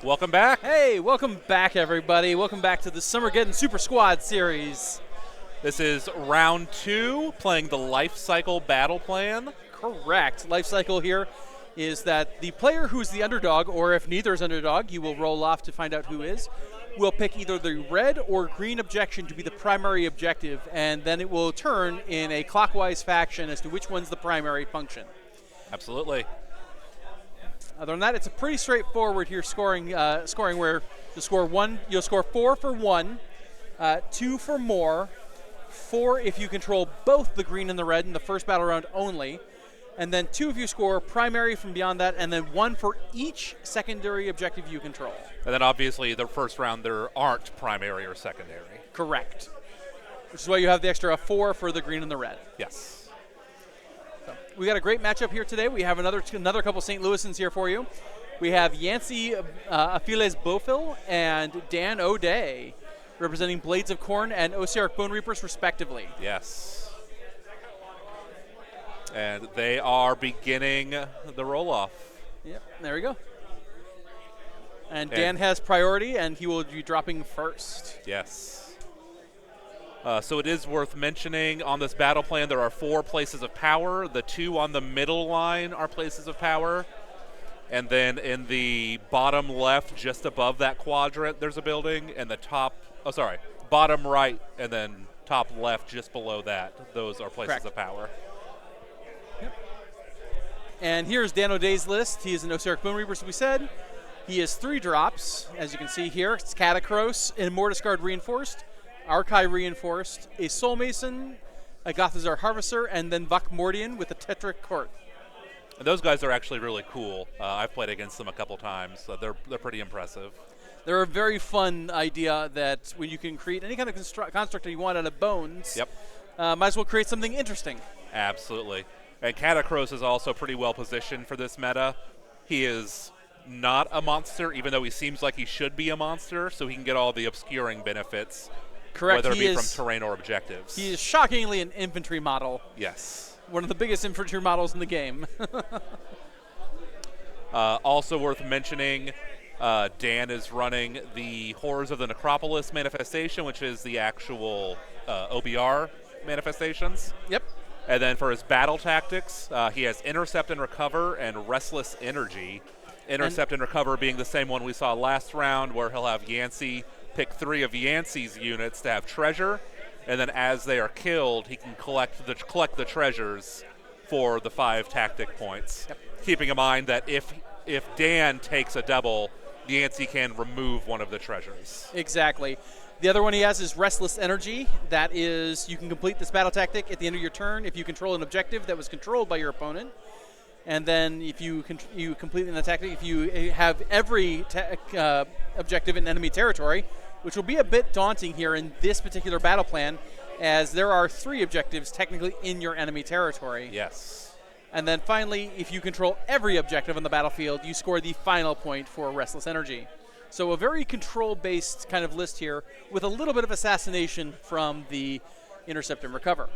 Welcome back. Hey, welcome back, everybody. Welcome back to the Summergeddon Super Squad series. This is round 2, playing the life cycle battle plan. Correct. Life cycle here is that the player who's the underdog, or if neither is underdog, you will roll off to find out who is, will pick either the red or green objection to be the primary objective, and then it will turn in a clockwise fashion as to which one's the primary function. Absolutely. Other than that, it's a pretty straightforward here scoring where you'll score 4 for 1, 2 for more, 4 if you control both the green and the red in the first battle round only, and then 2 if you score primary from beyond that, and then 1 for each secondary objective you control. And then obviously the first round there aren't primary or secondary. Correct. Which is why you have the extra 4 for the green and the red. Yes. We got a great matchup here today. We have another couple St. Louisans here for you. We have Yancy Aviles and Dan O'Day representing Blades of Khorne and Ossiarch Bonereapers respectively. Yes. And they are beginning the roll-off. Yep, there we go. And Dan has priority, and he will be dropping first. Yes. So it is worth mentioning on this battle plan there are 4 places of power. The 2 on the middle line are places of power. And then in the bottom left, just above that quadrant, there's a building. And the bottom right and then top left just below that, those are places of power. Yep. And here's Dan O'Day's list. He is an Ossiarch Bonereaper, as we said. He has 3 drops, as you can see here. It's Catacross and Mortis Guard Reinforced, Archive Reinforced, a Soul Mason, a Gothazar Harvester, and then Vakmordian with a Tetric Court. And those guys are actually really cool. I've played against them a couple times. They're pretty impressive. They're a very fun idea that when you can create any kind of construct that you want out of bones, Yep. Might as well create something interesting. Absolutely. And Catacross is also pretty well positioned for this meta. He is not a monster, even though he seems like he should be a monster, so he can get all the obscuring benefits. Correct. Whether it be from terrain or objectives. He is shockingly an infantry model. Yes. One of the biggest infantry models in the game. Also worth mentioning, Dan is running the Horrors of the Necropolis manifestation, which is the actual OBR manifestations. Yep. And then for his battle tactics, he has Intercept and Recover and Restless Energy. Intercept and Recover being the same one we saw last round, where he'll have Yancy pick 3 of Yancy's units to have treasure, and then as they are killed, he can collect the treasures for the 5 tactic points. Yep. Keeping in mind that if Dan takes a double, Yancy can remove one of the treasures. Exactly. The other one he has is Restless Energy. That is, you can complete this battle tactic at the end of your turn if you control an objective that was controlled by your opponent. And then if you complete an tactic, if you have every objective in enemy territory, which will be a bit daunting here in this particular battle plan, as there are 3 objectives technically in your enemy territory. Yes. And then finally, if you control every objective on the battlefield, you score the final point for Restless Energy. So a very control-based kind of list here with a little bit of assassination from the Intercept and Recover.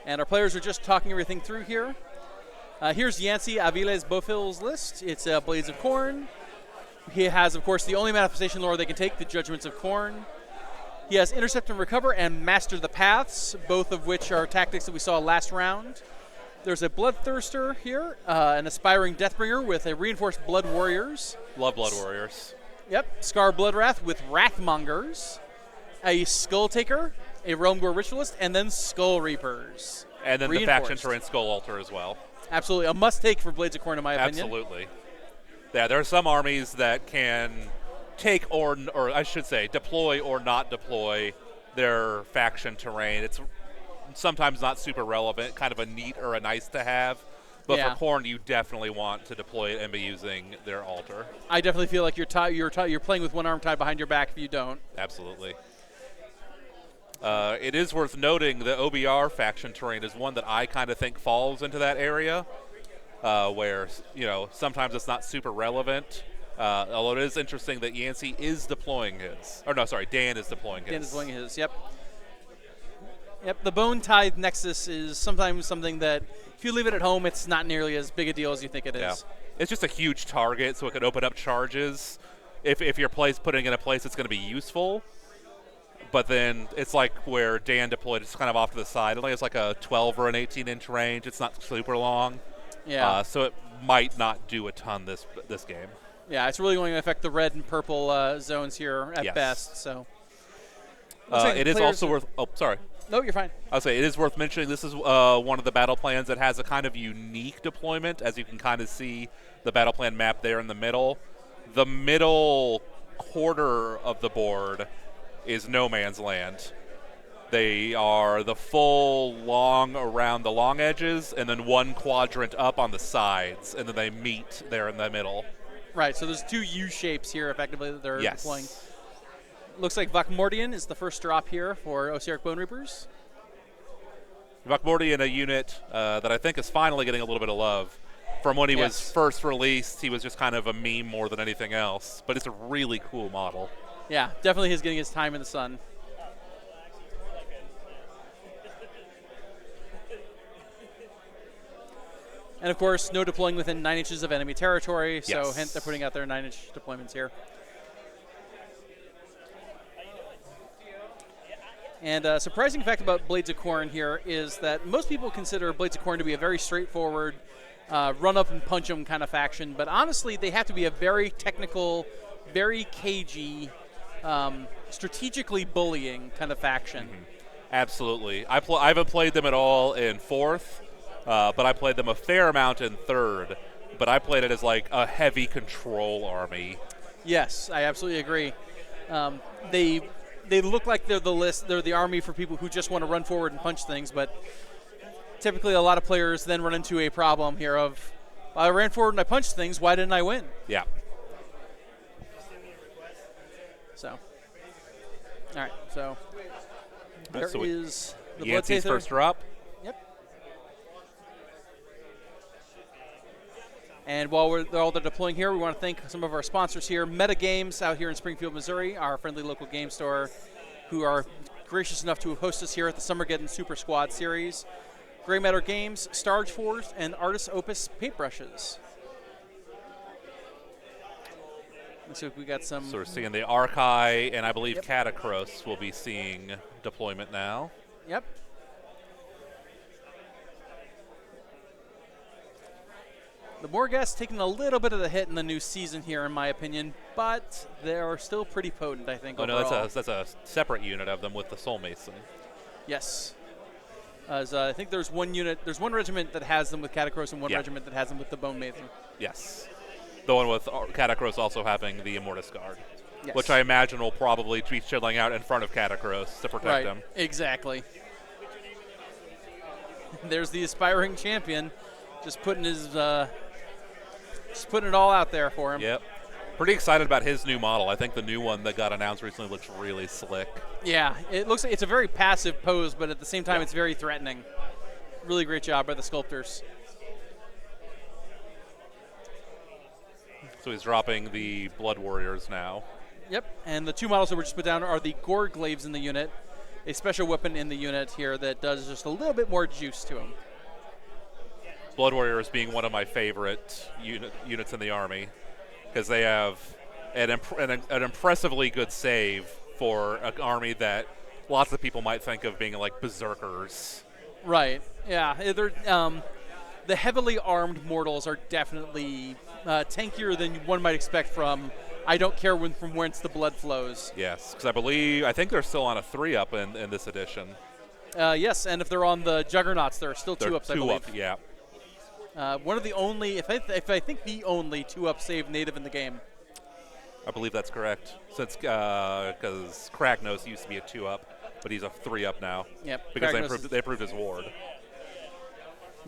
And our players are just talking everything through here. Here's Yancy Aviles Bofil's list. It's Blades of Khorne. He has, of course, the only manifestation lore they can take, the Judgments of Khorne. He has Intercept and Recover and Master the Paths, both of which are tactics that we saw last round. There's a Bloodthirster here, an Aspiring Deathbringer with a Reinforced Blood Warriors. Love Blood Warriors. Yep. Scar Bloodwrath with Wrathmongers. A Skull Taker, a Realm Gore Ritualist, and then Skull Reapers. And then the Faction Terrain Skull Altar as well. Absolutely. A must-take for Blades of Khorne, in my opinion. Absolutely. Yeah, there are some armies that can take or I should say deploy or not deploy their faction terrain. It's sometimes not super relevant, kind of a neat or a nice to have. But for Khorne, you definitely want to deploy it and be using their altar. I definitely feel like you're playing with one arm tied behind your back if you don't. Absolutely. It is worth noting the OBR faction terrain is one that I kind of think falls into that area, where sometimes it's not super relevant. Although it is interesting that Yancy is deploying his. Or no, sorry, Dan is deploying his. Dan is deploying his, yep. Yep, the Bone Tithe Nexus is sometimes something that if you leave it at home, it's not nearly as big a deal as you think it is. Yeah. It's just a huge target, so it could open up charges if you're putting it in a place that's going to be useful. But then it's like where Dan deployed, it's kind of off to the side. It only has like a 12 or an 18-inch range. It's not super long. Yeah. So it might not do a ton this game. Yeah, it's really going to affect the red and purple zones here at Yes. best. So it is also worth. Oh, sorry. No, you're fine. I'll say it is worth mentioning. This is one of the battle plans that has a kind of unique deployment, as you can kind of see the battle plan map there in the middle. The middle quarter of the board is no man's land. They are the full long around the long edges, and then one quadrant up on the sides, and then they meet there in the middle. Right, so there's two U shapes here, effectively, that they're Yes. deploying. Looks like Vakmordian is the first drop here for Ossiarch Bonereapers. Vakmordian, a unit that I think is finally getting a little bit of love. From when he was first released, he was just kind of a meme more than anything else, but it's a really cool model. Yeah, definitely he's getting his time in the sun. And of course, no deploying within 9 inches of enemy territory, so Yes. hence they're putting out their 9-inch deployments here. And a surprising fact about Blades of Khorne here is that most people consider Blades of Khorne to be a very straightforward, run up and punch 'em kind of faction, but honestly, they have to be a very technical, very cagey, strategically bullying kind of faction. Mm-hmm. Absolutely. I haven't played them at all in 4th, but I played them a fair amount in 3rd. But I played it as like a heavy control army. Yes, I absolutely agree. They look like they're the army for people who just want to run forward and punch things, but typically a lot of players then run into a problem here of, I ran forward and I punched things, why didn't I win? Yeah. So, all right, so there so is the Blood Yancey's Tather. first drop. Yep. And while they're deploying here, we want to thank some of our sponsors here. Meta Games out here in Springfield, Missouri, our friendly local game store, who are gracious enough to host us here at the Summergeddon Super Squad Series. Grey Matter Games, Starge Force, and Artist Opus paintbrushes. Looks like we got some. So we're seeing the Archai, and I believe Catacross will be seeing deployment now. Yep. The Morghast taking a little bit of the hit in the new season here, in my opinion, but they are still pretty potent, I think. Oh overall. no, that's a separate unit of them with the Soul Mason. Yes. As I think there's one regiment that has them with Catacross and one regiment that has them with the Bone Mason. Yes. The one with Catacross also having the Immortus Guard, Yes. which I imagine will probably be chilling out in front of Catacross to protect them. Exactly. There's the aspiring champion, just putting it all out there for him. Yep. Pretty excited about his new model. I think the new one that got announced recently looks really slick. Yeah, it looks like it's a very passive pose, but at the same time, it's very threatening. Really great job by the sculptors. So he's dropping the Blood Warriors now. Yep, and the two models that were just put down are the Gorglaves in the unit, a special weapon in the unit here that does just a little bit more juice to him. Blood Warriors being one of my favorite units in the army, because they have an impressively good save for an army that lots of people might think of being like berserkers. Right. Yeah. The heavily armed mortals are definitely tankier than one might expect from I don't care from whence the blood flows. Yes, because I think they're still on a 3-up in this edition. Yes, and if they're on the Juggernauts, there are still 2-ups, I believe. 2-up, yeah. One of the only, if I think the only 2-up save native in the game. I believe that's correct. Since because Kragnos used to be a 2-up, but he's a 3-up now. Yep. Because they improved his ward.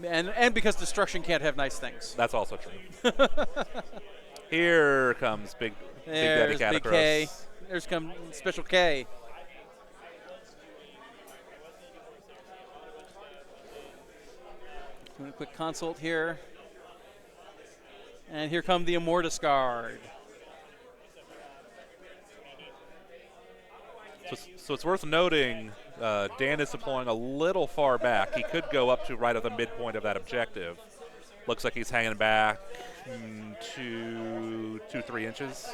And because destruction can't have nice things. That's also true. Here comes Big Daddy Catacross. Big K. There's come Special K. Doing a quick consult here. And here come the Immortus Guard. So it's worth noting Dan is deploying a little far back. He could go up to right at the midpoint of that objective. Looks like he's hanging back 3 inches.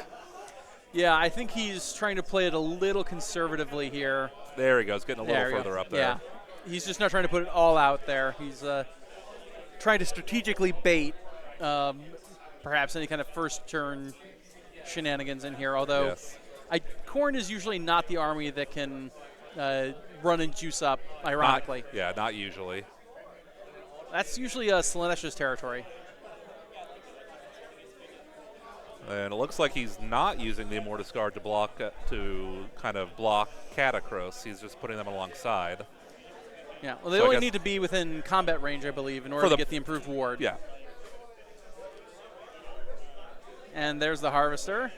Yeah, I think he's trying to play it a little conservatively here. There he goes, getting a little further up there. Yeah, he's just not trying to put it all out there. He's trying to strategically bait perhaps any kind of first turn shenanigans in here, although Yes. Khorne is usually not the army that can run and juice up, ironically. Not usually. That's usually Slaanesh's territory. And it looks like he's not using the Immortus Guard to block Catacross. He's just putting them alongside. Yeah, well, they So I only guess need to be within combat range, I believe, in order to get the improved ward. Yeah. And there's the Harvester.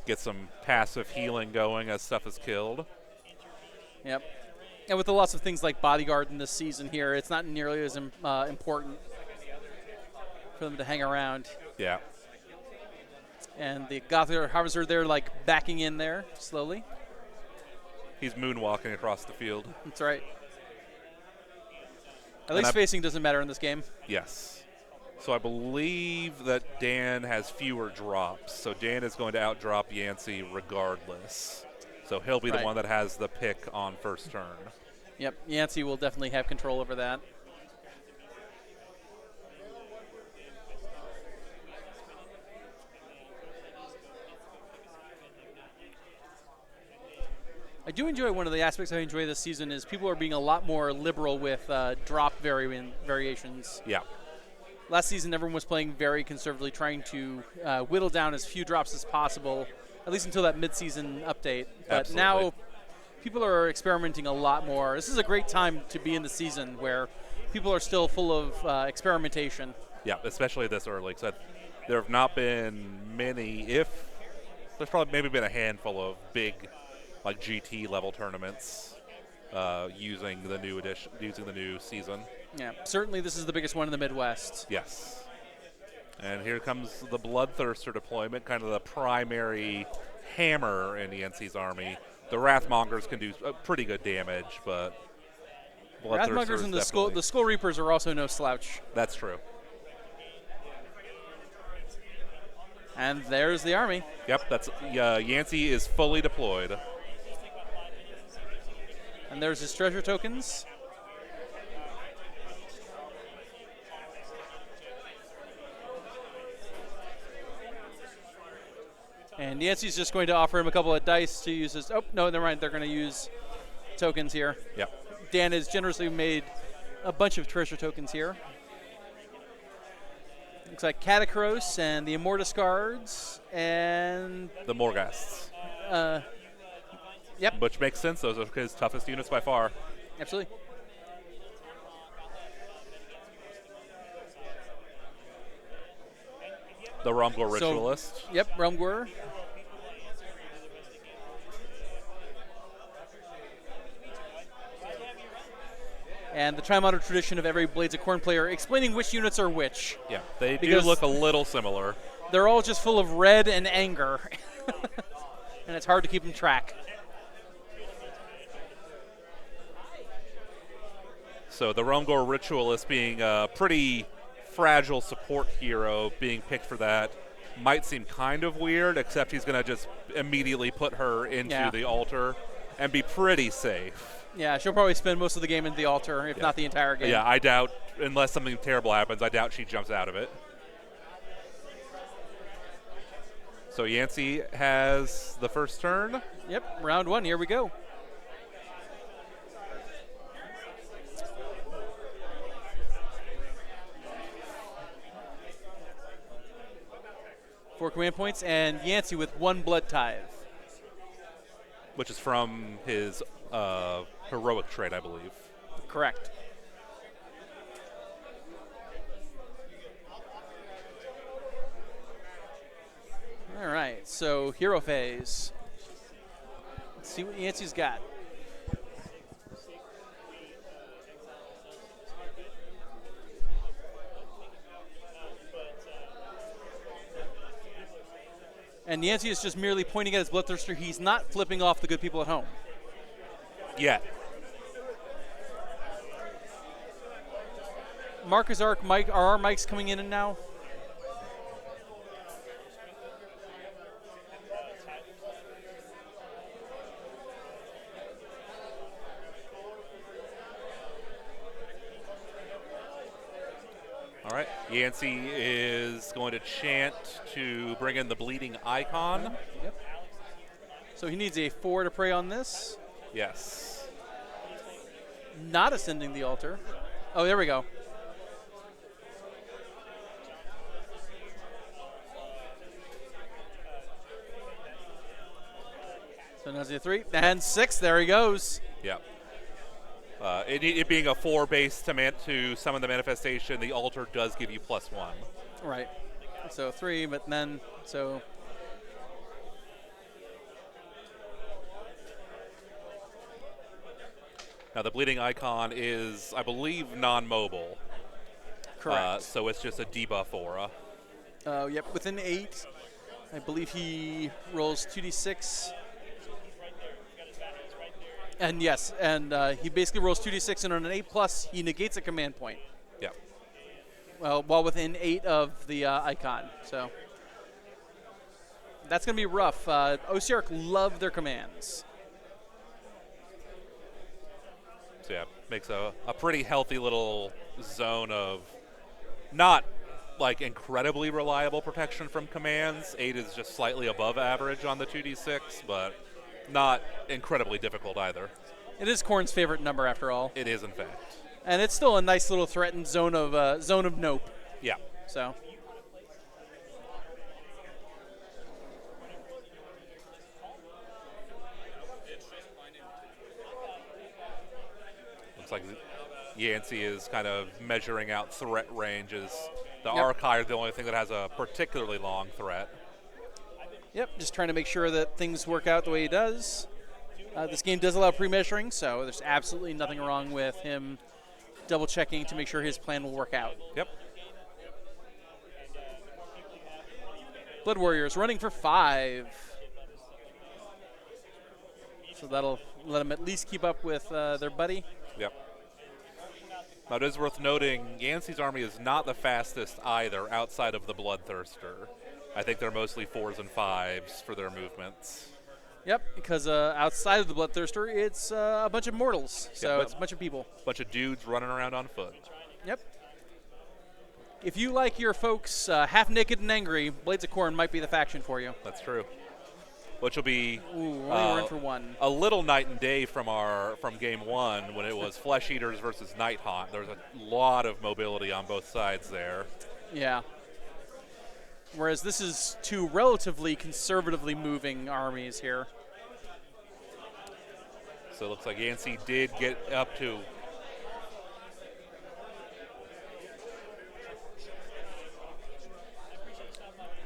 Get some passive healing going as stuff is killed. Yep. And with the lots of things like Bodyguard in this season here, it's not nearly as important for them to hang around. Yeah. And the Gothic Harvester, they're like backing in there slowly. He's moonwalking across the field. That's right. At least spacing doesn't matter in this game. Yes. So I believe that Dan has fewer drops. So Dan is going to outdrop Yancy regardless. So he'll be the one that has the pick on first turn. Yep, Yancy will definitely have control over that. I do enjoy, one of the aspects I enjoy this season is people are being a lot more liberal with drop variations. Yeah. Last season, everyone was playing very conservatively, trying to whittle down as few drops as possible, at least until that mid-season update. But now people are experimenting a lot more. This is a great time to be in the season where people are still full of experimentation. Yeah, especially this early. So there have not been many, there's probably maybe been a handful of big like GT level tournaments using the new season. Yeah, certainly this is the biggest one in the Midwest. Yes. And here comes the Bloodthirster deployment, kind of the primary hammer in Yancy's army. The Wrathmongers can do pretty good damage, but Wrathmongers and the Skull Reapers are also no slouch. That's true. And there's the army. Yep, that's Yancy is fully deployed. And there's his treasure tokens. And Yancy's just going to offer him a couple of dice to use his... Oh, no, never mind. They're going to use tokens here. Yep. Dan has generously made a bunch of treasure tokens here. Looks like Catacross and the Immortus Guards and... the Morghasts. Yep. Which makes sense. Those are his toughest units by far. Absolutely. The Rumgor Ritualist. Yep, Rumgor. And the Tri-Modern tradition of every Blades of Khorne player explaining which units are which. Yeah, they do look a little similar. They're all just full of red and anger. And it's hard to keep them track. So the Rumgor Ritualist being a pretty fragile support hero being picked for that might seem kind of weird, except he's going to just immediately put her into the altar and be pretty safe. Yeah, she'll probably spend most of the game in the altar, if not the entire game. Yeah, I doubt, unless something terrible happens, I doubt she jumps out of it. So Yancy has the first turn. Yep, round one, here we go. Four command points, and Yancy with one blood tithe. Which is from his heroic trait, I believe. Correct. All right, so hero phase. Let's see what Yancy's got. And Yancy is just merely pointing at his Bloodthirster. He's not flipping off the good people at home. yet. Marcus Arc, Mike, are our mics coming in and now? All right, Yancy is going to chant to bring in the bleeding icon. Yep. So he needs a 4 to pray on this. Yes. Not ascending the altar. Oh, there we go. So now a 3 and 6. There he goes. Yep. It being a 4 base to summon the manifestation, the altar does give you +1. Right. So 3, but then so. Now the bleeding icon is, I believe, non-mobile. Correct. So it's just a debuff aura. Yep. Within 8, I believe he rolls 2d6. And yes, and he basically rolls 2d6, and on an 8+, he negates a command point. Yep. Well, while within 8 of the icon. So that's going to be rough. Ossiarch love their commands. So yeah, makes a pretty healthy little zone of not like incredibly reliable protection from commands. 8 is just slightly above average on the 2d6, but not incredibly difficult either. It is Khorne's favorite number, after all. It is, in fact. And it's still a nice little threatened zone of nope. Yeah. So. Looks like Yancy is kind of measuring out threat ranges. The Yep. Archive is the only thing that has a particularly long threat. Yep, just trying to make sure that things work out the way he does. This game does allow pre-measuring, so there's absolutely nothing wrong with him double-checking to make sure his plan will work out. Yep. Blood Warriors running for 5. So that'll let them at least keep up with their buddy. Yep. Now, it is worth noting, Yancy's army is not the fastest either outside of the Bloodthirster. I think they're mostly 4s and 5s for their movements. Yep, because outside of the Bloodthirster, it's a bunch of mortals. So it's a bunch of people. Bunch of dudes running around on foot. Yep. If you like your folks half naked and angry, Blades of Khorne might be the faction for you. That's true. Which will be we're in for 1. A little night and day from game 1 when it was Flesh Eaters versus Night Haunt. There was a lot of mobility on both sides there. Yeah. Whereas this is 2 relatively conservatively moving armies here. So it looks like Yancy did get up to.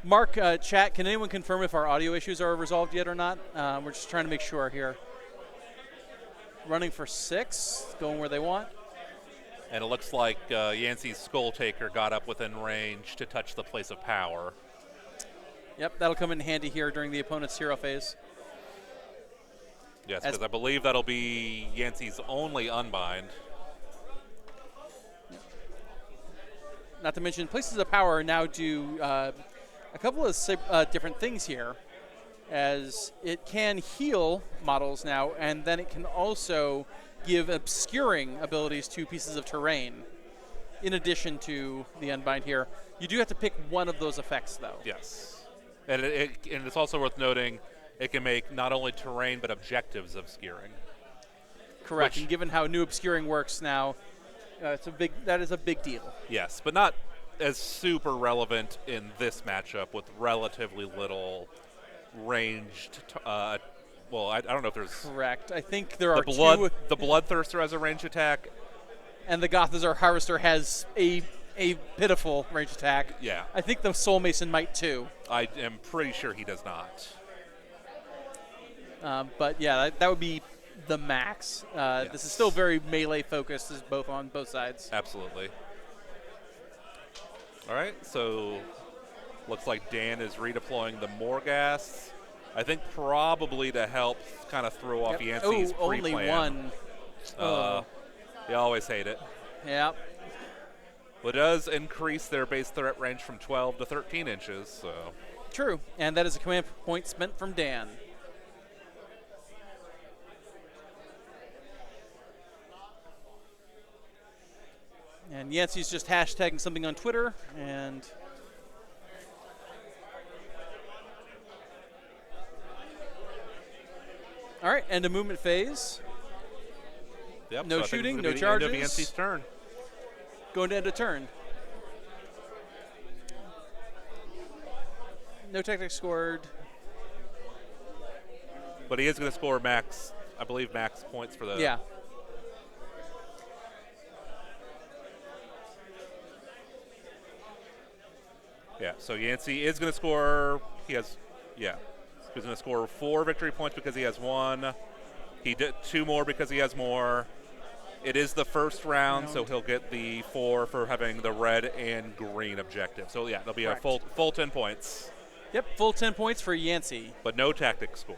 Mark, chat, can anyone confirm if our audio issues are resolved yet or not? We're just trying to make sure here. Running for 6, going where they want. And it looks like Yancy's Skull Taker got up within range to touch the place of power. Yep, that'll come in handy here during the opponent's hero phase. Yes, because I believe that'll be Yancy's only unbind. Not to mention, places of power now do a couple of different things here, as it can heal models now, and then it can also give obscuring abilities to pieces of terrain, in addition to the unbind here. You do have to pick one of those effects, though. Yes. And it's also worth noting it can make not only terrain but objectives obscuring. Correct. And given how new obscuring works now, that is a big deal. Yes, but not as super relevant in this matchup with relatively little ranged. Well, I don't know if there's. Correct. I think there are 2. The Bloodthirster has a ranged attack, and the Gothazar Harvester has a pitiful range attack. Yeah. I think the Soul Mason might too. I am pretty sure he does not. But yeah, that would be the max. Yes. This is still very melee focused, is on both sides. Absolutely. All right, so looks like Dan is redeploying the Morghast. I think probably to help kind of throw off Yep. Yancy's Oh, only pre-plan. one. You always hate it. Yep. Well, it does increase their base threat range from 12 to 13 inches, so. True. And that is a command point spent from Dan. And Yancy's just hashtagging something on Twitter, and all right, end of movement phase. Yep, No so I think shooting, it's no gonna be the end of charges. Yancy's turn. Going to end a turn. No tactics scored. But he is going to score max, I believe, max points for the. Yeah. Yeah, so Yancy is going to score. He has, yeah. He's going to score 4 victory points because he has 1. He did 2 more because he has more. It is the first round, so he'll get the 4 for having the red and green objective. So, yeah, there'll be Correct. a full 10 points. Yep, full 10 points for Yancy. But no tactics scored.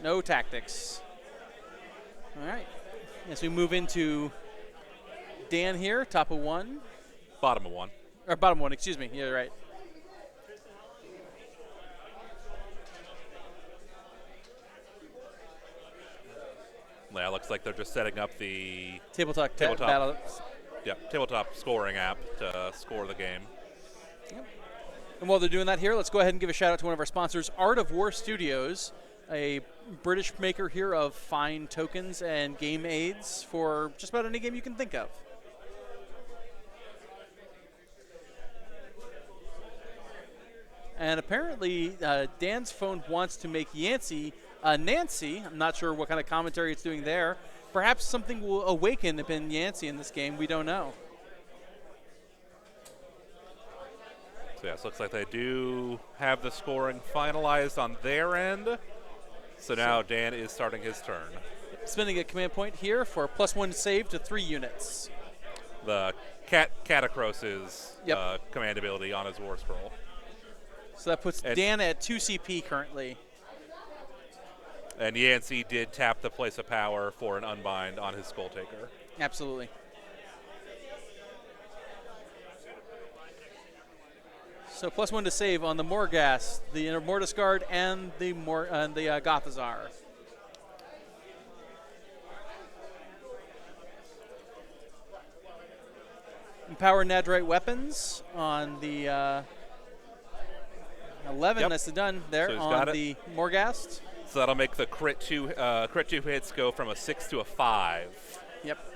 No tactics. All right. As we move into Dan here, top of 1. Bottom of 1. Or bottom 1, excuse me. Yeah, right. Yeah, looks like they're just setting up the Tabletop. Tabletop. Tabletop scoring app to score the game. Yep. And while they're doing that here, let's go ahead and give a shout out to one of our sponsors, Art of War Studios, a British maker here of fine tokens and game aids for just about any game you can think of. And apparently, Dan's phone wants to make Yancy Nancy. I'm not sure what kind of commentary it's doing there. Perhaps something will awaken in Yancy in this game. We don't know. So, yes, looks like they do have the scoring finalized on their end. So now Dan is starting his turn. Spending a command point here for +1 save to 3 units. The Catacros's command ability on his War Scroll. So that puts Dan at 2 CP currently. And Yancy did tap the place of power for an unbind on his Skull Taker. Absolutely. So +1 to save on the Morghast, the Mortis Guard, and the Gothazar. Empower Nadrite weapons on the 11. Yep. Nicely done there So on the Morghast. So that'll make the crit 2 hits go from a 6 to a 5. Yep.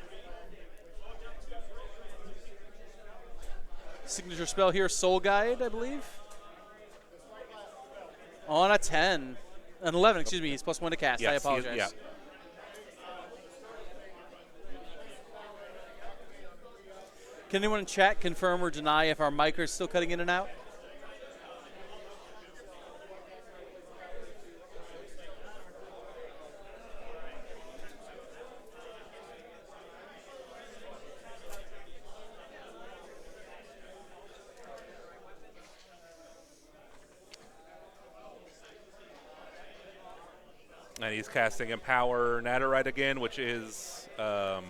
Signature spell here, Soul Guide, I believe. On a 10. An 11, excuse me. He's +1 to cast. Yes, I apologize. Yeah. Can anyone in chat confirm or deny if our mic is still cutting in and out? And he's casting Empower Naderite again, which is an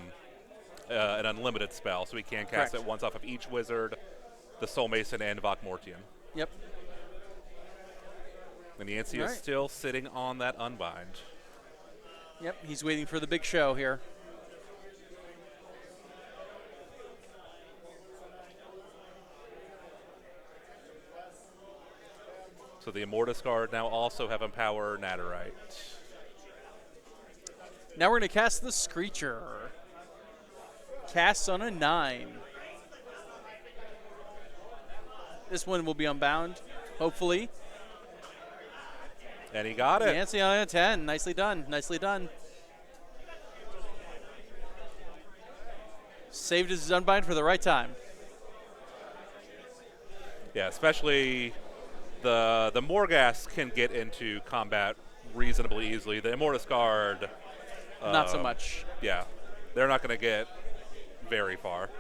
unlimited spell, so he can cast Correct. it once off of each wizard, the Soul Mason, and Vokmortian. Yep. And Yancy is Right. still sitting on that unbind. Yep, he's waiting for the big show here. So the Immortus Guard now also have Empower Naderite. Now we're going to cast the Screecher. Casts on a 9. This one will be unbound, hopefully. And he got it. Yancy on a 10. Nicely done. Nicely done. Saved his unbind for the right time. Yeah, especially the Morghast can get into combat reasonably easily. The Immortus Guard, Not so much. yeah, they're not going to get very far.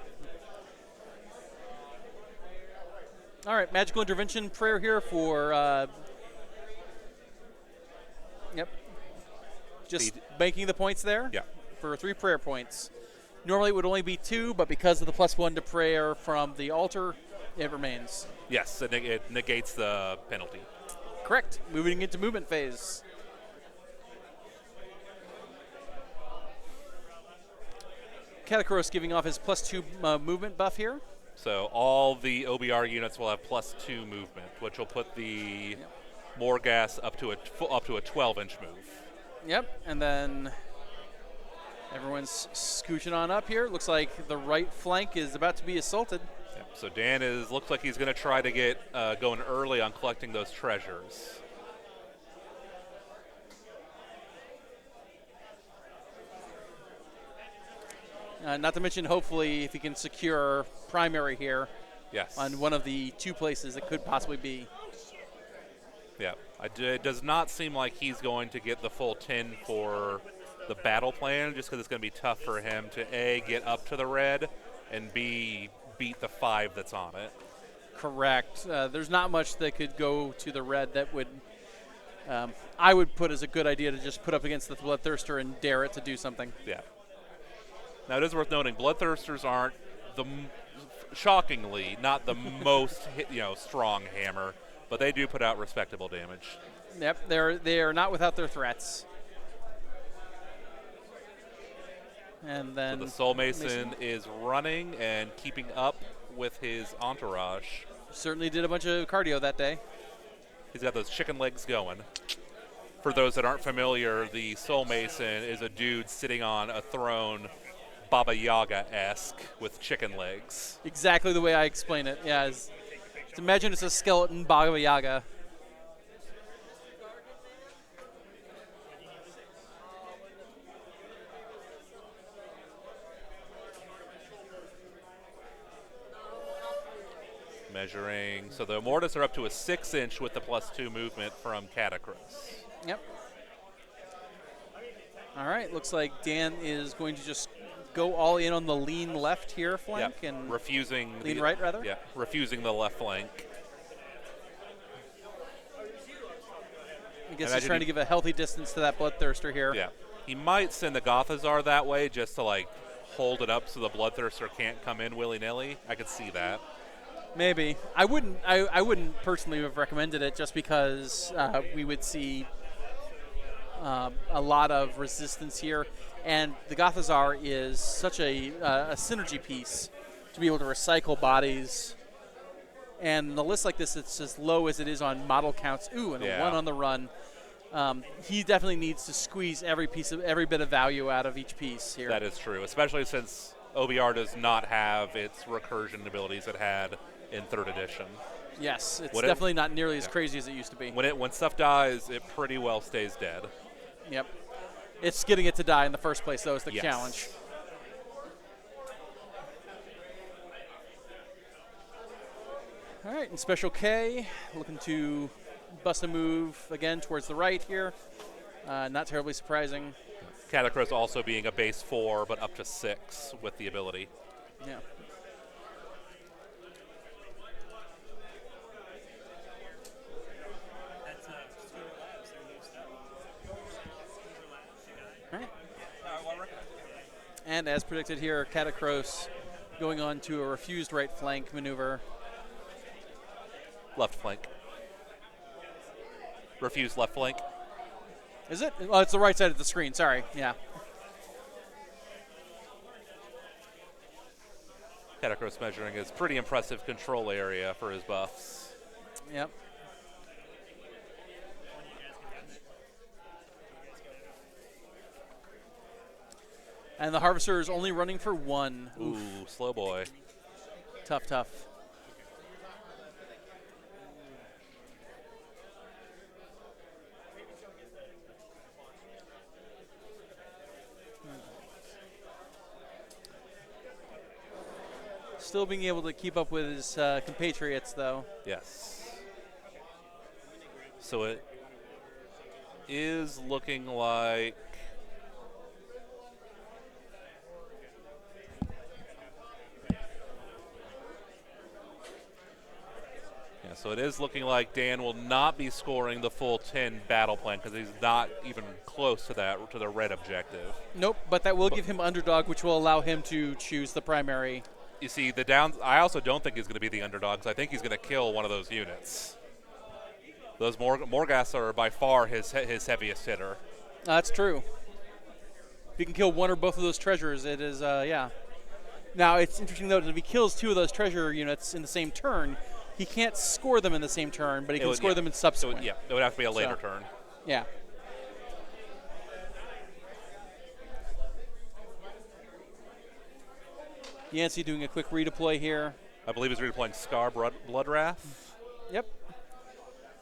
All right, magical intervention prayer here for Just banking the points there Yeah. for 3 prayer points. Normally it would only be 2, but because of the +1 to prayer from the altar, it remains. Yes, it negates the penalty. Correct. Moving into movement phase. Katakros giving off his +2 movement buff here. So all the OBR units will have +2 movement, which will put the Morghast up to a 12-inch move. Yep, and then everyone's scooching on up here. Looks like the right flank is about to be assaulted. Yep. So Dan looks like he's going to try to get going early on collecting those treasures. Not to mention, hopefully, if he can secure primary here Yes. on one of the 2 places it could possibly be. Yeah. It does not seem like he's going to get the full 10 for the battle plan, just because it's going to be tough for him to A, get up to the red, and B, beat the 5 that's on it. Correct. There's not much that could go to the red that would, I would put as a good idea to just put up against the Bloodthirster and dare it to do something. Yeah. Now, it is worth noting, Bloodthirsters aren't shockingly, not the most strong hammer, but they do put out respectable damage. Yep, they are not without their threats. And then So the Soul Mason is running and keeping up with his entourage. Certainly did a bunch of cardio that day. He's got those chicken legs going. For those that aren't familiar, the Soul Mason is a dude sitting on a throne, Baba Yaga-esque, with chicken legs. Exactly the way I explain it. Yeah, just imagine it's a skeleton Baba Yaga. Measuring. So the Mortis are up to a 6-inch with the +2 movement from Katakros. Yep. All right, looks like Dan is going to just go all in on the lean left here flank and refusing lean right rather. Yeah, refusing the left flank. I guess he's trying to give a healthy distance to that Bloodthirster here. Yeah, he might send the Gothazar that way just to hold it up so the Bloodthirster can't come in willy-nilly. I could see that. Maybe. I wouldn't personally have recommended it just because we would see a lot of resistance here, and the Gothazar is such a synergy piece to be able to recycle bodies. And in a list like this, it's as low as it is on model counts. Ooh, and a 1 on the run. He definitely needs to squeeze every bit of value out of each piece here. That is true, especially since OBR does not have its recursion abilities it had in 3rd edition. Yes, it's definitely not nearly as crazy as it used to be. When stuff dies, it pretty well stays dead. Yep. It's getting it to die in the first place, though, is the challenge. All right, and Special K looking to bust a move again towards the right here. Not terribly surprising. Katakros also being a base 4, but up to 6 with the ability. Yeah. All right. And as predicted here, Katakros going on to a refused right flank maneuver. Left flank. Refused left flank. Is it? Oh, it's the right side of the screen. Sorry. Yeah. Katakros measuring his pretty impressive control area for his buffs. Yep. And the Harvester is only running for 1. Ooh, slow boy. Tough, tough. Still being able to keep up with his compatriots, though. Yes. So it is looking like So it is looking like Dan will not be scoring the full 10 battle plan because he's not even close to that, to the red objective. Nope, but that will give him underdog, which will allow him to choose the primary. You see, the downs. I also don't think he's going to be the underdog because I think he's going to kill one of those units. Those Morghast are by far his heaviest hitter. That's true. If he can kill one or both of those treasures, it is, yeah. Now, it's interesting, though, that if he kills 2 of those treasure units in the same turn, he can't score them in the same turn, but he can score them in subsequent. It would have to be a later turn. Yeah. Yancy doing a quick redeploy here. I believe he's redeploying Scar Bloodwrath. Yep.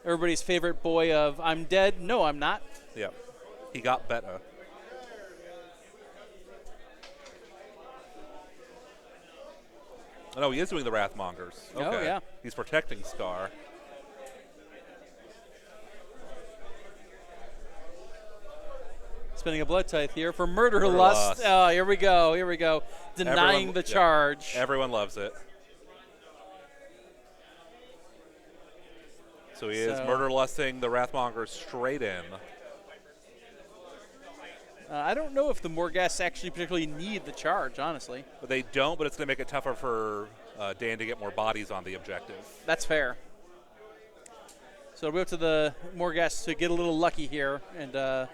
Everybody's favorite boy of I'm dead. No, I'm not. Yep. He got better. Oh, no, he is doing the Wrathmongers. Okay. Oh, yeah. He's protecting Scar. Spending a blood tithe here for Murder Lust. Oh, here we go. Here we go. Denying the charge. Everyone loves it. So he is Murder Lusting the Wrathmonger straight in. I don't know if the Morghasts actually particularly need the charge, honestly. But they don't, but it's going to make it tougher for Dan to get more bodies on the objective. That's fair. So we'll go to the Morghasts to get a little lucky here and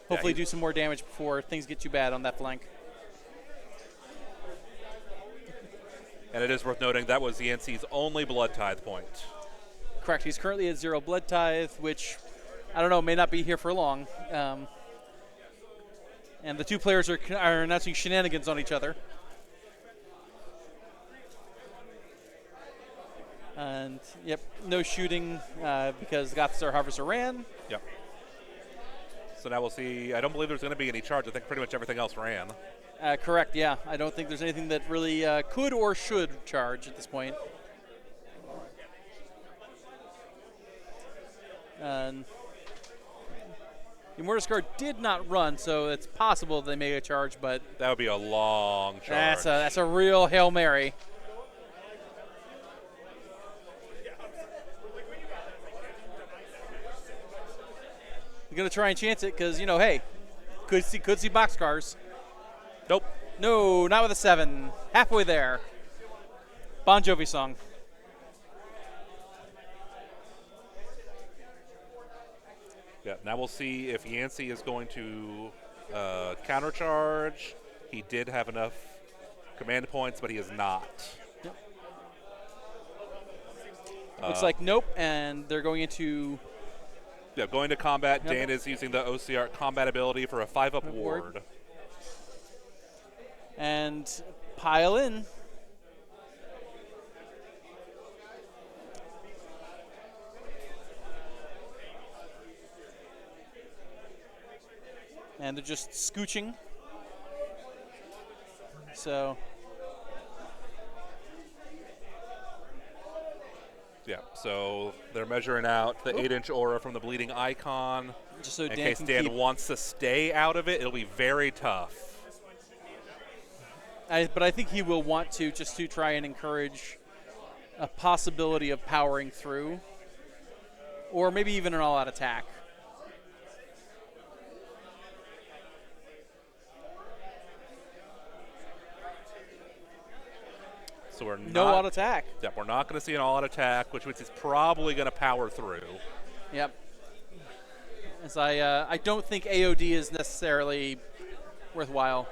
hopefully do some more damage before things get too bad on that flank. And it is worth noting that was Yancy's only blood tithe point. Correct. He's currently at 0 blood tithe, which, I don't know, may not be here for long. And the 2 players are announcing shenanigans on each other. And, yep, no shooting because Gothstar Harvester ran. Yep. So now we'll see. I don't believe there's going to be any charge. I think pretty much everything else ran. Correct, yeah. I don't think there's anything that really could or should charge at this point. And the Mortiscar did not run, so it's possible they made a charge, but that would be a long charge. That's a real Hail Mary. You're gonna try and chance it because hey, could see boxcars. Nope. No, not with a 7. Halfway there. Bon Jovi song. Yeah, now we'll see if Yancy is going to countercharge. He did have enough command points, but he is not. Yep. Looks like nope, and they're going into... Yeah, going to combat. Yep. Dan is using the Ossiarch combat ability for a 5-up ward. And pile in. And they're just scooching. So. Yeah, so they're measuring out the 8-inch aura from the bleeding icon. Just so in case Dan wants to stay out of it, it'll be very tough. But I think he will want to, just to try and encourage a possibility of powering through. Or maybe even an all-out attack. So we're no all-out attack. Yep, we're not going to see an all-out attack, which is probably going to power through. Yep. As I don't think AOD is necessarily worthwhile.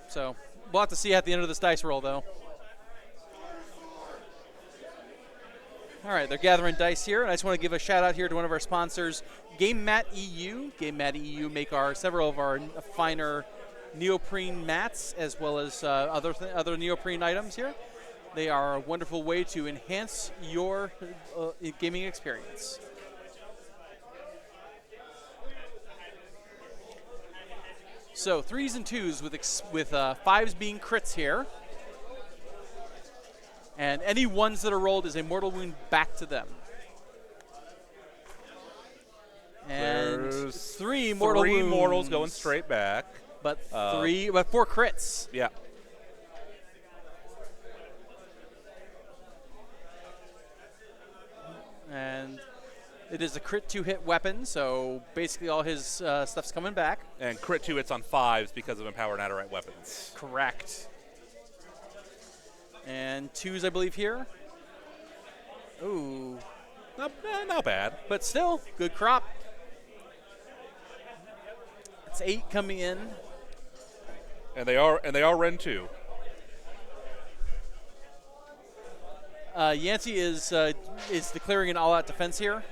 So we'll have to see at the end of this dice roll, though. All right, they're gathering dice here, and I just want to give a shout-out here to one of our sponsors, Game Mat EU. Game Mat EU make several of our finer neoprene mats, as well as other neoprene items here. They are a wonderful way to enhance your gaming experience. So 3s and 2s with 5s being crits here. And any 1s that are rolled is a mortal wound back to them. And there's 3 mortal wounds. 3 mortals going straight back. But 4 crits. Yeah. And it is a crit 2 hit weapon, so basically all his stuff's coming back. And crit 2 hits on 5s because of Empower Netherite weapons. Correct. And 2s, I believe, here. Ooh. Not bad. But still, good crop. It's 8 coming in. And they are Ren 2. Yancy is declaring an all-out defense here.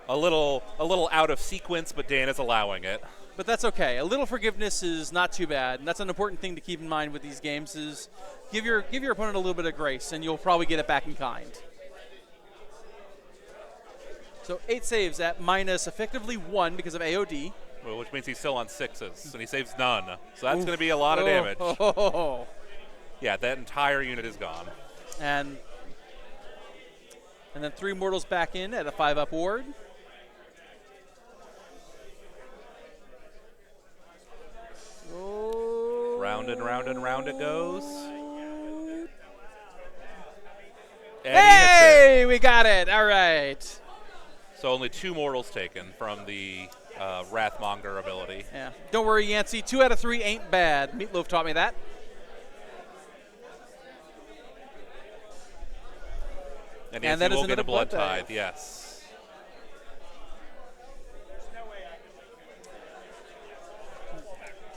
A little out of sequence, but Dan is allowing it. But that's okay. A little forgiveness is not too bad, and that's an important thing to keep in mind with these games. Is give your opponent a little bit of grace, and you'll probably get it back in kind. So 8 saves at minus effectively 1 because of AOD. Well, which means he's still on 6s, and he saves none. So that's going to be a lot of damage. Oh. Yeah, that entire unit is gone. And then 3 mortals back in at a 5-up ward. Oh. Round and round and round it goes. And hey, we got it. All right. So only 2 mortals taken from the Wrathmonger ability. Yeah. Don't worry, Yancy. 2 out of 3 ain't bad. Meatloaf taught me that. And Yancy that is will get a another blood blood tithe, yes.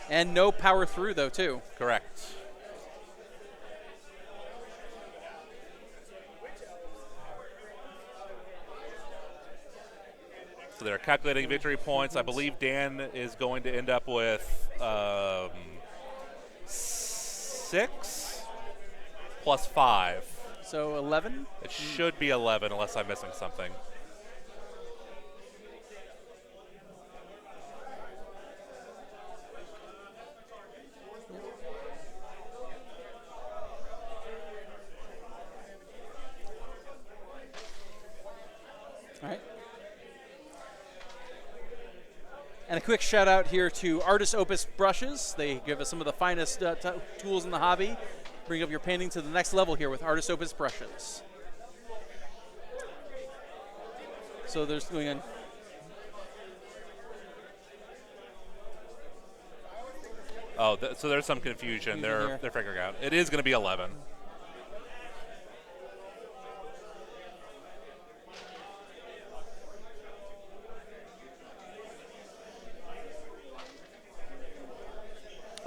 And no power through, though, too. Correct. So they're calculating victory points. I believe Dan is going to end up with 6 plus 5. So 11? It should be 11 unless I'm missing something. All right. And a quick shout out here to Artist Opus Brushes. They give us some of the finest tools in the hobby. Bring up your painting to the next level here with Artist Opus Brushes. So there's going on. Oh, so there's some confusion. They're figuring out. It is going to be 11.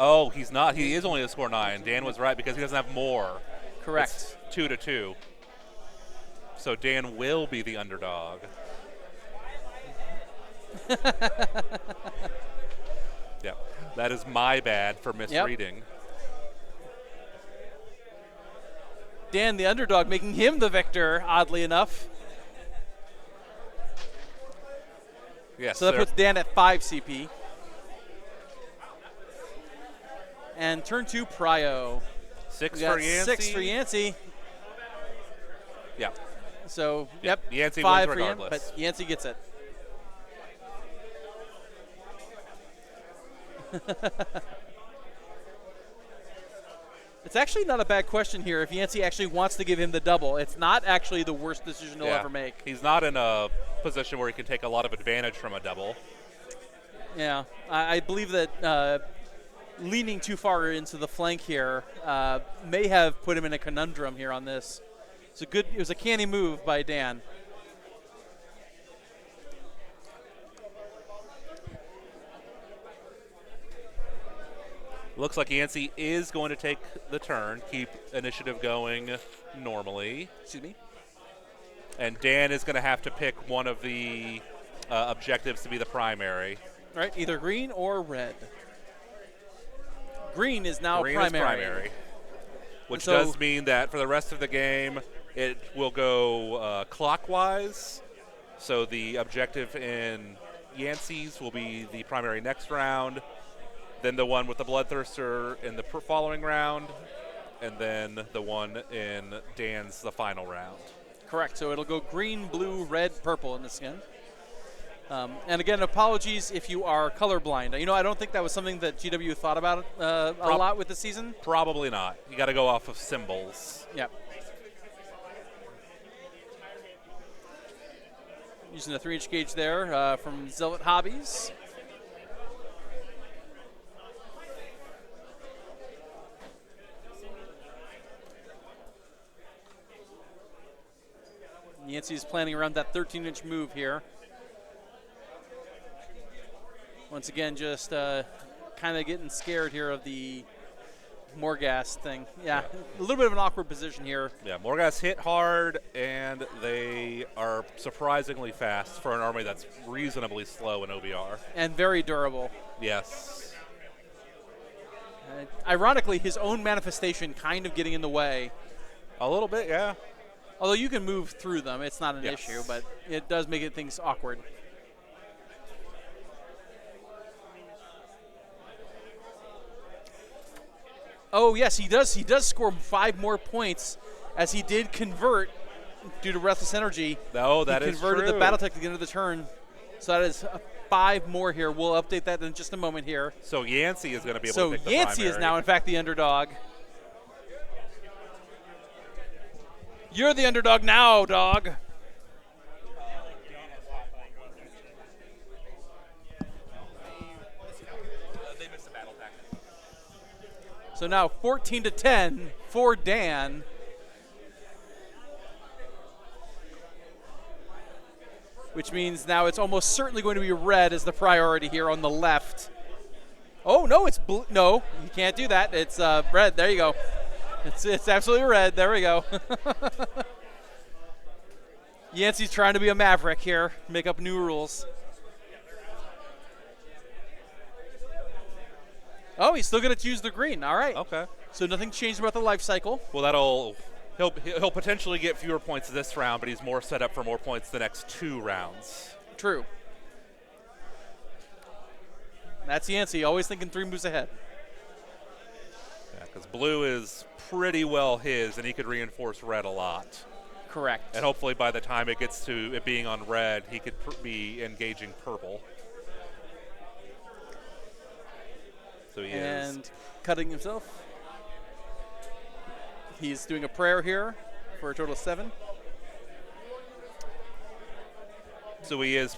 Oh, he's not. He is only a score 9. Dan was right because he doesn't have more. Correct. It's 2-2. So Dan will be the underdog. Yeah, that is my bad for misreading. Yep. Dan, the underdog, making him the victor, oddly enough. Yes. So that puts Dan at 5 CP. And turn 2, Prio. 6 for Yancy. 6 for Yancy. Yeah. So, yep. Yancy 5 wins for him, regardless. but Yancy gets it. It's actually not a bad question here if Yancy actually wants to give him the double. It's not actually the worst decision he'll ever make. He's not in a position where he can take a lot of advantage from a double. Yeah, I believe that leaning too far into the flank here may have put him in a conundrum here on this. It was a canny move by Dan. Looks like Yancy is going to take the turn, keep initiative going normally. Excuse me. And Dan is going to have to pick one of the objectives to be the primary. All right, either green or red. Green is now Green primary. is primary. Which does mean that for the rest of the game, it will go clockwise. So the objective in Yancy's will be the primary next round, then the one with the Bloodthirster in the following round, and then the one in Dan's the final round. Correct. So it'll go green, blue, red, purple in this skin. And again, apologies if you are colorblind. You know, I don't think that was something that GW thought about a lot with the season. Probably not. You got to go off of symbols. Yep. Using a 3-inch gauge there from Zealot Hobbies. Yancy is planning around that 13-inch move here. Once again, just kind of getting scared here of the Morghast thing. Yeah, a little bit of an awkward position here. Yeah, Morghast hit hard, and they are surprisingly fast for an army that's reasonably slow in OBR. And very durable. Yes. Ironically, his own manifestation kind of getting in the way. A little bit, yeah. Although you can move through them, it's not an Yes. issue, but it does make things awkward. Oh yes, he does. He does score 5 more points, as he did convert due to Breathless Energy. No, that he is converted true. the Battletech at the end of the turn, so that is 5 more here. We'll update that in just a moment here. So Yancy is going to be able So to pick the Yancy is primary. now, in fact, the underdog. You're the underdog now, dog. They missed the battle tactic. So now 14-10 for Dan. Which means now it's almost certainly going to be red as the priority here on the left. Oh, no, it's blue. No, you can't do that. It's red. There you go. It's absolutely red. There we go. Yancy's trying to be a maverick here, make up new rules. Oh, he's still going to choose the green. All right. Okay. So nothing changed about the life cycle. Well, he'll potentially get fewer points this round, but he's more set up for more points the next 2 rounds. True. That's Yancy, always thinking 3 moves ahead. Yeah, because blue is pretty well his, and he could reinforce red a lot. Correct. And hopefully by the time it gets to it being on red, he could be engaging purple. So he is. And cutting himself. He's doing a prayer here for a total of 7. So he is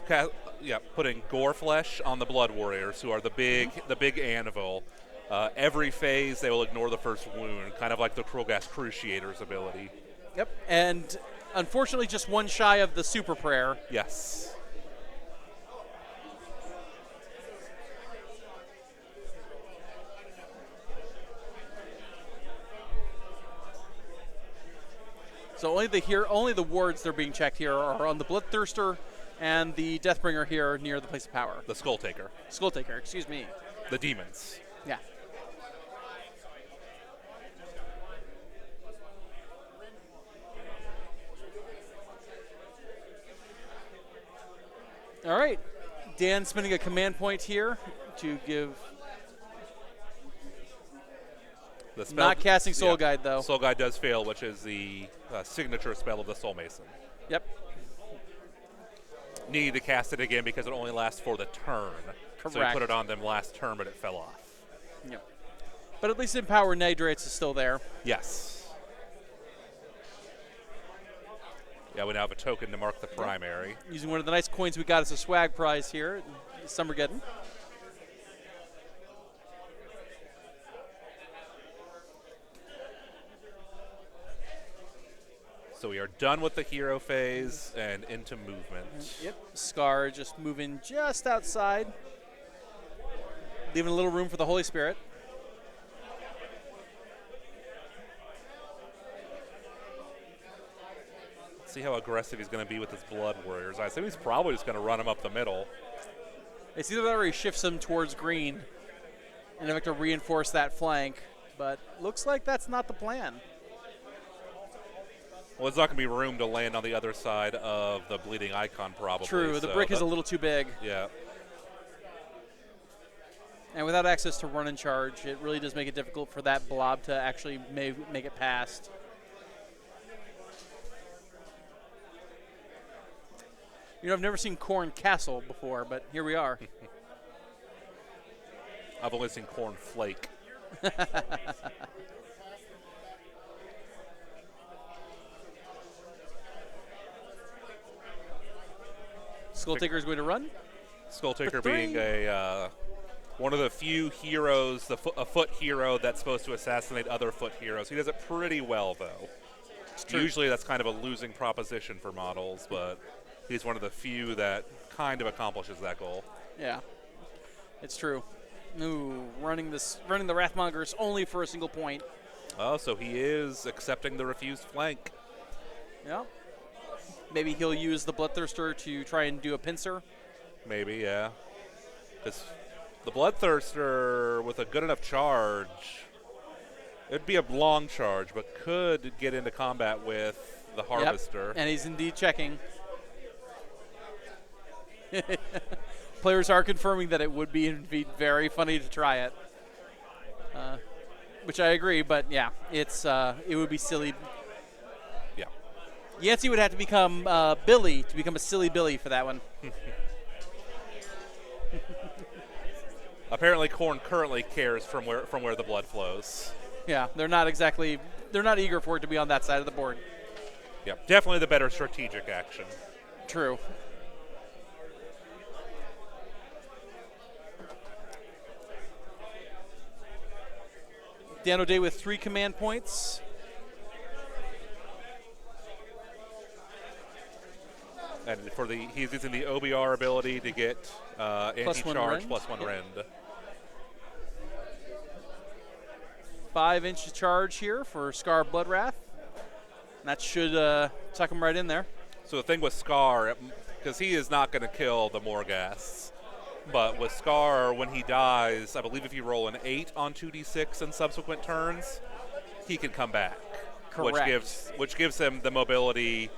putting gore flesh on the Blood Warriors, who are the big anvil. Every phase, they will ignore the first wound, kind of like the Krulgas Cruciator's ability. Yep. And unfortunately, just 1 shy of the super prayer. Yes. So only the wards that are being checked here are on the Bloodthirster and the Deathbringer here near the place of power. The Skull Taker. Skull Taker, excuse me. The demons. Yeah. All right. Dan spending a command point here to give. The spell, Not casting Soul Guide, though. Soul Guide does fail, which is the signature spell of the Soul Mason. Yep. Need to cast it again because it only lasts for the turn. Correct. So he put it on them last turn, but it fell off. Yep. But at least Empower Nidrates is still there. Yes. Yeah, we now have a token to mark the primary. Using one of the nice coins we got as a swag prize here at Summergeddon. So we are done with the hero phase and into movement. Yep. Scar just moving just outside, leaving a little room for the Holy Spirit. See how aggressive he's going to be with his Blood Warriors. I assume he's probably just going to run him up the middle. It's either that or he shifts him towards green and have to reinforce that flank, but looks like that's not the plan. Well, there's not going to be room to land on the other side of the Bleeding Icon, probably. True, the so brick is a little too big. Yeah. And without access to run and charge, it really does make it difficult for that blob to actually make it past. You know, I've never seen Khorne Castle before, but here we are. I've only seen Khorne Flake. Skull Taker is going to run. Skull Taker For being a one of the few heroes, a foot hero that's supposed to assassinate other foot heroes. He does it pretty well, though. Usually that's kind of a losing proposition for models, but he's one of the few that kind of accomplishes that goal. Yeah, it's true. Ooh, running the Wrathmongers only for a single point. Oh, so he is accepting the refused flank. Yeah. Maybe he'll use the Bloodthirster to try and do a pincer. Maybe, yeah. Because the Bloodthirster, with a good enough charge, it'd be a long charge, but could get into combat with the Harvester. Yep. And he's indeed checking. Players are confirming that it would be indeed very funny to try it. Which I agree, but yeah, it would be silly. Yeah. Yancy would have to become Billy to become a silly Billy for that one. Apparently, Khorne currently cares from where the blood flows. Yeah, they're not eager for it to be on that side of the board. Yeah, definitely the better strategic action. True. Dan O'Day with 3 command points. And he's using the OBR ability to get anti-charge +1 rend. 5-inch charge here for Scar Bloodwrath. That should tuck him right in there. So the thing with Scar, because he is not going to kill the Morghasts, but with Scar, when he dies, I believe if you roll an 8 on 2d6 in subsequent turns, he can come back. Correct. Which gives him the mobility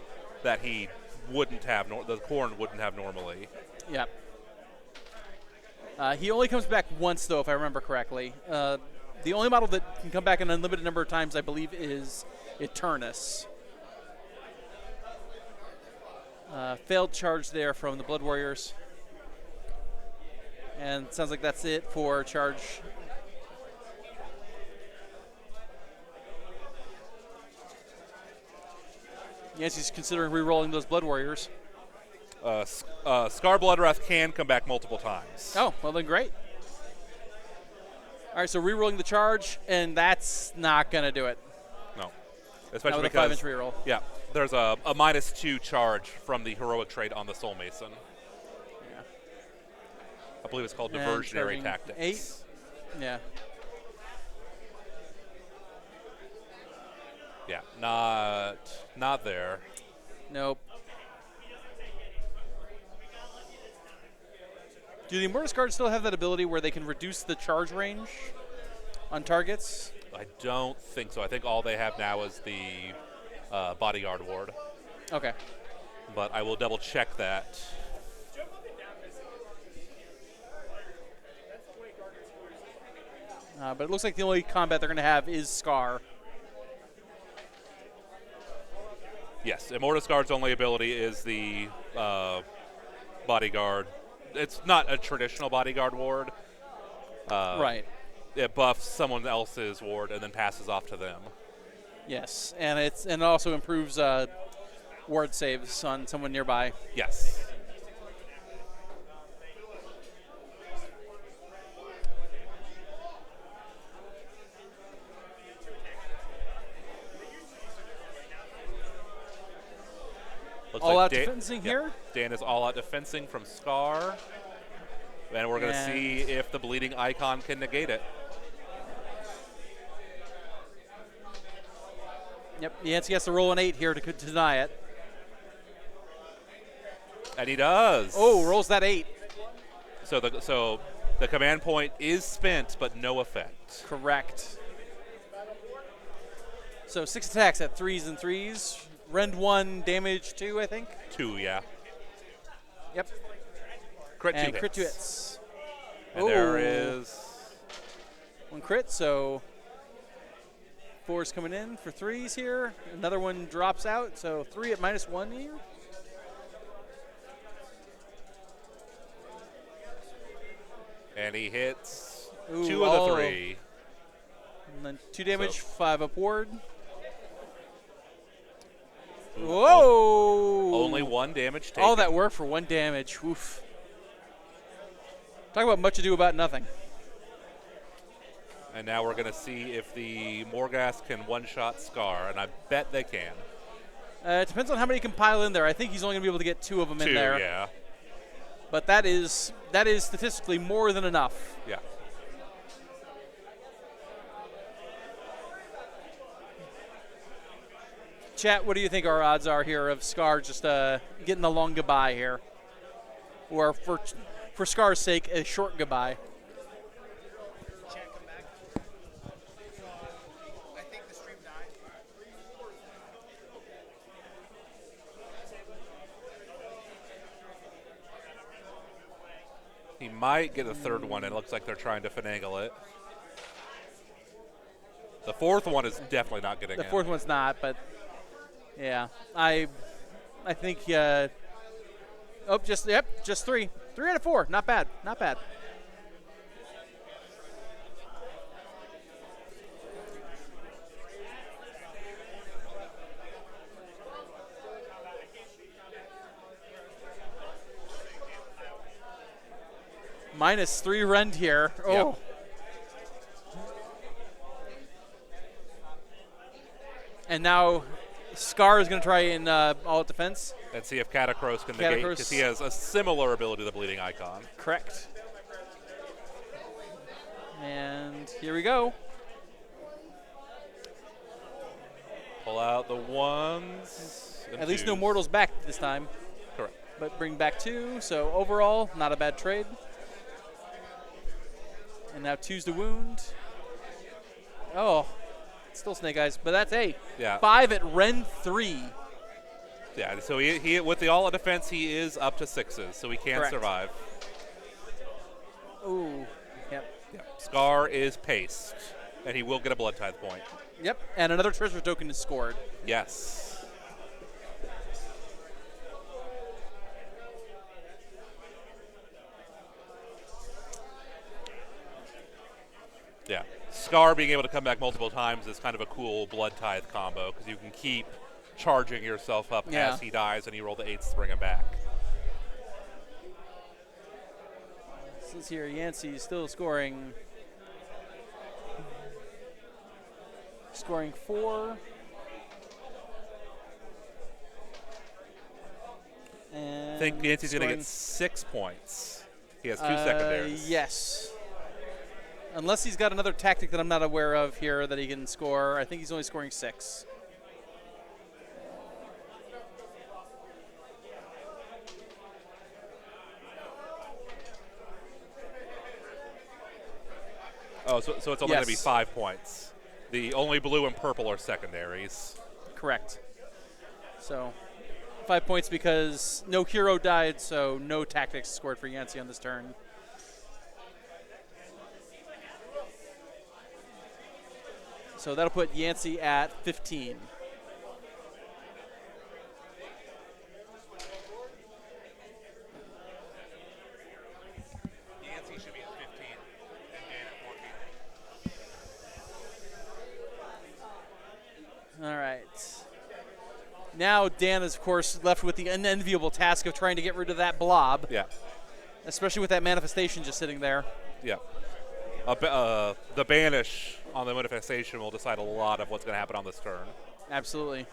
that he wouldn't have, the Khorne wouldn't have normally. Yep. He only comes back once, though, if I remember correctly. The only model that can come back an unlimited number of times, I believe, is Eternus. Failed charge there from the Blood Warriors. And sounds like that's it for charge. Yancy's considering re-rolling those Blood Warriors. Scar Bloodwrath can come back multiple times. Oh, well then great. All right, so re-rolling the charge, and that's not going to do it. No. Especially with because a 5-inch reroll. Yeah, there's a -2 charge from the heroic trait on the Soul Mason. Yeah. I believe it's called And diversionary charging tactics. 8. Yeah. Yeah, not there. Nope. Do the Immortus Guards still have that ability where they can reduce the charge range on targets? I don't think so. I think all they have now is the Bodyguard Ward. Okay. But I will double check that. But it looks like the only combat they're going to have is Scar. Yes, Immortus Guard's only ability is the Bodyguard. It's not a traditional Bodyguard ward. Right. It buffs someone else's ward and then passes off to them. Yes, and it also improves ward saves on someone nearby. Yes. Looks all like out defensing here. Dan is all out defensing from Scar. And we're going to see if the bleeding icon can negate it. Yep, Yancy has to roll an 8 here to deny it. And he does. Oh, rolls that 8. So the command point is spent, but no effect. Correct. So 6 attacks at 3s and 3s. Rend 1, damage 2, I think. 2, yeah. Yep. Crit 2 and hits. crit 2 hits. And there is 1 crit, so 4's coming in for 3s here. Another one drops out, so 3 at -1 here. And he hits Ooh, 2 of the 3. And then 2 damage, 5 upward. Whoa! Only 1 damage taken. All that work for 1 damage. Oof. Talk about much ado about nothing. And now we're going to see if the Morghast can one-shot Scar, and I bet they can. It depends on how many you can pile in there. I think he's only going to be able to get 2 of them in there. 2, yeah. But that is statistically more than enough. Yeah. Chat, what do you think our odds are here of Scar just getting the long goodbye here? Or for Scar's sake, a short goodbye? Chat, come back. I think the stream died. He might get a 3rd one. It looks like they're trying to finagle it. The 4th one is definitely not getting The in. 4th one's not, but yeah, I think. Just 3. 3 out of 4. Not bad. Not bad. -3 rend here. Oh. Yep. And now Scar is going to try in all-out defense. And see if Catacross can negate, because he has a similar ability to the Bleeding Icon. Correct. And here we go. Pull out the 1s. At least no mortals back this time. Correct. But bring back 2, so overall, not a bad trade. And now 2's the wound. Oh, still Snake Eyes, but that's 5 at Ren 3. Yeah, so he with the all-out defense, he is up to 6s, so he can Correct. survive. Ooh, yep. Scar is paced, and he will get a Blood Tithe point. Yep, and another treasure token is scored. Yes. Yeah. Scar being able to come back multiple times is kind of a cool Blood Tithe combo, because you can keep charging yourself up as he dies, and you roll the 8s to bring him back. This here, Yancy still scoring 4. And I think Yancy's going to get 6 points. He has 2 secondaries. Yes. Unless he's got another tactic that I'm not aware of here that he can score. I think he's only scoring 6. Oh, so it's only going to be 5 points. The only blue and purple are secondaries. Correct. So 5 points because no hero died, so no tactics scored for Yancy on this turn. So that'll put Yancy at 15. Yancy should be at 15 and Dan at 14. All right. Now Dan is, of course, left with the unenviable task of trying to get rid of that blob. Yeah. Especially with that manifestation just sitting there. Yeah. The banish on the manifestation will decide a lot of what's going to happen on this turn. Absolutely.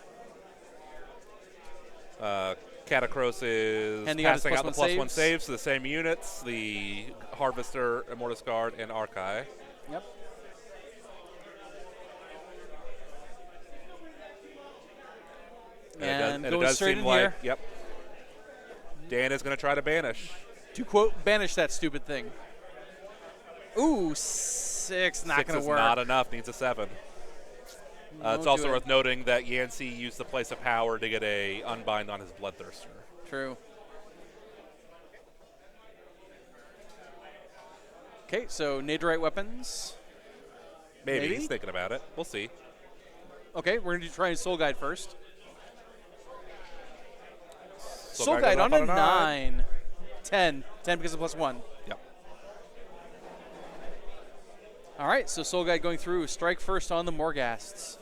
Catacross is Handing out his passing out the +1 +1 saves to the same units, the Harvester, Immortus Guard, and Archai. Yep. And it going does straight seem in like, here. yep, Dan is going to try to banish. To quote, banish that stupid thing. Ooh, 6, not 6 going is to work. not enough, needs a 7. It's also worth noting that Yancy used the Place of Power to get a Unbind on his Bloodthirster. True. Okay, so Naderite weapons. Maybe. Maybe? He's thinking about it. We'll see. Okay, we're going to try Soul Guide first. Soul Guide Guide on goes a up 9. 10. 10 because of +1. Yep. All right, so Soul Guide going through. Strike first on the Morghasts.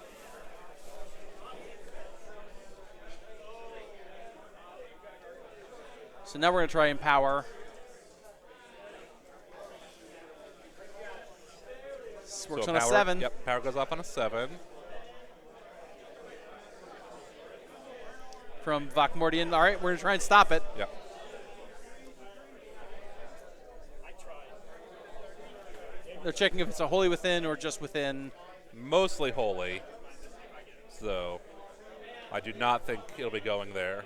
So now we're going to try Empower. This works So on a power, 7. Yep, power goes off on a 7. From Vokmordian. All right, we're going to try and stop it. Yep. They're checking if it's a Holy Within or just Within. Mostly holy. So I do not think it'll be going there.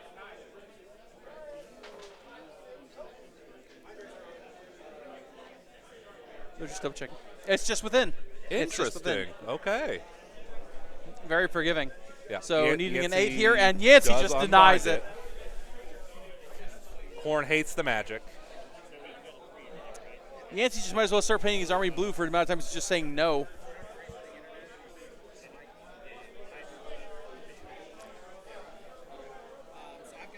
They're just double checking. It's just Within. It's just within. Interesting. Okay. Very forgiving. Yeah. So needing an 8 Yancy here, and Yancy does just denies unbind it. Khorne hates the magic. Yancy just might as well start painting his army blue for the amount of time he's just saying no.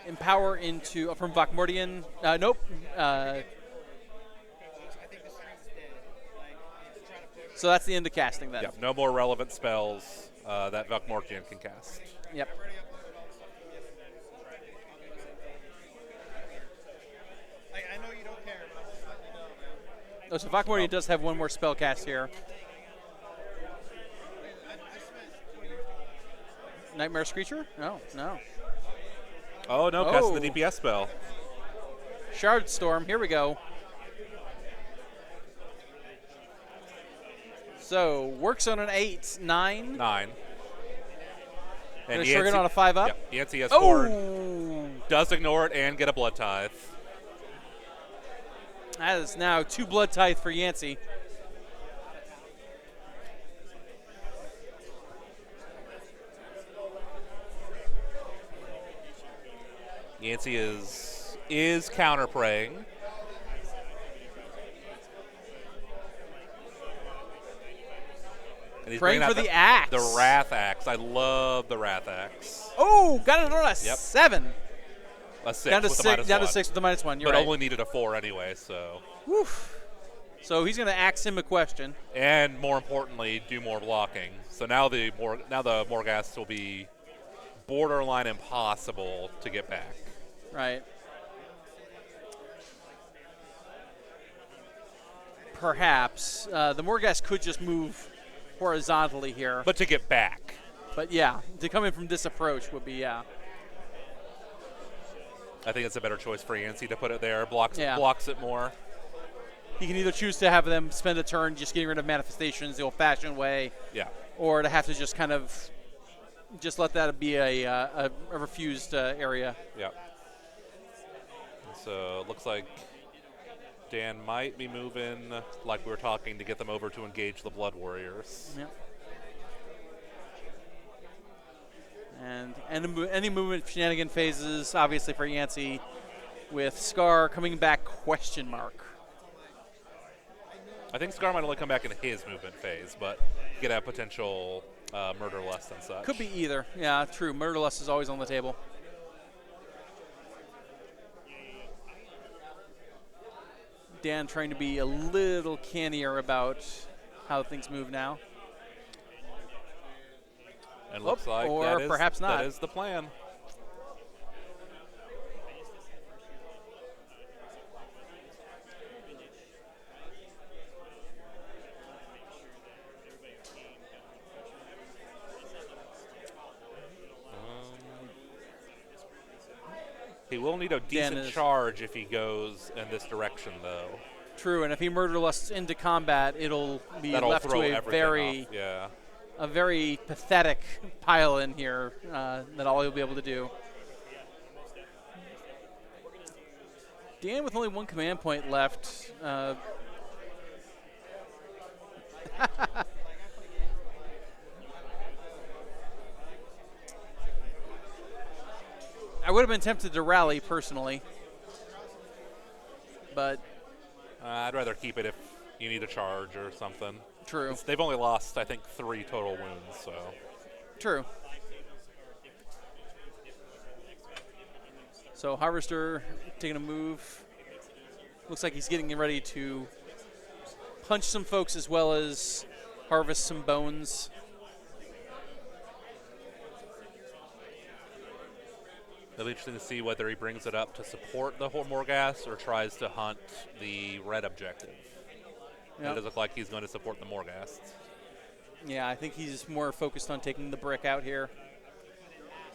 Empower into from Vokmordian. Nope. So that's the end of casting then. Yep. No more relevant spells that Vokmordian can cast. Yep. I know you don't care, but I'm just letting you know, man. Oh, so Vokmordian does have one more spell cast here. I spent 20 years doing that. Nightmare Screecher? No, no. Oh no, casting the DPS spell. Shard Storm, here we go. So, works on an 8, 9. 9. And a Shuriken on a 5 up. Yep. Yancy has Oh! Khorne. Does ignore it and get a Blood Tithe. That is now 2 Blood Tithe for Yancy. Yancy is counter praying. And he's Praying bringing for out the axe. The Wrath Axe. I love the Wrath Axe. Oh, got it on a Yep. 7. A 6 Down to with a 6. minus Down to 1. 6 with the -1. You're But right. only needed a 4 anyway, so. Woof. So he's going to ask him a question. And more importantly, do more blocking. So now the Morghast will be borderline impossible to get back. Right. Perhaps. The Morghast could just move horizontally here. But to get back. But yeah, to come in from this approach would be, yeah. I think it's a better choice for Yancy to put it there. Blocks it more. He can either choose to have them spend a turn just getting rid of manifestations the old-fashioned way, Yeah. or to have to just kind of just let that be a refused area. Yeah. So it looks like Dan might be moving, like we were talking, to get them over to engage the Blood Warriors. Yep. And any movement shenanigan phases, obviously for Yancy, with Scar coming back ? I think Scar might only come back in his movement phase, but you could have potential murder lust and such. Could be either. Yeah, true. Murderlust is always on the table. Dan trying to be a little cannier about how things move now. And looks like or that is, perhaps not. That is the plan. He will need a decent charge if he goes in this direction, though. True, and if he murderlusts into combat, it'll be That'll left to throw a everything off. a very pathetic pile in here that all he'll be able to do. Dan with only 1 command point left. I would have been tempted to rally personally, but I'd rather keep it if you need a charge or something. True. They've only lost, I think, 3 total wounds, so. True. So Harvester taking a move. Looks like he's getting ready to punch some folks as well as harvest some bones. It'll be interesting to see whether he brings it up to support the Morghast or tries to hunt the red objective. Yep. It does look like he's going to support the Morghast. Yeah, I think he's more focused on taking the brick out here,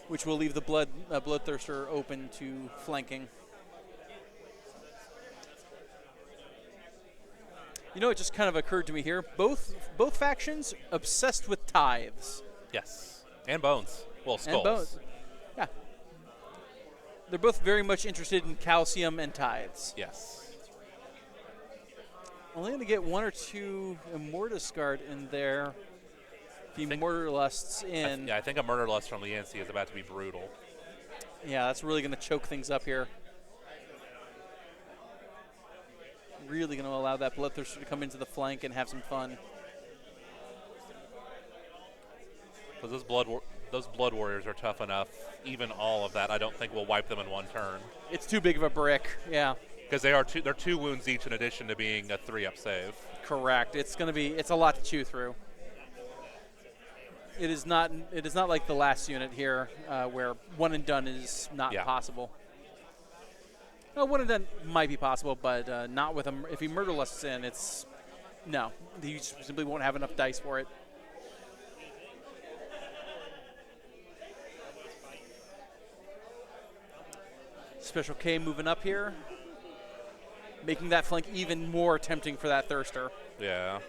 which will leave the Bloodthirster open to flanking. You know, it just kind of occurred to me here. Both factions obsessed with tithes. Yes, and bones. Well, skulls. And bones. Yeah. They're both very much interested in calcium and tithes. Yes. Only going to get 1 or 2 Immortus Guard in there. If he Murderlusts in. I think a Murderlust from the Yancy is about to be brutal. Yeah, that's really going to choke things up here. Really going to allow that Bloodthirster to come into the flank and have some fun. Because those blood warriors are tough enough. Even all of that, I don't think will wipe them in one turn. It's too big of a brick. Yeah. Because they're 2 wounds each in addition to being a 3-up save. Correct. It's a lot to chew through. It is not like the last unit here where one and done is not possible. No, one and done might be possible, but not with him. If he Murderlusts in, no. He simply won't have enough dice for it. Special K moving up here, making that flank even more tempting for that Thirster. Yeah.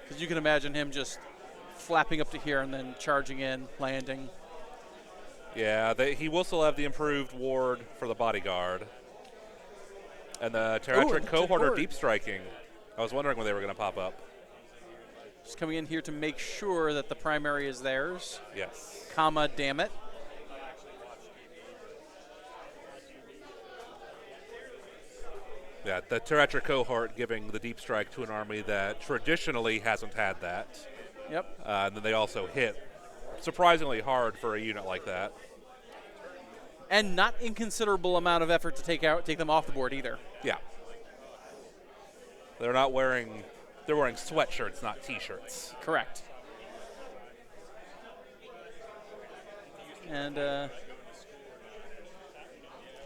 Because you can imagine him just flapping up to here and then charging in, landing. Yeah, he will still have the improved ward for the bodyguard. And the Terratric cohort are deep striking. I was wondering when they were going to pop up. Just coming in here to make sure that the primary is theirs. Yes. Comma, damn it. Yeah, the Terratric cohort giving the deep strike to an army that traditionally hasn't had that. Yep. And then they also hit surprisingly hard for a unit like that. And not inconsiderable amount of effort to take them off the board either. Yeah. They're wearing sweatshirts, not t-shirts. Correct. And I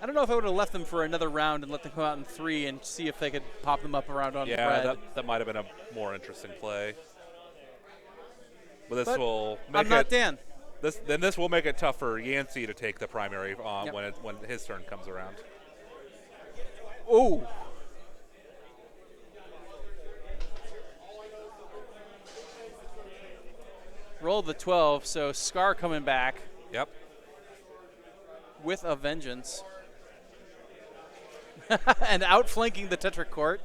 don't know if I would have left them for another round and let them come out in 3 and see if they could pop them up around on the red. Yeah, that might have been a more interesting play. But this will make I'm not Dan. This will make it tough for Yancy to take the primary when his turn comes around. Oh. Roll the 12, so Scar coming back. Yep. With a vengeance. And outflanking the Tetric Court.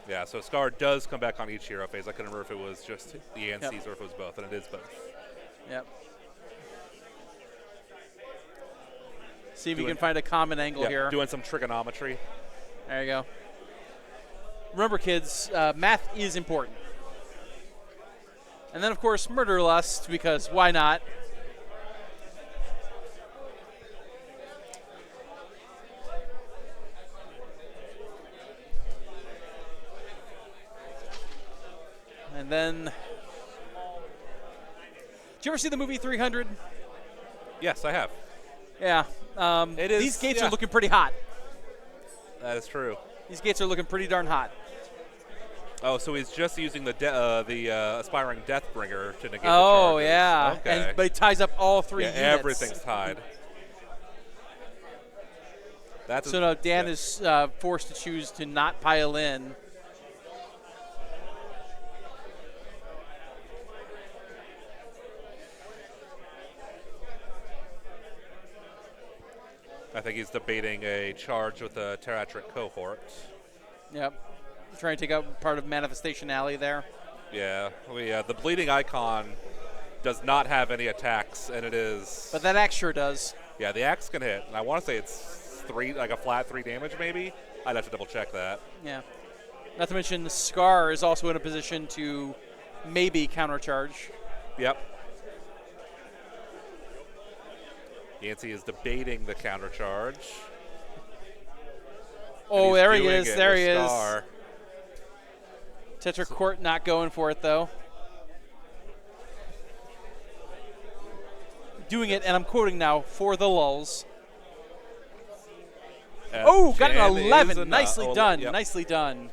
Yeah, so Scar does come back on each hero phase. I couldn't remember if it was just the Yancy's or if it was both, and it is both. Yep. See if you can find a common angle here. Doing some trigonometry. There you go. Remember, kids, math is important. And then, of course, Murderlust, because why not? And then, did you ever see the movie 300? Yes, I have. Yeah. These gates are looking pretty hot. That is true. These gates are looking pretty darn hot. Oh, so he's just using the Aspiring Deathbringer to negate the charges. Oh, yeah. Okay. But he ties up all 3 units. Everything's tied. So now Dan is forced to choose to not pile in. I think he's debating a charge with the Terratric cohort. Yep. Trying to take out part of Manifestation Alley there. Yeah. The Bleeding Icon does not have any attacks, and it is... But that axe sure does. Yeah, the axe can hit. And I want to say it's 3, like a flat 3 damage maybe. I'd have to double check that. Yeah. Not to mention the Scar is also in a position to maybe countercharge. Yep. Yancy is debating the countercharge. Oh, there he is. There he is. Tetra Court not going for it, though. Doing it, and I'm quoting now, for the lulls. Oh, got an 11. Nicely done. Yep. Nicely done.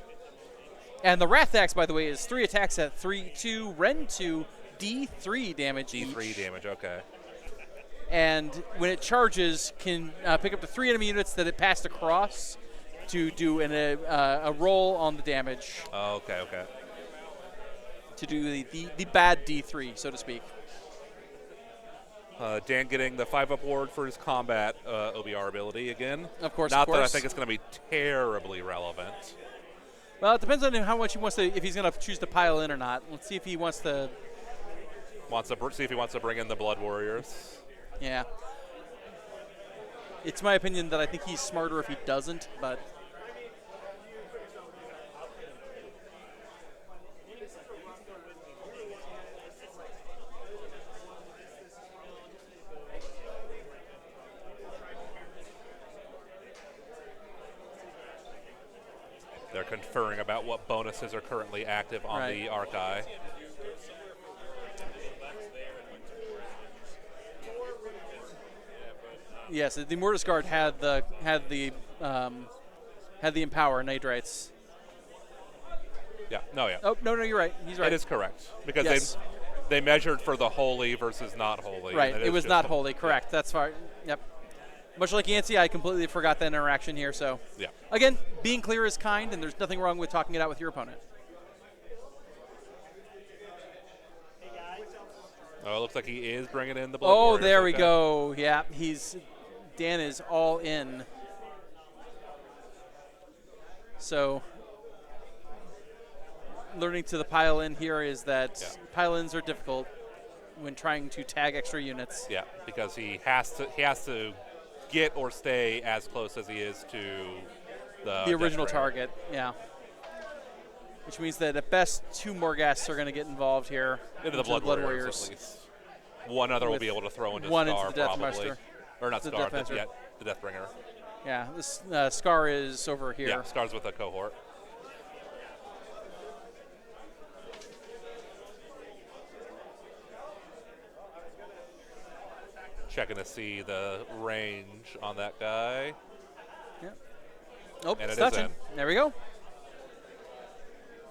And the Wrath Axe, by the way, is 3 attacks at 3-2, Ren 2, D3 damage. D3 each. damage, okay. And when it charges, can pick up to 3 enemy units that it passed across to do a roll on the damage. Oh, okay. To do the bad D3, so to speak. Dan getting the 5-up ward for his combat OBR ability again. Of course, Not of course. that I think it's going to be terribly relevant. Well, it depends on how much he wants to, if he's going to choose to pile in or not. Let's see if he wants to. See if he wants to bring in the Blood Warriors. Yeah. It's my opinion that I think he's smarter if he doesn't, but. They're conferring about what bonuses are currently active on the Archive. Yes, the Mortis Guard had the Empower Nidrites. Yeah. No. Yeah. Oh no, you're right. He's right. It is correct because Yes. they measured for the holy versus not holy. Right. and It was just not a- holy. Correct. That's fine. Yep. Much like Yancy, I completely forgot that interaction here. So Yeah. again, being clear is kind, and there's nothing wrong with talking it out with your opponent. Oh, it looks like he is bringing in the Blood Oh, Warriors. there we okay. go. Yeah, Dan is all in. So learning to the pile in here is that pile-ins are difficult when trying to tag extra units. Yeah, because he has to get or stay as close as he is to The original Deathbringer. target, yeah. Which means that at best 2 more guests are going to get involved here. Into the Blood Warriors, at least. One other will be able to throw into one Scar into the probably. Deathmaster. Or not The Scar, Deathmaster. yet the Deathbringer. Yeah, this Scar is over here. Yeah, Scar's with a cohort. Checking to see the range on that guy. Oh, And it's it is touching. in. There we go.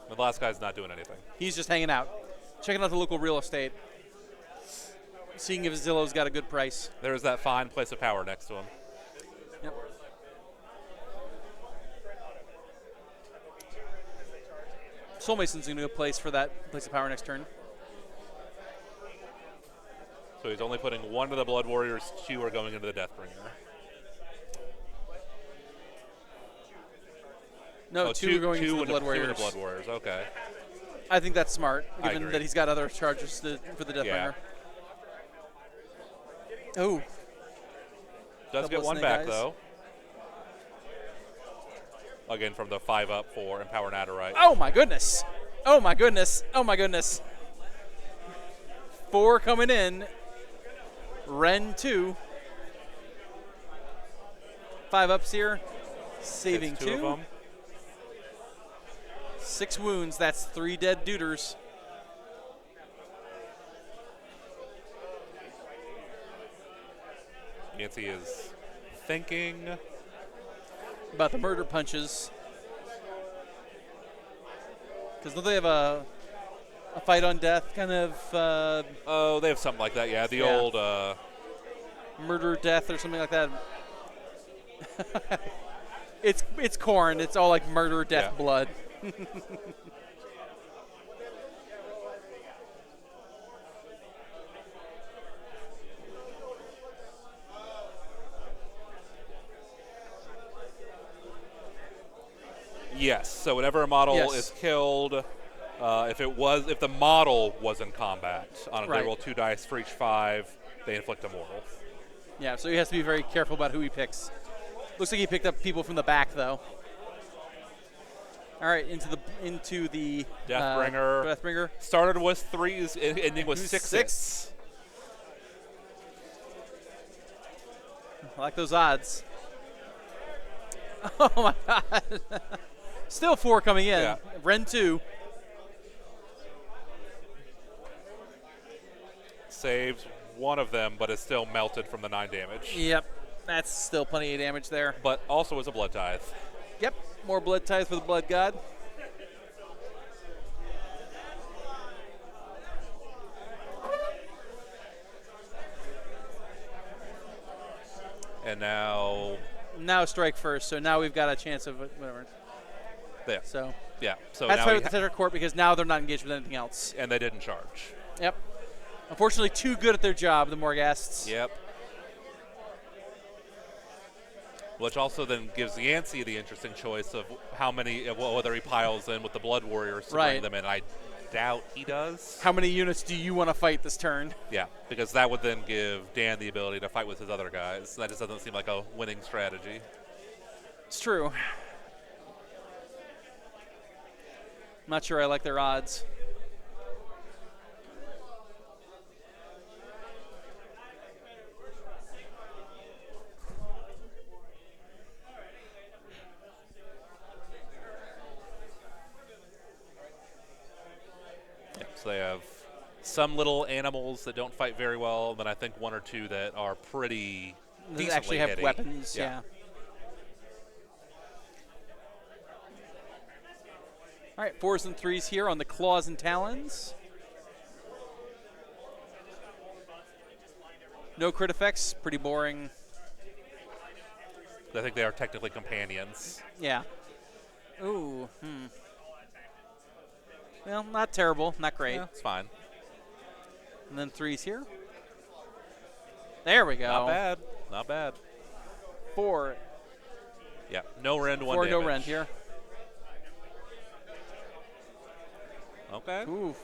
The last guy's not doing anything. He's just hanging out, checking out the local real estate, seeing if Zillow's got a good price. There's that fine place of power next to him. Yep. Soul Mason's in a good place for that place of power next turn. So he's only putting 1 of the Blood Warriors, 2 are going into the Deathbringer. No, Oh, 2 are going into the Blood 2 Warriors. into Blood Warriors, okay. I think that's smart, I given agree. that he's got other charges for the Deathbringer. Yeah. Oh, Does Couple get of 1 snake back, eyes. though. Again, from the 5-up for Empower Naderite. oh my goodness! Oh my goodness! Oh my goodness! 4 coming in. Ren 2. 5 ups here. Saving Hits 2 of 2. them. 6 wounds. That's 3 dead duders. Yancy is thinking. About the murder punches. Because don't they have a fight on death kind of Oh, they have something like that, yeah. The Yeah. old. murder death or something like that? It's Khorne. It's all like murder, death, Yeah. blood. Yes. So whenever a model Yes. is killed, if the model was in combat, on Right. they roll 2 dice for each 5, they inflict a mortal. Yeah, so he has to be very careful about who he picks. Looks like he picked up people from the back though. All right, into the Deathbringer. Deathbringer. Started with 3s, ending with 6s. 6. I like those odds. Oh my god. Still 4 coming in. Yeah. Ren 2. saves one of them, but is still melted from the 9 damage. Yep, that's still plenty of damage there. But also is a blood tithe. Yep, more blood ties for the Blood God. And now, Now strike first, so now we've got a chance of whatever. there. So Yeah. So that's now fight with the Tetra Court because now they're not engaged with anything else. and they didn't charge. Yep. Unfortunately, too good at their job, the Morghasts. Yep. Which also then gives Yancy the interesting choice of how many, whether he piles in with the Blood Warriors to Right. bring them in. I doubt he does. How many units do you want to fight this turn? Yeah, because that would then give Dan the ability to fight with his other guys. That just doesn't seem like a winning strategy. It's true. Not sure I like their odds. Yeah, so they have some little animals that don't fight very well, and then I think 1 or 2 that are pretty They decently actually have hitty. weapons, yeah. All right, 4s and 3s here on the Claws and Talons. No crit effects, pretty boring. I think they are technically companions. Yeah. Ooh, Well, not terrible, not great. Yeah, it's fine. And then 3s here. There we go. Not bad. Not bad. 4. Yeah, no rend, 1 4 damage. no rend here. Okay. Oof.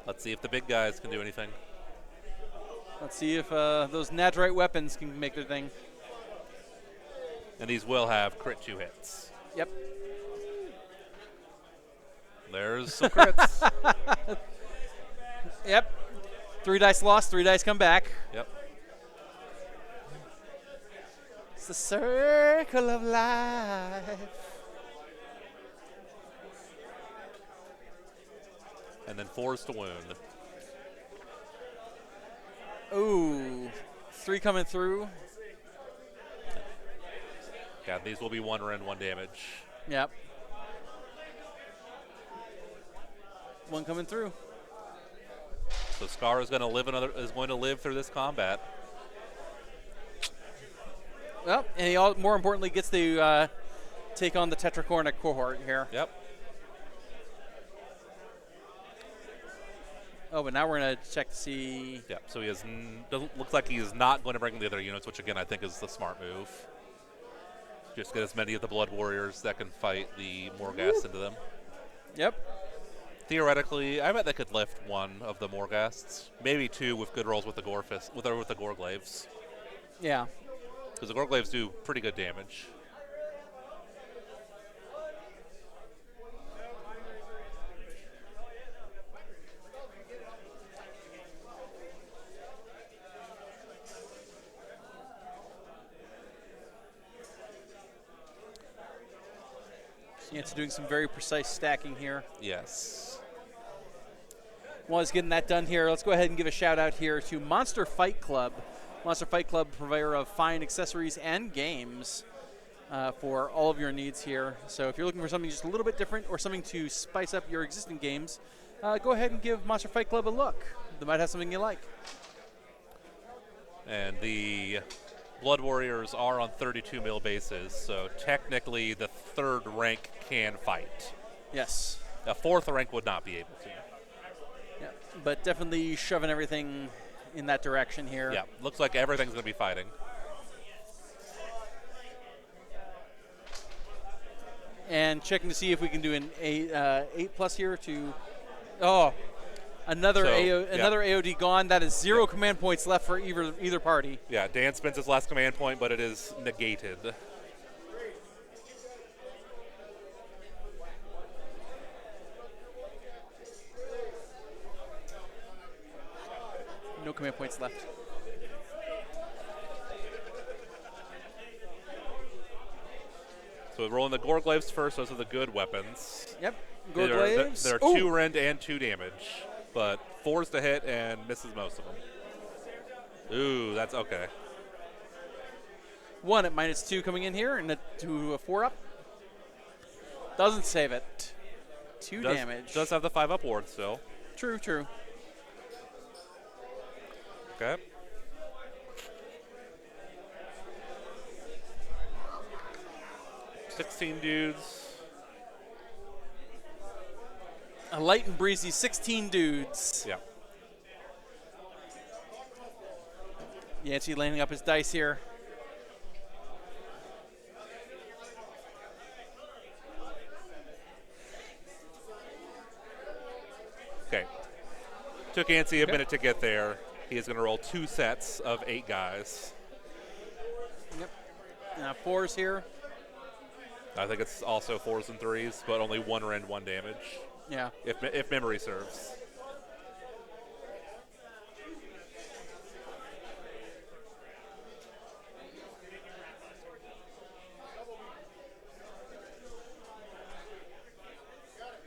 Let's see if the big guys can do anything. Let's see if those Nadrite weapons can make their thing. And these will have crit 2 hits. Yep. There's some crits. Yep. 3 dice lost, 3 dice come back. Yep. It's the circle of life. And then 4s to wound. Ooh. 3 coming through. Yeah, these will be 1 rend, 1 damage. Yep. 1 coming through. So Scar is going to live through this combat. Well, and he more importantly gets to take on the Tetracorn cohort here. Yep. Oh, but now we're going to check to see. Yep. So he is looks like he is not going to bring the other units, which again I think is the smart move. Just get as many of the Blood Warriors that can fight the Morghasts into them. Yep. Theoretically, I bet they could lift 1 of the Morghasts, maybe 2 with good rolls with the with the Gorglaves, Yeah. because the Gorglaves do pretty good damage. Yancy doing some very precise stacking here. Yes. While he's getting that done here, let's go ahead and give a shout out here to Monster Fight Club. Monster Fight Club, provider of fine accessories and games for all of your needs here. So if you're looking for something just a little bit different or something to spice up your existing games, go ahead and give Monster Fight Club a look. They might have something you like. And the Blood Warriors are on 32 mil bases, so technically the 3rd rank can fight. Yes. A 4th rank would not be able to. Yeah, but definitely shoving everything in that direction here. Yeah, looks like everything's going to be fighting. And checking to see if we can do an 8+ here to. Oh, another another AOD gone. That is 0 command points left for either party. Yeah, Dan spends his last command point, but it is negated. No command points left. So we're rolling the Gorglaives first. Those are the good weapons. Yep. There Gorglaives. are 2 rend and 2 damage, but 4's to hit and misses most of them. Ooh, that's okay. 1 at -2 coming in here, and a 4 up. Doesn't save it. 2 damage. Does have the 5 up ward still. True, true. Okay. $16 dudes. A light and breezy 16 dudes. Yeah. Yancy landing up his dice here. Okay. Took Yancy a minute to get there. He is going to roll 2 sets of 8 guys. Yep. 4s here. I think it's also 4s and 3s, but only 1 rend, 1 damage. Yeah. If memory serves.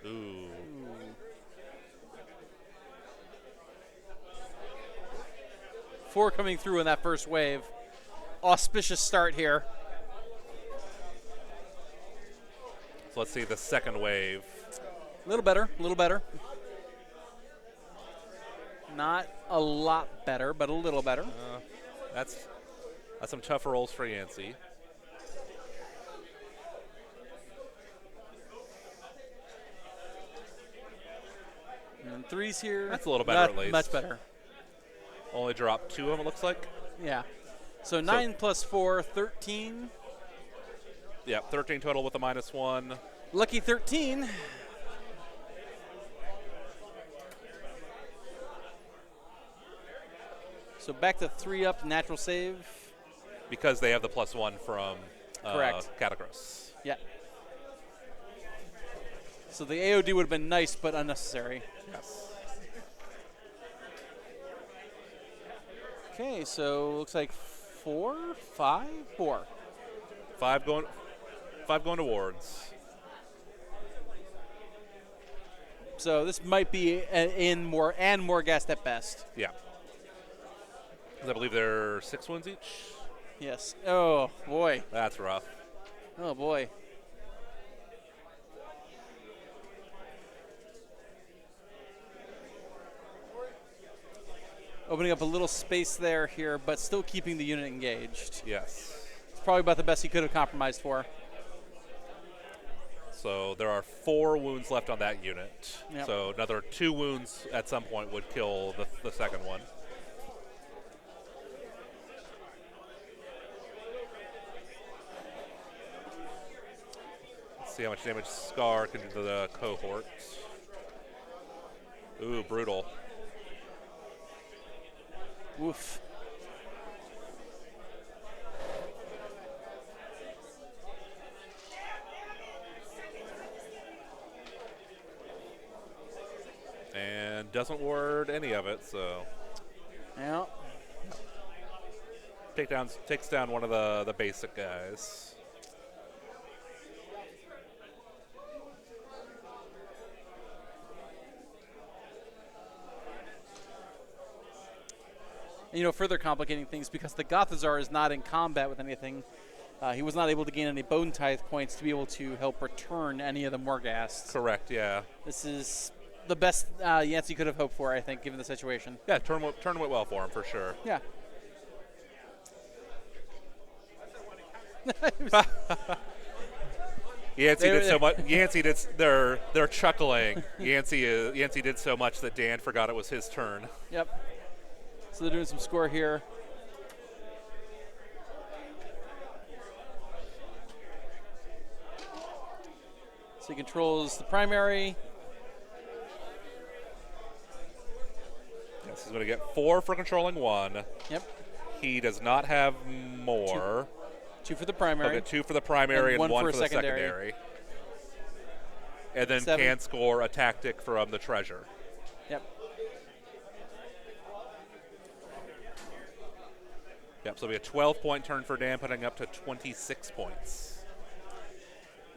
Ooh. 4 coming through in that first wave. Auspicious start here. So let's see the second wave. A little better, a little better. Not a lot better, but a little better. That's some tough rolls for Yancy. And 3s here. That's a little better at least. Much better. Only dropped 2 of them, it looks like. Yeah. So 9 plus 4, 13. Yeah, 13 total with a -1. Lucky 13. So back to 3 up, natural save. Because they have the +1 from Correct. Catagros. Yeah. So the AOD would have been nice, but unnecessary. Yes. Okay, so looks like 4, 5, 4. 5 going towards. So this might be in more gassed at best. Yeah. Because I believe they're 6 wounds each. Yes. Oh boy. That's rough. Oh boy. Opening up a little space there here, but still keeping the unit engaged. Yes. It's probably about the best he could have compromised for. So there are 4 wounds left on that unit. Yep. So another 2 wounds at some point would kill the second one. Let's see how much damage Scar can do to the cohort. Ooh, brutal. Oof. And doesn't ward any of it, so Yeah. takes down one of the basic guys. And, further complicating things because the Gothazar is not in combat with anything. He was not able to gain any bone tithe points to be able to help return any of the Morghasts. Correct, yeah. This is the best Yancy could have hoped for, I think, given the situation. Yeah, turn went well for him for sure. Yeah. Yancy did so much. Yancy did. They're chuckling. Yancy did so much that Dan forgot it was his turn. Yep. So they're doing some score here. So he controls the primary. Yes, he's going to get 4 for controlling 1. Yep. He does not have more. 2 for the He'll primary. get 2 for the primary and 1 for the secondary. And then 7. can score a tactic from the treasure. Yep. Yep, so it'll be a 12-point turn for Dan, putting up to 26 points.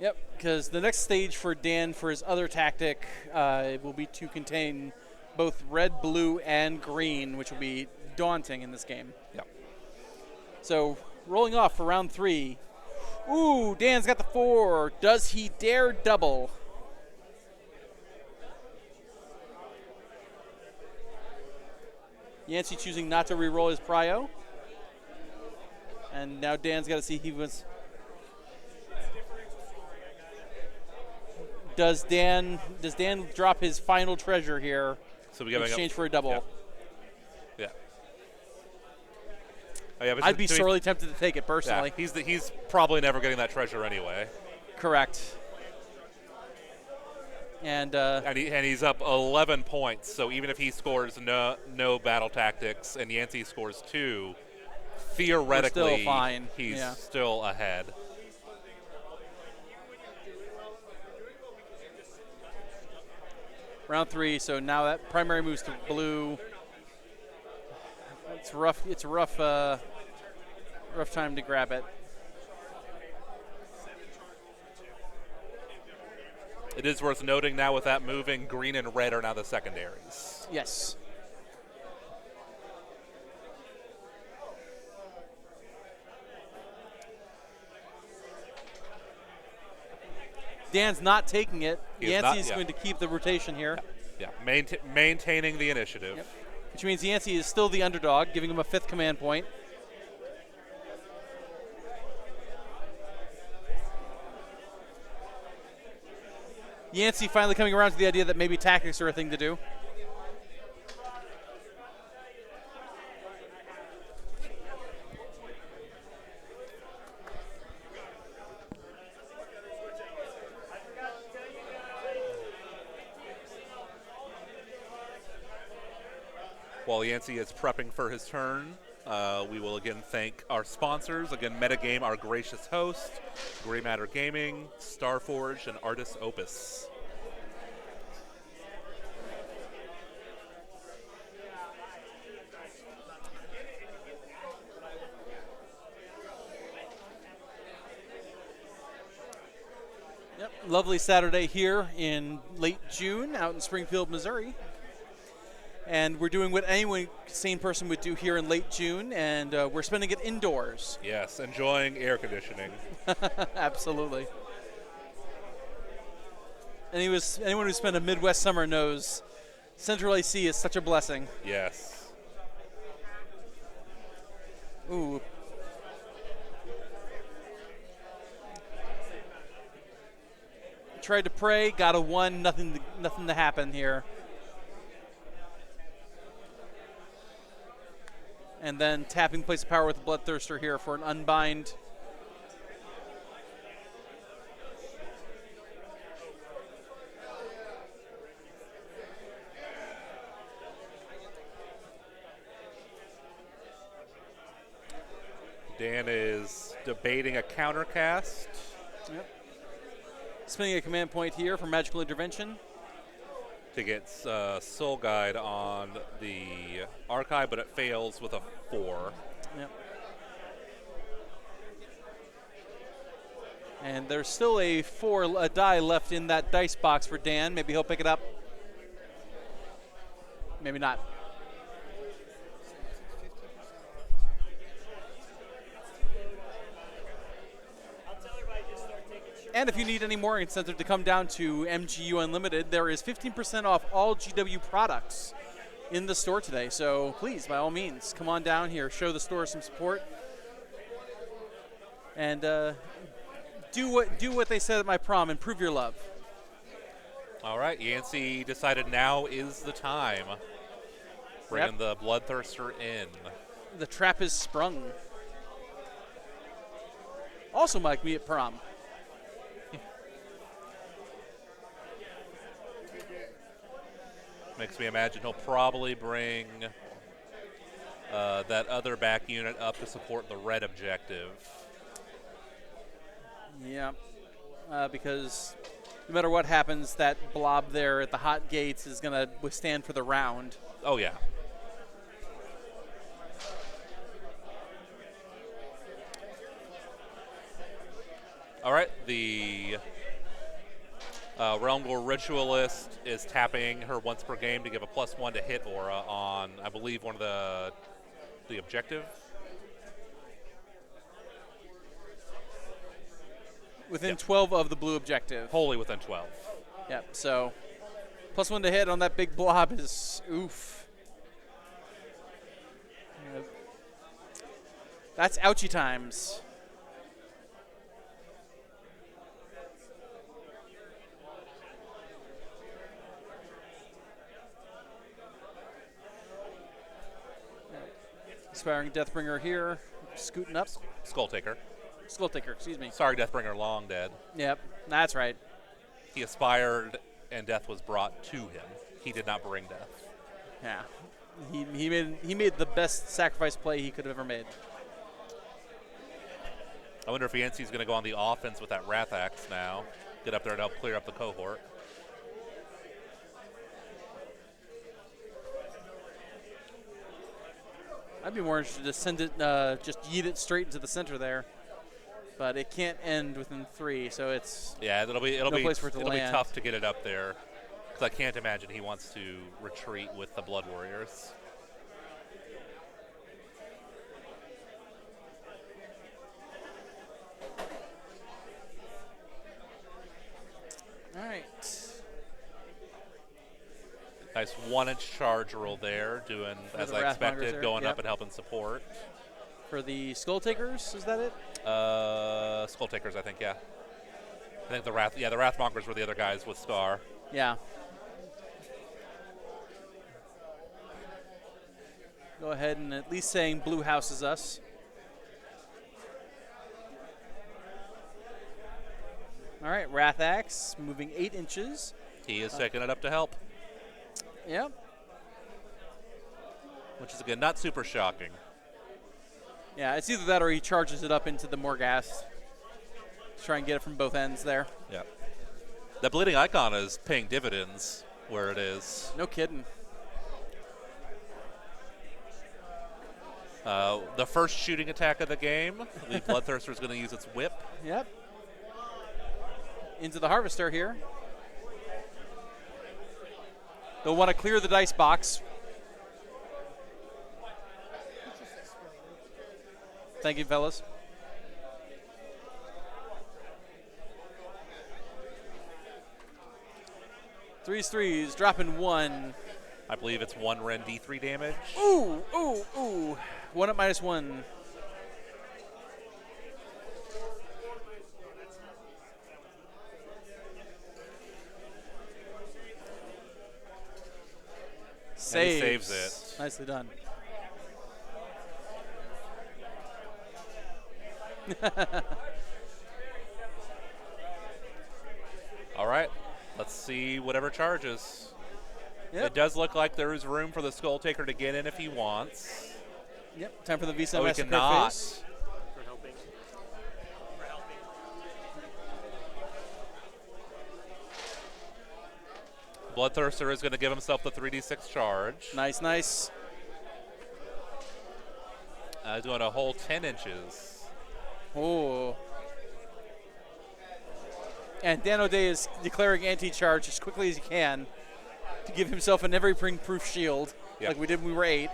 Yep, because the next stage for Dan for his other tactic will be to contain both red, blue, and green, which will be daunting in this game. Yep. So rolling off for round 3. Ooh, Dan's got the 4. Does he dare double? Yancy choosing not to re-roll his prio. And now Dan's got to see he was. Does Dan drop his final treasure here So we in got exchange for a double? Yeah. Oh, yeah, but I'd be so sorely tempted to take it personally. Yeah, he's probably never getting that treasure anyway. Correct. And he's up 11 points. So even if he scores no battle tactics and Yancy scores 2, theoretically still fine. He's still ahead. round 3. So now that primary moves to blue. It's rough. It's a rough time to grab it. It is worth noting now with that moving, green and red are now the secondaries. Yes. Dan's not taking it. Yancy's going to keep the rotation here. Yeah, maintaining the initiative. Yep. Which means Yancy is still the underdog, giving him a 5th command point. Yancy finally coming around to the idea that maybe tactics are a thing to do. While Yancy is prepping for his turn, we will again thank our sponsors. Again, Metagame, our gracious host, Gray Matter Gaming, Starforge, and Artis Opus. Yep, lovely Saturday here in late June out in Springfield, Missouri. And we're doing what any sane person would do here in late June, and we're spending it indoors. Yes, enjoying air conditioning. Absolutely. Anyone who spent a Midwest summer knows Central AC is such a blessing. Yes. Ooh. Tried to pray, got a 1, nothing to happen here. And then tapping Place of Power with the Bloodthirster here for an unbind. Dan is debating a countercast. Yep. Spending a command point here for Magical Intervention. To get Soul Guide on the Archive, but it fails with a 4. Yep. And there's still a die left in that dice box for Dan. Maybe he'll pick it up. Maybe not. And if you need any more incentive to come down to MGU Unlimited, there is 15% off all GW products in the store today. So please, by all means, come on down here, show the store some support, and do what they said at my prom and prove your love. All right, Yancy decided now is the time. Bringing the Bloodthirster in. The trap is sprung. Also like me at prom. Makes me imagine he'll probably bring that other back unit up to support the red objective. Yeah, because no matter what happens, that blob there at the hot gates is going to withstand for the round. Oh, yeah. All right, the Realm Gore Ritualist is tapping her once per game to give a +1 to hit aura on, I believe, one of the objective. Within Yep. 12 of the blue objective. Wholly within 12. Yep, so +1 to hit on that big blob is oof. Yep. That's ouchie times. Expiring Deathbringer here, scooting up. Skull Taker. Skull Taker, excuse me. Sorry, Deathbringer, long dead. Yep, that's right. He aspired, and death was brought to him. He did not bring death. Yeah, he made the best sacrifice play he could have ever made. I wonder if Yancy's going to go on the offense with that Wrath Axe now. Get up there and help clear up the cohort. I'd be more interested to send it, just yeet it straight into the center there. But it can't end within 3, so it's Yeah, it'll be place for it to land. tough to get it up there, because I can't imagine he wants to retreat with the Blood Warriors. all right. Nice 1-inch charge roll there, doing For as the I Wrathmongers expected, there, going yep. up and helping support. For the Skull Takers, is that it? Skull Takers, I think, yeah. I think the Wrathmongers were the other guys with Scar. Yeah. Go ahead and at least saying Blue House is us. All right, Wrath Axe moving 8 inches. He is taking it up to help, Yep. which is, again, not super shocking. Yeah, it's either that or he charges it up into the Morghast. Try and get it from both ends there. Yeah. The Bleeding Icon is paying dividends where it is. No kidding. The first shooting attack of the game, the Bloodthirster is going to use its whip. Yep. Into the Harvester here. They'll want to clear the dice box. Thank you, fellas. Threes, dropping 1. I believe it's 1 Ren D3 damage. Ooh. 1 up -1. And he saves it. Nicely done. All right, let's see whatever charges. Yep. It does look like there is room for the Skull Taker to get in if he wants. Yep. Time for the Visa Oh, he Massacre cannot. phase. For helping. For helping. Bloodthirster is going to give himself the 3d6 charge. Nice. He's going a whole 10 inches. Oh. And Dan O'Day is declaring anti-charge as quickly as he can to give himself an every-proof shield, Yep. like we did when we were 8.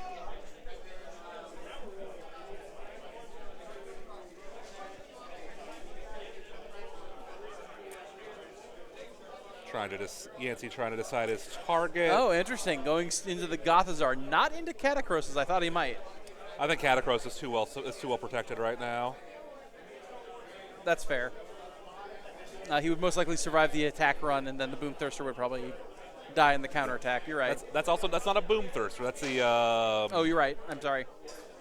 Yancy trying to decide his target. Oh, interesting. Going into the Gothazar, not into Catacross as I thought he might. I think Catacross is too well protected right now. That's fair. He would most likely survive the attack run, and then the Boomthirster would probably die in the counterattack. You're right. That's not a Boom Thirster. That's the Oh, you're right. I'm sorry.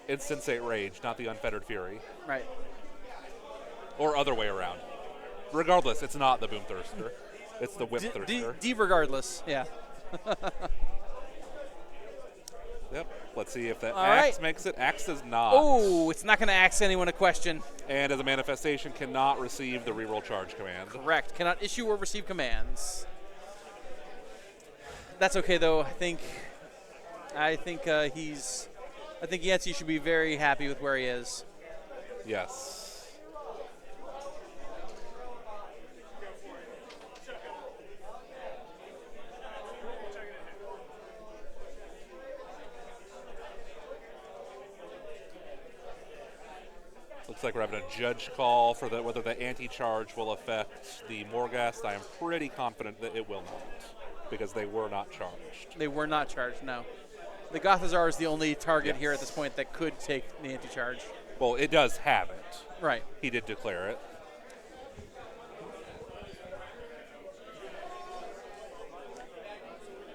Insensate Rage, not the Unfettered Fury, Right. or other way around. Regardless, it's not the Boom Thirster. It's the Whip Thirster. Regardless. Yeah. Yep. Let's see if that All axe right. makes it. Axe does not. Oh, it's not going to ask anyone a question. And as a manifestation, cannot receive the reroll charge command. Correct. Cannot issue or receive commands. That's okay though. I think Yancy should be very happy with where he is. Yes. Looks like we're having a judge call for whether the anti-charge will affect the Morghast. I am pretty confident that it will not, because they were not charged. They were not charged, no. The Gothazar is the only target Yes. here at this point that could take the anti-charge. Well, it does have it. Right. He did declare it.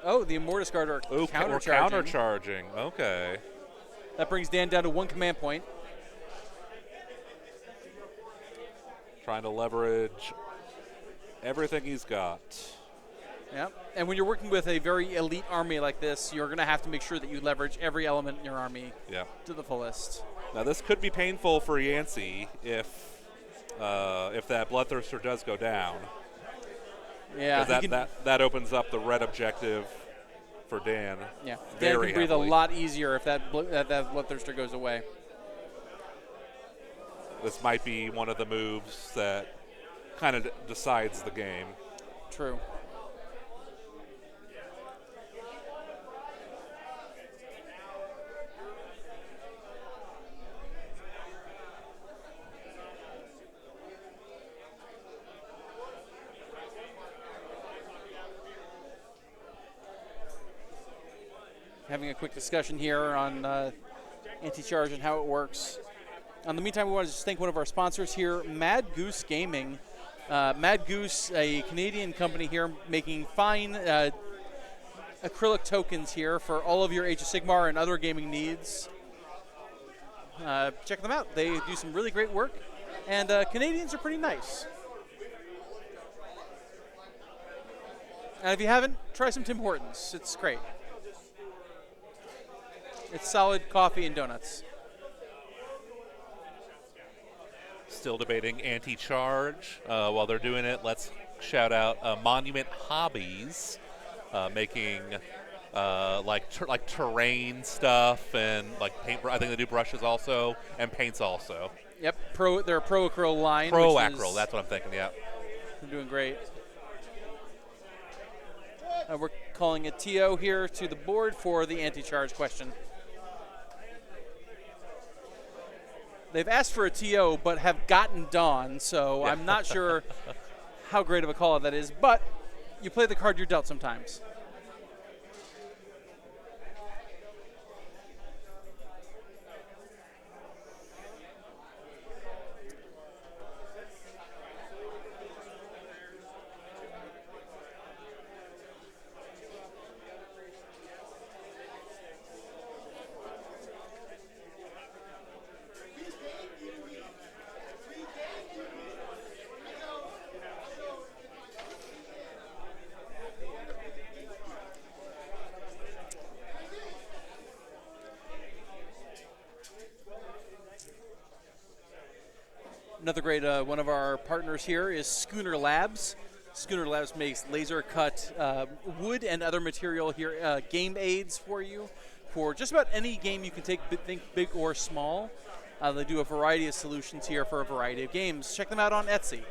Oh, the Immortus Guard are Ooh, we're countercharging. countercharging. Okay. That brings Dan down to 1 command point. Trying to leverage everything he's got. Yeah. And when you're working with a very elite army like this, you're going to have to make sure that you leverage every element in your army to the fullest. Now, this could be painful for Yancy if that Bloodthirster does go down. Yeah. That opens up the red objective for Dan. Yeah. Dan Very can breathe heavily. a lot easier if that Bloodthirster goes away. This might be one of the moves that kind of decides the game. True. Having a quick discussion here on anti-charge and how it works. In the meantime, we want to just thank one of our sponsors here, Mad Goose Gaming. Mad Goose, a Canadian company here, making fine acrylic tokens here for all of your Age of Sigmar and other gaming needs. Check them out. They do some really great work, and Canadians are pretty nice. And if you haven't, try some Tim Hortons. It's great. It's solid coffee and donuts. Still debating anti-charge. While they're doing it, let's shout out Monument Hobbies, making like terrain stuff and like paint. I think they do brushes also and paints also. Yep, they're a Pro Acryl line. Pro Acryl, that's what I'm thinking. Yeah. They're doing great. We're calling a TO here to the board for the anti-charge question. They've asked for a TO, but have gotten Dawn, so I'm not sure how great of a call that is, but you play the card you're dealt sometimes. Another great one of our partners here is Schooner Labs. Schooner Labs makes laser cut wood and other material here, game aids for you for just about any game you can take, think big or small. They do a variety of solutions here for a variety of games. Check them out on Etsy.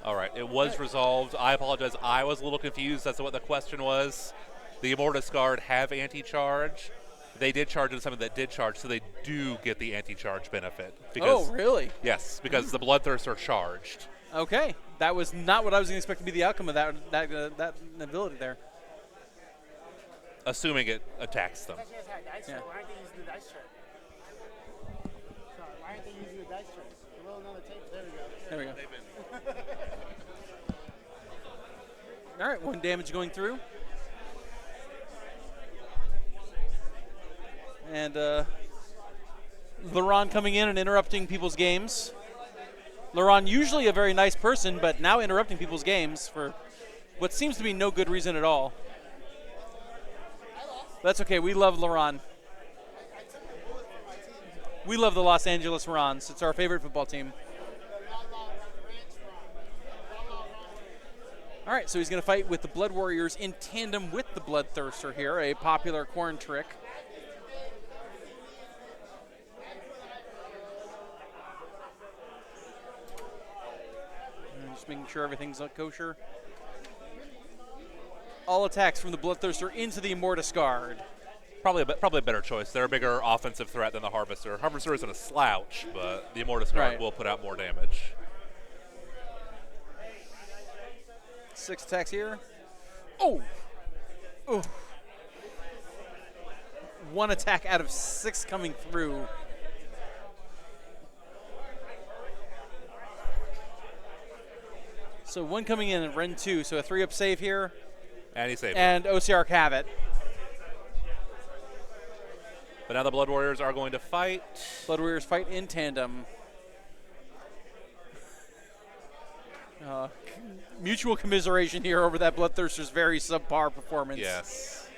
All right, it was resolved. I apologize. I was a little confused as to what the question was. The Immortus Guard have anti-charge. They did charge into something that did charge, so they do get the anti-charge benefit. Oh, really? Yes, because the Bloodthirsts are charged. Okay, that was not what I was going to expect to be the outcome of that ability there. Assuming it attacks them. Yeah. Why aren't they using the dice tray? Sorry, why aren't they using the dice tray? Roll another table. There we go. There we go. All right, 1 damage going through. And Laron coming in and interrupting people's games. Laron, usually a very nice person, but now interrupting people's games for what seems to be no good reason at all. That's okay. We love Laron. We love the Los Angeles Rons. It's our favorite football team. All right, so he's going to fight with the Blood Warriors in tandem with the Bloodthirster here, a popular Khorne trick. Just making sure everything's kosher. All attacks from the Bloodthirster into the Immortus Guard. Probably a better choice. They're a bigger offensive threat than the Harvester. Harvester isn't a slouch, but the Immortus Guard Right. will put out more damage. 6 attacks here. Oh! Oh. 1 attack out of 6 coming through. So 1 coming in at Ren 2, so a 3-up save here. And he saved it. And Ossiarch have it. But now the Blood Warriors are going to fight. Blood Warriors fight in tandem. Mutual commiseration here over that Bloodthirster's very subpar performance. Yes.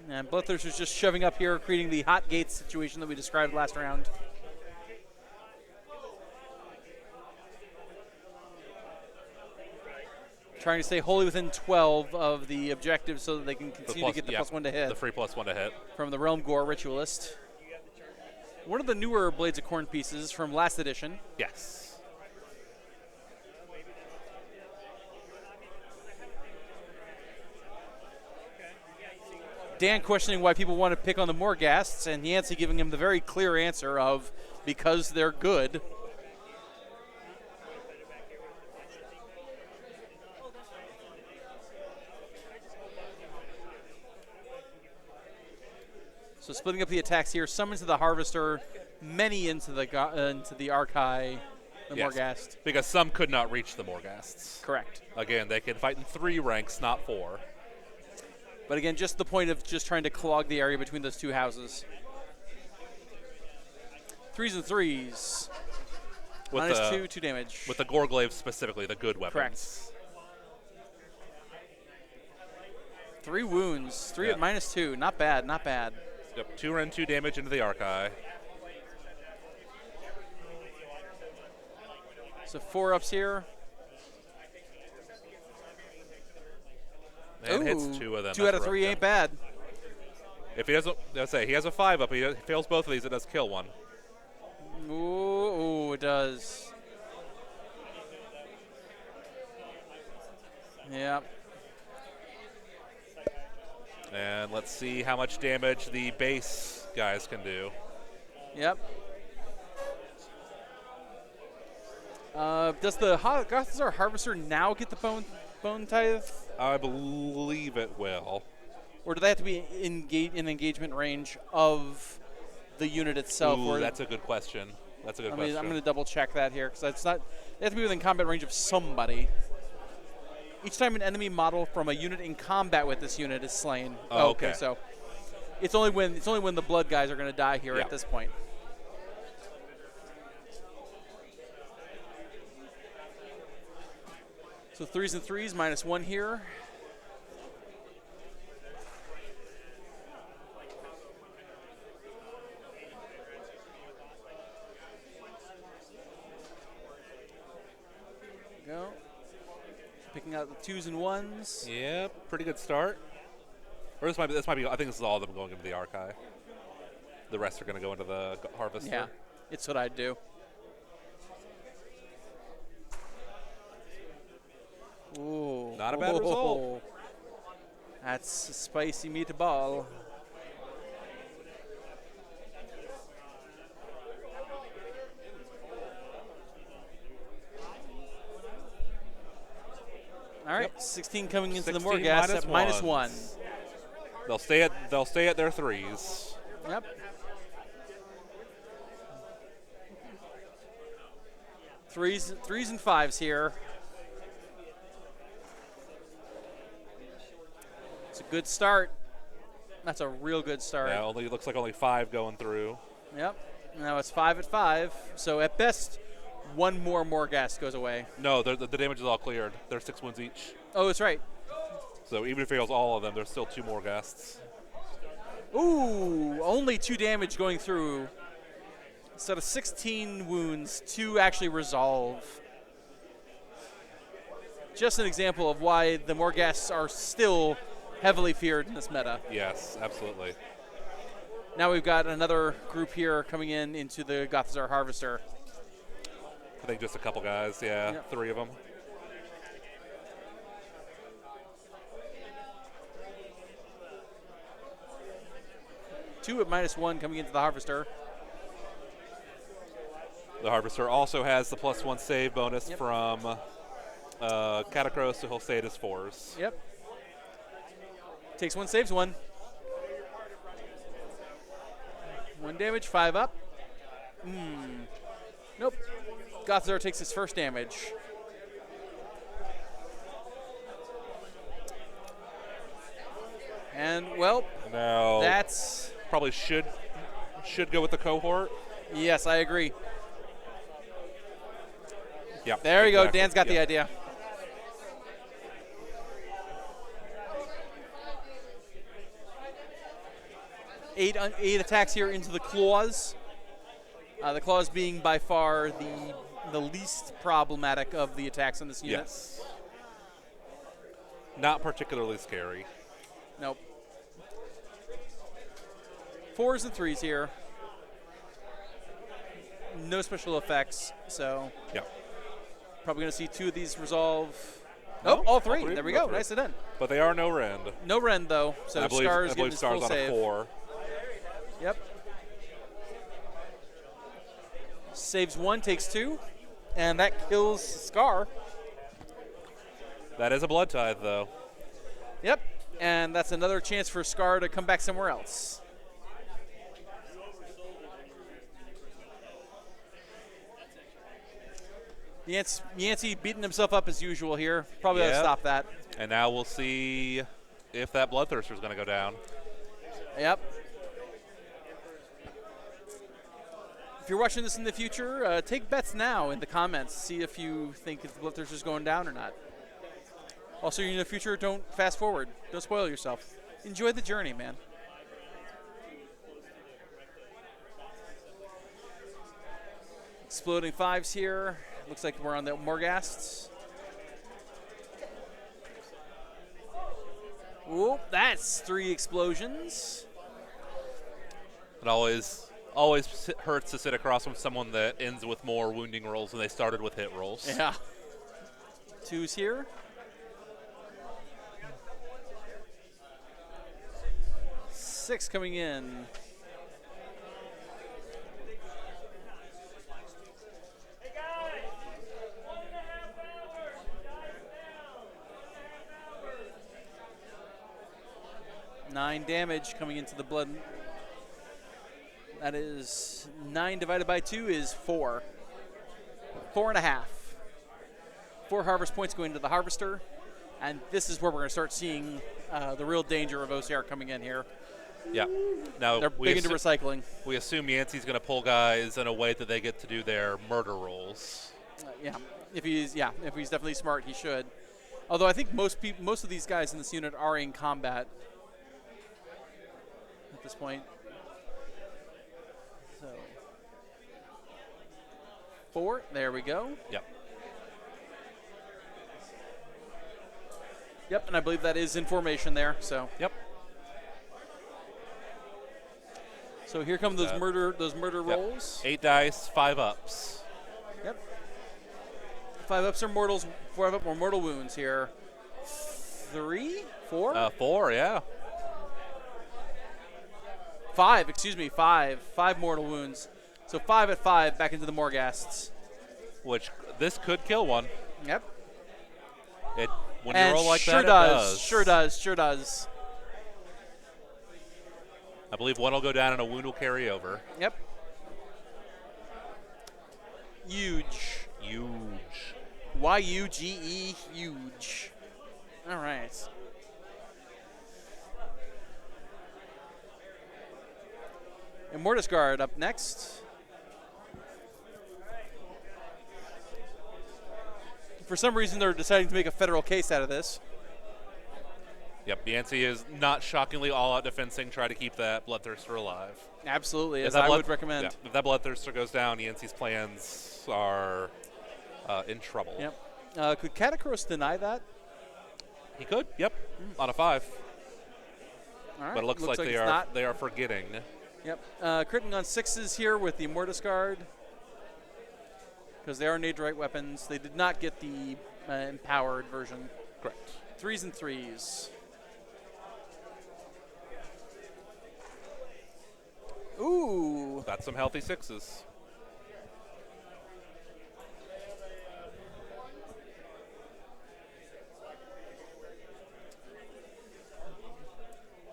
And Bloodthirster's just shoving up here, creating the hot gates situation that we described last round. Trying to stay wholly within 12 of the objectives so that they can continue to get the +1 to hit The free +1 to hit. from the Realm Gore Ritualist. One of the newer Blades of Khorne pieces from last edition. Yes. Dan questioning why people want to pick on the Morghasts, and Yancy giving him the very clear answer of because they're good. So splitting up the attacks here, some into the Harvester, many into the Archai, the Yes. Morghast. Because some could not reach the Morghasts. Correct. Again, they can fight in 3 ranks, not 4. But again, just the point of just trying to clog the area between those 2 houses. 3s and 3s. With -2, 2 damage. With the Gorglaive specifically, the good weapons. Correct. 3 wounds. 3 Yeah. at -2. Not bad, not bad. Yep, 2 Ren 2 damage into the Archai. So 4 ups here. And hits 2 of them. 2 out of That's 3 rough. ain't bad. If he doesn't, let's say he has a 5 up. He fails both of these, it does kill 1. Ooh, it does. Yep. And let's see how much damage the base guys can do. Yep. Does the Gothazar Harvester now get the bone tithe? I believe it will. Or do they have to be in engagement range of the unit itself? Ooh, or that's a good question. That's a good question. I'm going to double check that here because it's not. They have to be within combat range of somebody. Each time an enemy model from a unit in combat with this unit is slain. Oh, okay. So it's only when the blood guys are going to die here Yeah. at this point. So 3s and 3s, -1 here. Go. Picking out the 2s and 1s. Yep, pretty good start. Or this might be. I think this is all of them going into the Archai. The rest are going to go into the Harvester. Yeah, it's what I'd do. Ooh. Not a bad result. That's a spicy meatball. All right, 16 coming into the 16 Morghast at minus -1. ones. They'll stay at their 3s. Yep. Threes and 5s here. It's a good start. That's a real good start. Yeah, looks like only 5 going through. Yep. Now it's 5 at 5. So at best, 1 more Morghast goes away. No, the damage is all cleared. They're 6 wounds each. Oh, that's right. So even if he fails all of them, there's still 2 Morghasts. Ooh, only 2 damage going through. Instead of 16 wounds, 2 actually resolve. Just an example of why the Morghasts are still heavily feared in this meta. Yes, absolutely. Now we've got another group here coming into the Gothazar Harvester. I think just a couple guys. Yeah, Yep. 3 of them. Two at -1 coming into the Harvester. The Harvester also has the +1 save bonus Yep. from Catacross, so he'll stay at his 4s. Yep. Takes 1, saves 1. 1 damage, 5 up. Nope. Gothzar takes his first damage. And, well, Now, that's... probably should go with the cohort. Yes, I agree. Yeah. There you go. exactly. Dan's got the Yep. idea. Eight attacks here into the claws. The claws being by far the least problematic of the attacks on this unit. Yes. Not particularly scary. Nope. 4s and 3s here. No special effects, so Yeah. probably going to see 2 of these resolve. No, Oh, all 3. all 3. There we All go. 3. Nicely done. But they are no rend. No rend, though, so I believe, Scar's I getting believe his Star's full on save. a 4. Yep. Saves 1, takes 2, and that kills Scar. That is a blood tithe, though. Yep. And that's another chance for Scar to come back somewhere else. Yancy beating himself up as usual here. Probably ought to Yep. stop that. And now we'll see if that Bloodthirster is going to go down. Yep. If you're watching this in the future, take bets now in the comments. See if you think if the Bloodthirster's going down or not. Also, in the future, don't fast forward. Don't spoil yourself. Enjoy the journey, man. Exploding 5s here. Looks like we're on the Morghasts. Whoop, that's 3 explosions. It always hurts to sit across from someone that ends with more wounding rolls than they started with hit rolls. Yeah. 2s here. Six coming in. Nine damage coming into the blood. That is 9 divided by 2 is 4. 4.5. 4 harvest points going to the Harvester. And this is where we're going to start seeing the real danger of Ossiarch coming in here. Yeah. Now They're big into recycling. We assume Yancy's going to pull guys in a way that they get to do their murder rolls. Yeah, if he's definitely smart, he should. Although I think most of these guys in this unit are in combat at this point. So 4, there we go. Yep. Yep, and I believe that is in formation there. So Yep. So here come those murder Yep. rolls. 8 dice, 5 ups. Yep. 5 ups are mortals. 4 up more mortal wounds here. 3, 4, 4, yeah. 5. Excuse me, 5. 5 mortal wounds. So 5 at 5 back into the Morghasts. Which this could kill one. Yep. When And you roll like sure that, does. it does. Sure does. I believe one will go down and a wound will carry over. Yep. Huge. Huge. Y-U-G-E, huge. All right. And Mortis Guard up next. For some reason, they're deciding to make a federal case out of this. Yep, Yancy is not shockingly all-out defensing, try to keep that Bloodthirster alive. Absolutely, If as that I would recommend. Yeah, if that Bloodthirster goes down, Yancy's plans are in trouble. Yep. Could Catacross deny that? He could, yep, on a 5. All right. But it looks like it's not. they are forgetting. Yep. Critting on 6s here with the Mortis Guard. because they are Naderite weapons. They did not get the empowered version. Correct. 3s and 3s. Ooh. That's some healthy 6s.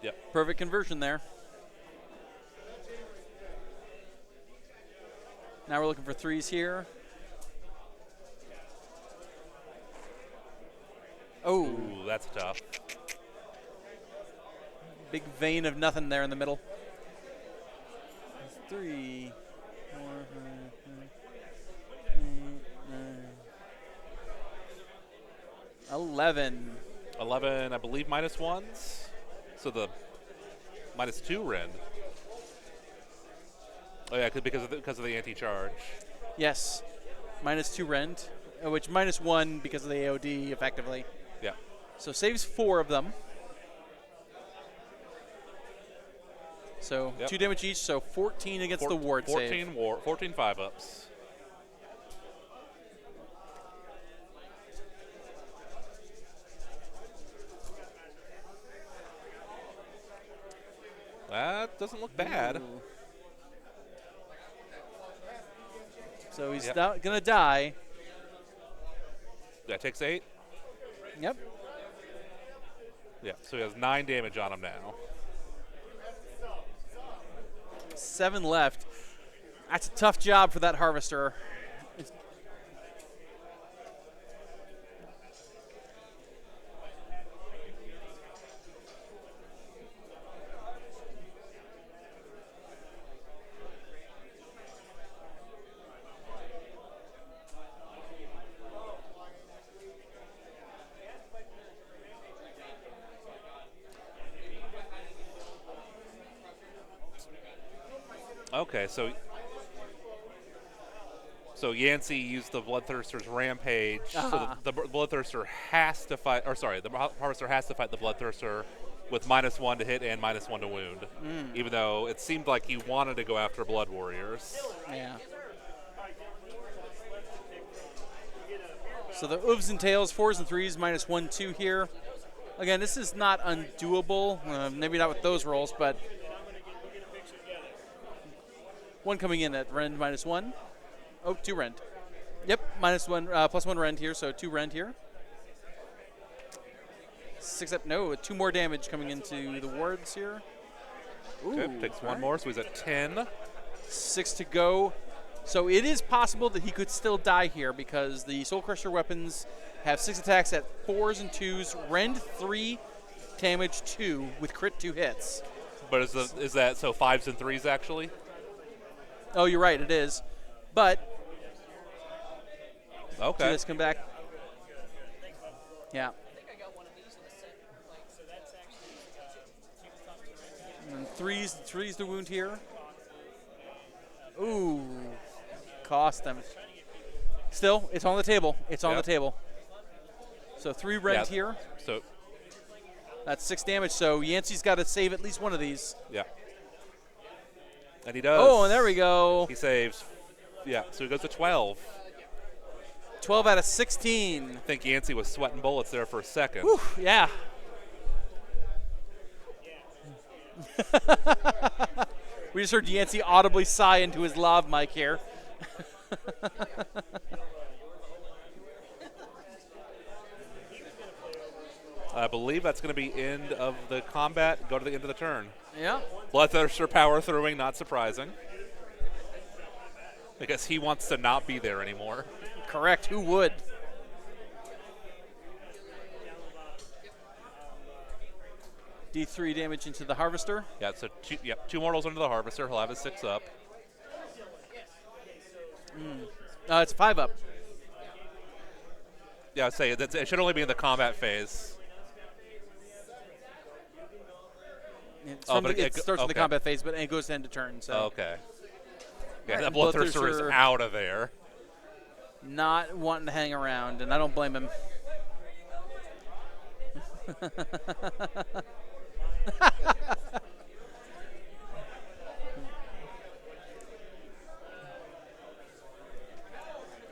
Yep. Perfect conversion there. Now we're looking for 3s here. Oh. Ooh, that's tough. Big vein of nothing there in the middle. 3, 4, 5, 8, 9, 11. 11, I believe, -1s. So the -2 rend. Oh yeah, because of the anti-charge. Yes, -2 rend, which -1 because of the AOD effectively. Yeah. So saves 4 of them. So Yep. 2 damage each, so 14 against the ward 14 save. 14 5-ups. That doesn't look bad. Ooh. So he's Yep. not gonna die. That takes 8. Yep. Yeah, so he has 9 damage on him now. 7 left. That's a tough job for that harvester. Okay, so Yancy used the Bloodthirster's Rampage, so the Bloodthirster has to fight, or sorry, the Harvester has to fight the Bloodthirster with -1 to hit and -1 to wound, even though it seemed like he wanted to go after Blood Warriors. Yeah. So the oofs and tails, 4s and 3s, -1, 2 here. Again, this is not undoable. Maybe not with those rolls, but one coming in at rend -1. Oh, 2 rend. Yep, -1, +1 rend here, so 2 rend here. 6 up, no, 2 more damage coming into the wards here. Ooh, Okay, takes one alright. more, so he's at 10. 6 to go. So it is possible that he could still die here because the Soul Crusher weapons have 6 attacks at 4s and 2s, rend 3, damage 2 with crit 2 hits. But is that so 5s and 3s actually? Oh, you're right, it is. But Okay. let's come back. Yeah. And 3's the wound here. Ooh, cost them. Still, it's on the table. It's on the Yep. table. So 3 rend Yeah. here. So That's 6 damage. So Yancy's got to save at least one of these. yeah, and he does. Oh, and there we go. He saves. Yeah, so he goes to 12. 12 out of 16. I think Yancy was sweating bullets there for a second. Whew, yeah. We just heard Yancy audibly sigh into his lav mic here. I believe that's going to be end of the combat. Go to the end of the turn. Yeah. Bloodthirster power throwing, not surprising. Because he wants to not be there anymore. Correct. Who would? D3 damage into the harvester. Yeah, so 2 mortals under the harvester. He'll have his 6 up. It's 5 up. Yeah, I'd say it should only be in the combat phase. It's Oh, from but the, it it go- starts in the okay. combat phase, but it goes to end of turn. So Okay. Yeah, Alright, that Bloodthirster is Bloodthirster- out of there. not wanting to hang around, and I don't blame him.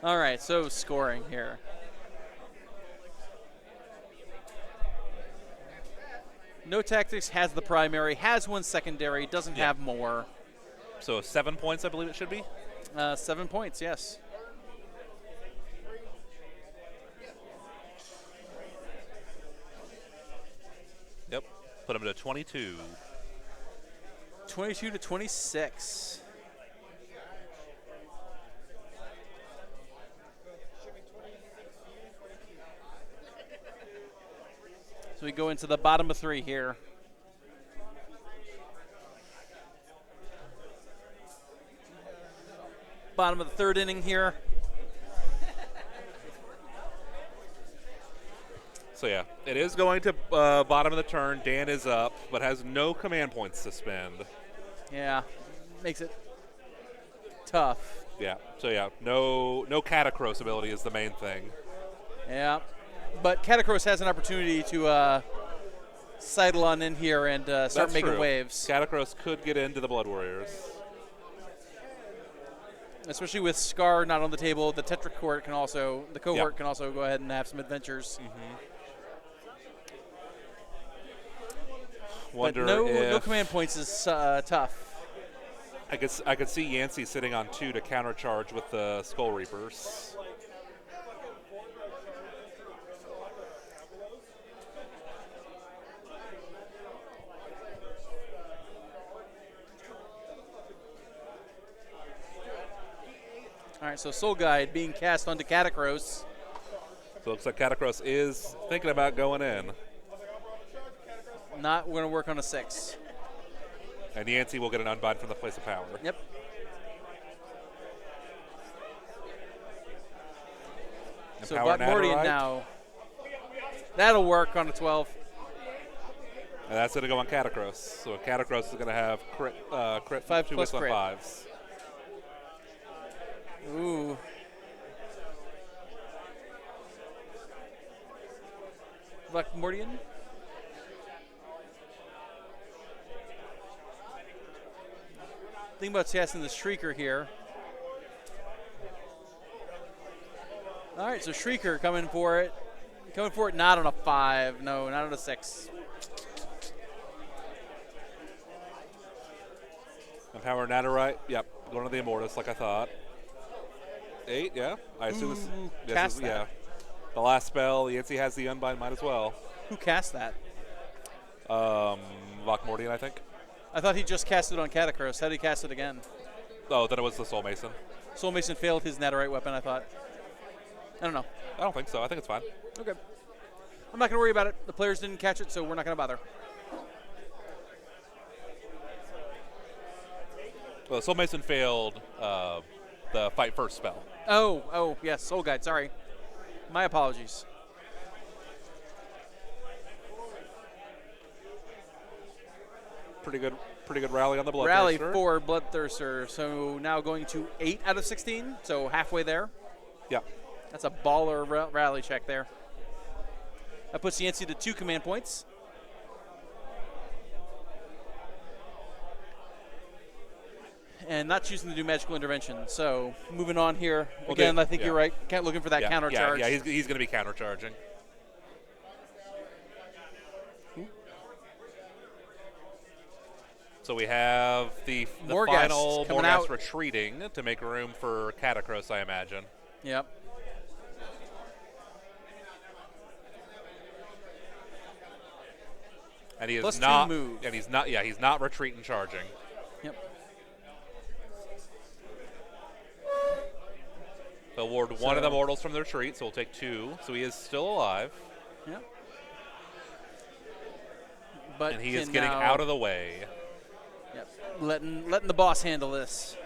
All right, so scoring here. No Tactics has the primary, has one secondary, doesn't have more. So 7 points, I believe it should be. 7 points, yes. Yep. Put him to 22. 22 to 26. So we go into the bottom of 3 here. Bottom of the 3rd inning here. So yeah, it is going to bottom of the turn. Dan is up, but has no command points to spend. Yeah, makes it tough. Yeah. So yeah, no Catacross ability is the main thing. Yeah, but Catacross has an opportunity to sidle on in here and start That's making true. waves. Catacross could get into the Blood Warriors. Especially with Scar not on the table, the Tetrachort can also, the cohort can also go ahead and have some adventures. But no command points is tough. I could see Yancy sitting on 2 to countercharge with the Skull Reapers. All right, so Soul Guide being cast onto Catacross. So it looks like Catacross is thinking about going in. Not going to work on a 6. And Yancy will get an unbind from the place of power. Yep. And So power Mordian Nadirite. now. That'll work on a 12. And that's going to go on Catacross. So Catacross is going to have crit 5 2 plus on crit. 5s. Ooh. Mordian. Think about casting the Shrieker here. All right, so Shrieker coming for it. Coming for it not on a 5. No, not on a 6. And power Nadirite. Yep. Going to the Immortus like I thought. 8, yeah. I assume this, cast that. yeah. The last spell, Yancy has the unbind, might as well. Who cast that? Mordian, I think. I thought he just cast it on Catacross. How did he cast it again? Oh, then it was the Soul Mason. Soul Mason failed his Netherite weapon, I thought. I don't know. I don't think so. I think it's fine. Okay. I'm not going to worry about it. The players didn't catch it, so we're not going to bother. Well, Soul Mason failed the fight first spell. Oh, yes, Soul Guide, sorry. My apologies. Pretty good rally on the Bloodthirster. Rally for Bloodthirster. So now going to 8 out of 16, so halfway there. Yeah. That's a baller rally check there. That puts Yancy to 2 command points. And not choosing to do magical intervention. So moving on here. Again, I think you're right. Looking for that counter charge. Yeah, he's going to be countercharging. So we have the final Morghast retreating to make room for Catacross, I imagine. Yep. And he is Plus not 2 move. And he's not retreating charging. Yep. They'll ward one of the mortals from the retreat, so we'll take 2. So he is still alive. Yep. But and he is getting out of the way. Yep. Letting the boss handle this.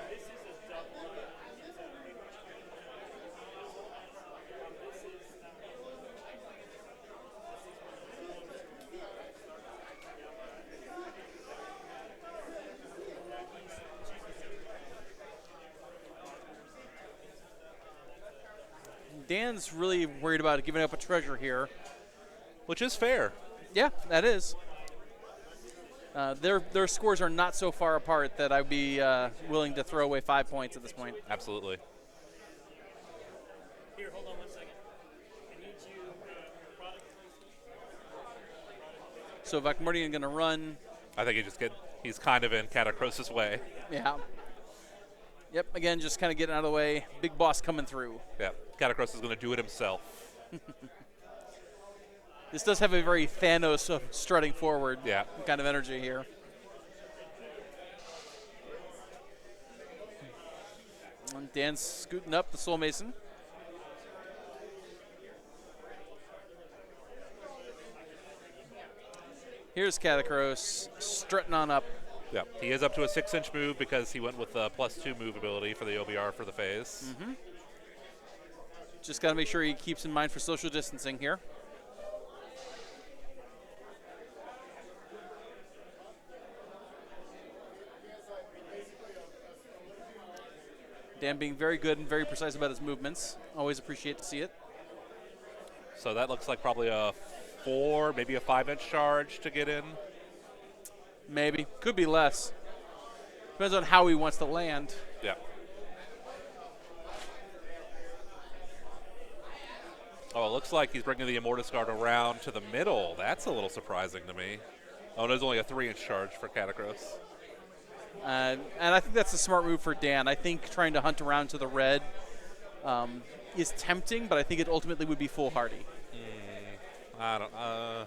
Dan's really worried about giving up a treasure here. Which is fair. Yeah, that is. Their scores are not so far apart that I'd be willing to throw away 5 points at this point. Absolutely. Here, hold on 1 second. I need you product placement. So Vakmordian going to run. I think he's kind of in Catacrosis' way. Yeah. Yep, again, just kind of getting out of the way. Big boss coming through. Yeah, Catacrosis is going to do it himself. This does have a very Thanos of strutting forward Yeah. kind of energy here. And Dan's scooting up the Soul Mason. Here's Catacross strutting on up. Yeah, he is up to a 6-inch move because he went with a +2 move ability for the OBR for the phase. Just got to make sure he keeps in mind for social distancing here. Dan being very good and very precise about his movements. Always appreciate to see it. So that looks like probably a 4, maybe a 5-inch charge to get in. Maybe. Could be less. Depends on how he wants to land. Yeah. Oh, it looks like he's bringing the Immortus Guard around to the middle. That's a little surprising to me. Oh, there's only a 3-inch charge for Catacross. And I think that's a smart move for Dan. I think trying to hunt around to the red is tempting, but I think it ultimately would be foolhardy. I don't know.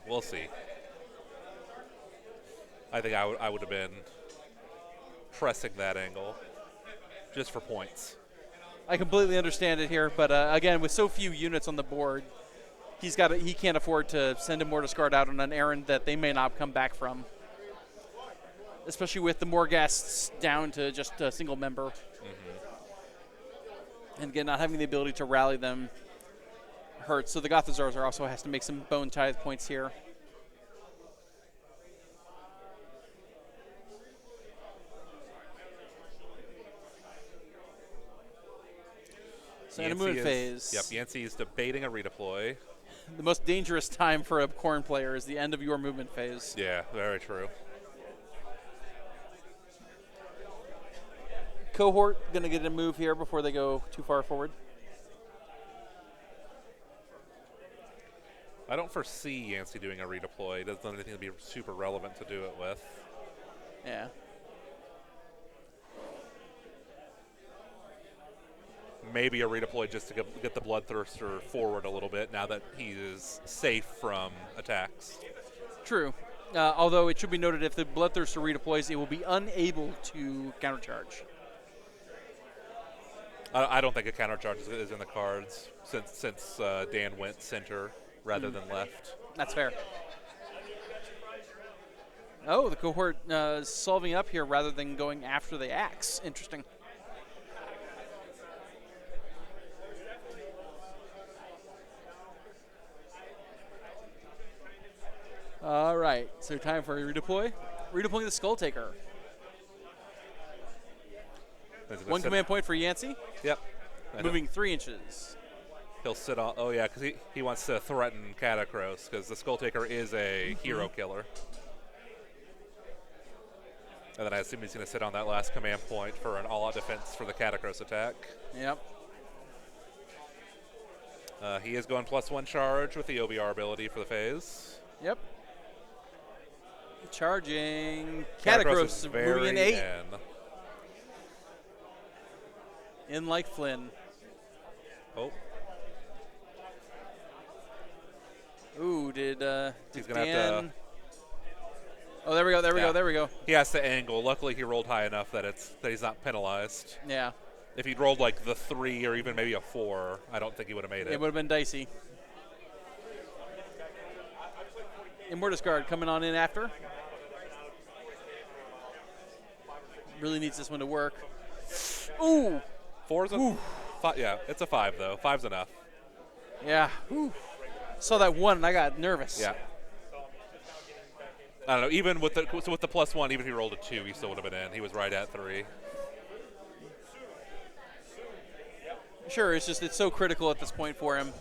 We'll see. I think I would have been pressing that angle just for points. I completely understand it here, but again, with so few units on the board, he can't afford to send a Mortis Guard out on an errand that they may not come back from. Especially with the Morghasts down to just a single member. And again, not having the ability to rally them hurts. So the Gothazars also has to make some bone tithe points here. So in a movement phase. Yep, Yancy is debating a redeploy. The most dangerous time for a Khorne player is the end of your movement phase. Yeah, very true. Cohort going to get a move here before they go too far forward. I don't foresee Yancy doing a redeploy. He doesn't have anything to be super relevant to do it with. Yeah. Maybe a redeploy just to get the Bloodthirster forward a little bit now that he is safe from attacks. True. Although it should be noted if the Bloodthirster redeploys, it will be unable to countercharge. I don't think a countercharge is in the cards since Dan went center rather than left. That's fair. Oh, the Cohort solving up here rather than going after the axe. Interesting. All right, so time for a redeploy. Redeploying the Skull Taker. One command point for Yancy. Yep. Moving 3 inches. He'll sit on. Oh yeah, because he wants to threaten Catacross because the Skull Taker is a hero killer. And then I assume he's going to sit on that last command point for an all-out defense for the Catacross attack. Yep. He is going +1 charge with the OBR ability for the phase. Yep. Charging. Catacross Catacross moving in 8. In. In like Flynn. Oh. Ooh, did He's going to Dan... have to... Oh, there we go, there we go. He has to angle. Luckily, he rolled high enough that he's not penalized. Yeah. If he'd rolled like the 3 or even maybe a 4, I don't think he would have made it. It would have been dicey. Immortus Guard coming on in after. Really needs this one to work. Ooh! 4's a... 5, yeah, it's a 5, though. 5's enough. Yeah. Ooh. Saw that 1 and I got nervous. Yeah. I don't know. Even with the +1, even if he rolled a 2, he still would have been in. He was right at 3. Sure, it's so critical at this point for him.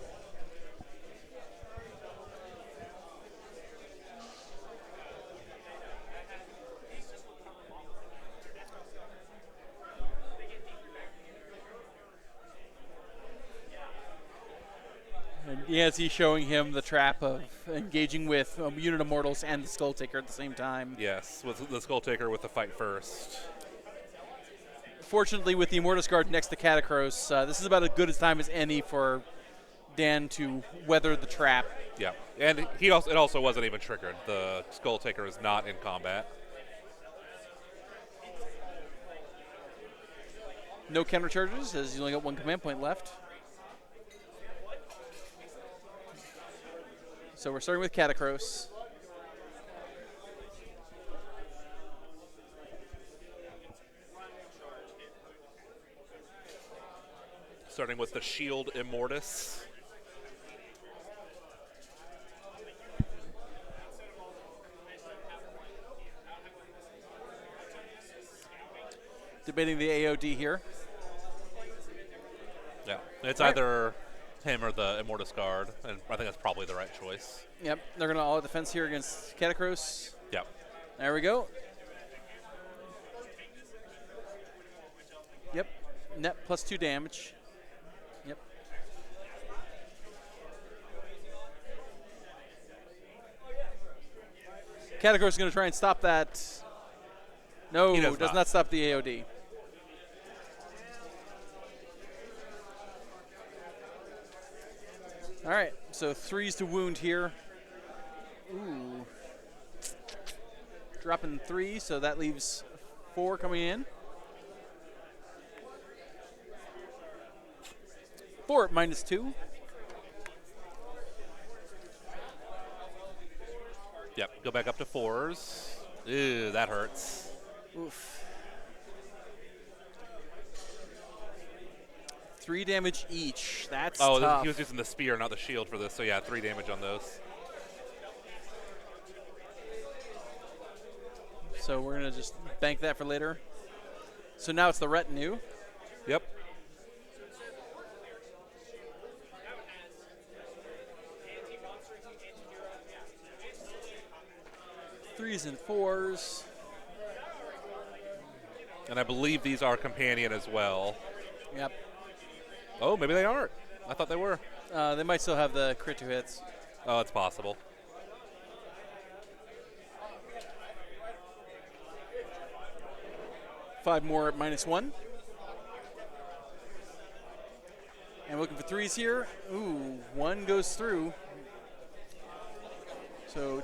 Yancy showing him the trap of engaging with unit of mortals and the Skull Taker at the same time. Yes, with the Skull Taker with the fight first. Fortunately, with the Immortus Guard next to Catacross, this is about as good a time as any for Dan to weather the trap. Yeah, and it also wasn't even triggered. The Skull Taker is not in combat. No counter charges, as he's only got one command point left. So we're starting with Catacross. Starting with the Shield Immortus. Debating the AOD here. Yeah, it's Right. either him or the Immortus Guard, and I think that's probably the right choice. Yep, they're going to all out defense here against Catacross. Yeah. There we go. Yep, net +2 damage. Yep. Catacross is going to try and stop that. No, He does does not. not stop the AOD. All right, so 3s to wound here. Ooh. Dropping 3, so that leaves 4 coming in. 4 at -2. Yep, go back up to 4s. Ew, that hurts. Oof. 3 damage each. That's Oh, tough. he was using the spear, not the shield for this, so yeah, 3 damage on those. So we're going to just bank that for later. So now it's the retinue. Yep. Threes and 4s. And I believe these are companion as well. Yep. Oh, maybe they aren't. I thought they were. They might still have the crit 2 hits. Oh, it's possible. Five more at -1. And we're looking for 3s here. Ooh, 1 goes through. So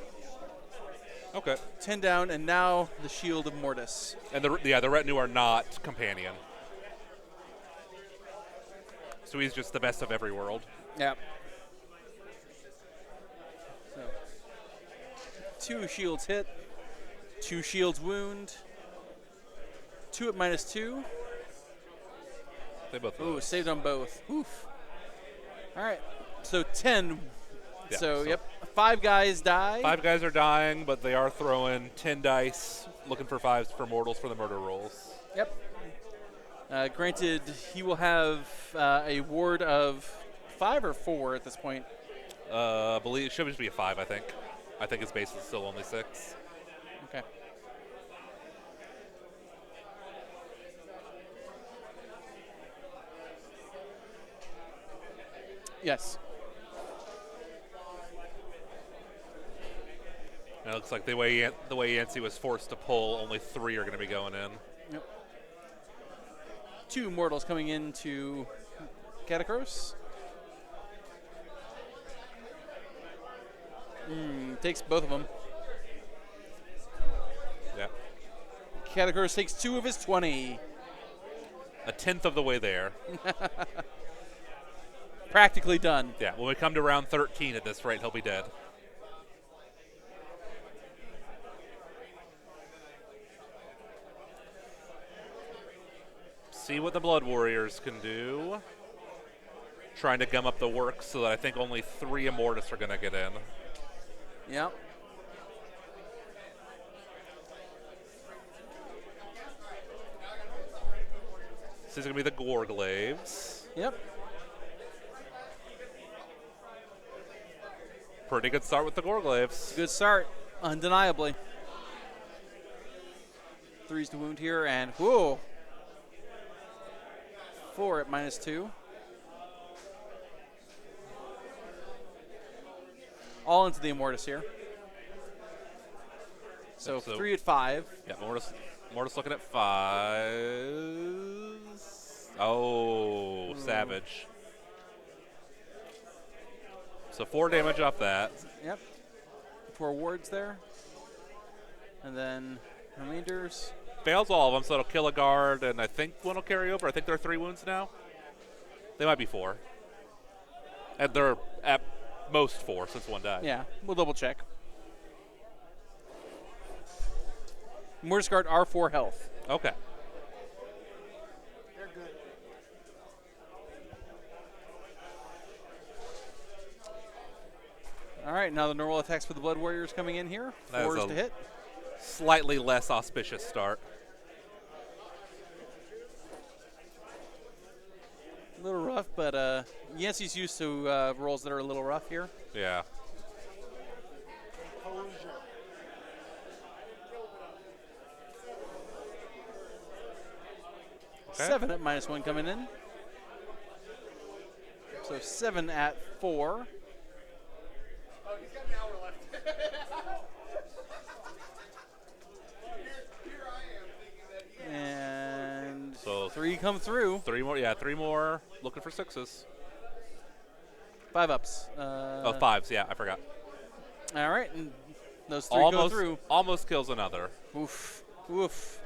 Okay. 10 down, and now the Shield of Mortis. And the retinue are not companion. So he's just the best of every world. Yep. So 2 shields hit, 2 shields wound, 2 at -2. They both. Ooh, lose. saved on both. Oof. All right. So 10. Yeah, so, so- yep. 5 guys die. 5 guys are dying, but they are throwing 10 dice, looking for 5s for mortals for the murder rolls. Yep. Granted, he will have a ward of 5 or 4 at this point. I believe it should just be a 5, I think. I think his base is still only 6. Okay. Yes. And it looks like the way Yancy was forced to pull, only 3 are going to be going in. Yep. 2 mortals coming into Catacross. Takes both of them. Yeah. Catacross takes 2 of his 20. A 10th of the way there. Practically done. Yeah, when we come to round 13 at this rate, he'll be dead. See what the Blood Warriors can do. Trying to gum up the works so that I think only 3 Immortus are going to get in. Yep. This is going to be the Gorglaves. Yep. Pretty good start with the Gorglaves. Good start, undeniably. 3s to wound here, and whoa. 4 at -2. all into the Immortus here. So, So- 3 at 5. Yeah, Mortis looking at 5. Oh, savage. So 4 damage off that. Yep. 4 wards there. And then remainders. Fails all of them, so it'll kill a guard, and I think one will carry over. I think there are 3 wounds now. They might be 4. And they're at most 4 since one died. Yeah, we'll double check. Mortis Guard are 4 health. Okay. They're good. All right, now the normal attacks for the Blood Warriors coming in here. That is 4s a- to hit. Slightly less auspicious start. A little rough, but Yancy's used to rolls that are a little rough here. Yeah. Composure. Okay. 7 at -1 coming in. So 7 at 4. And So 3 come through. 3 more. Yeah, 3 more. Looking for 6s. 5 ups. Oh, 5s. Yeah, I forgot. All right, and those 3 go through. Almost kills another. Oof. Oof.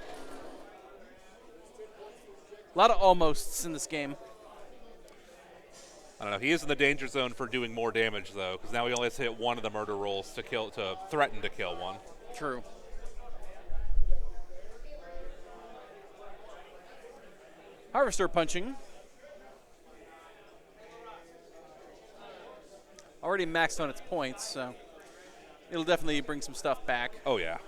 A lot of almosts in this game. I don't know. He is in the danger zone for doing more damage though, because now he only has to hit 1 of the murder rolls to threaten to kill one. True. Harvester punching. Already maxed on its points, so it'll definitely bring some stuff back. Oh yeah.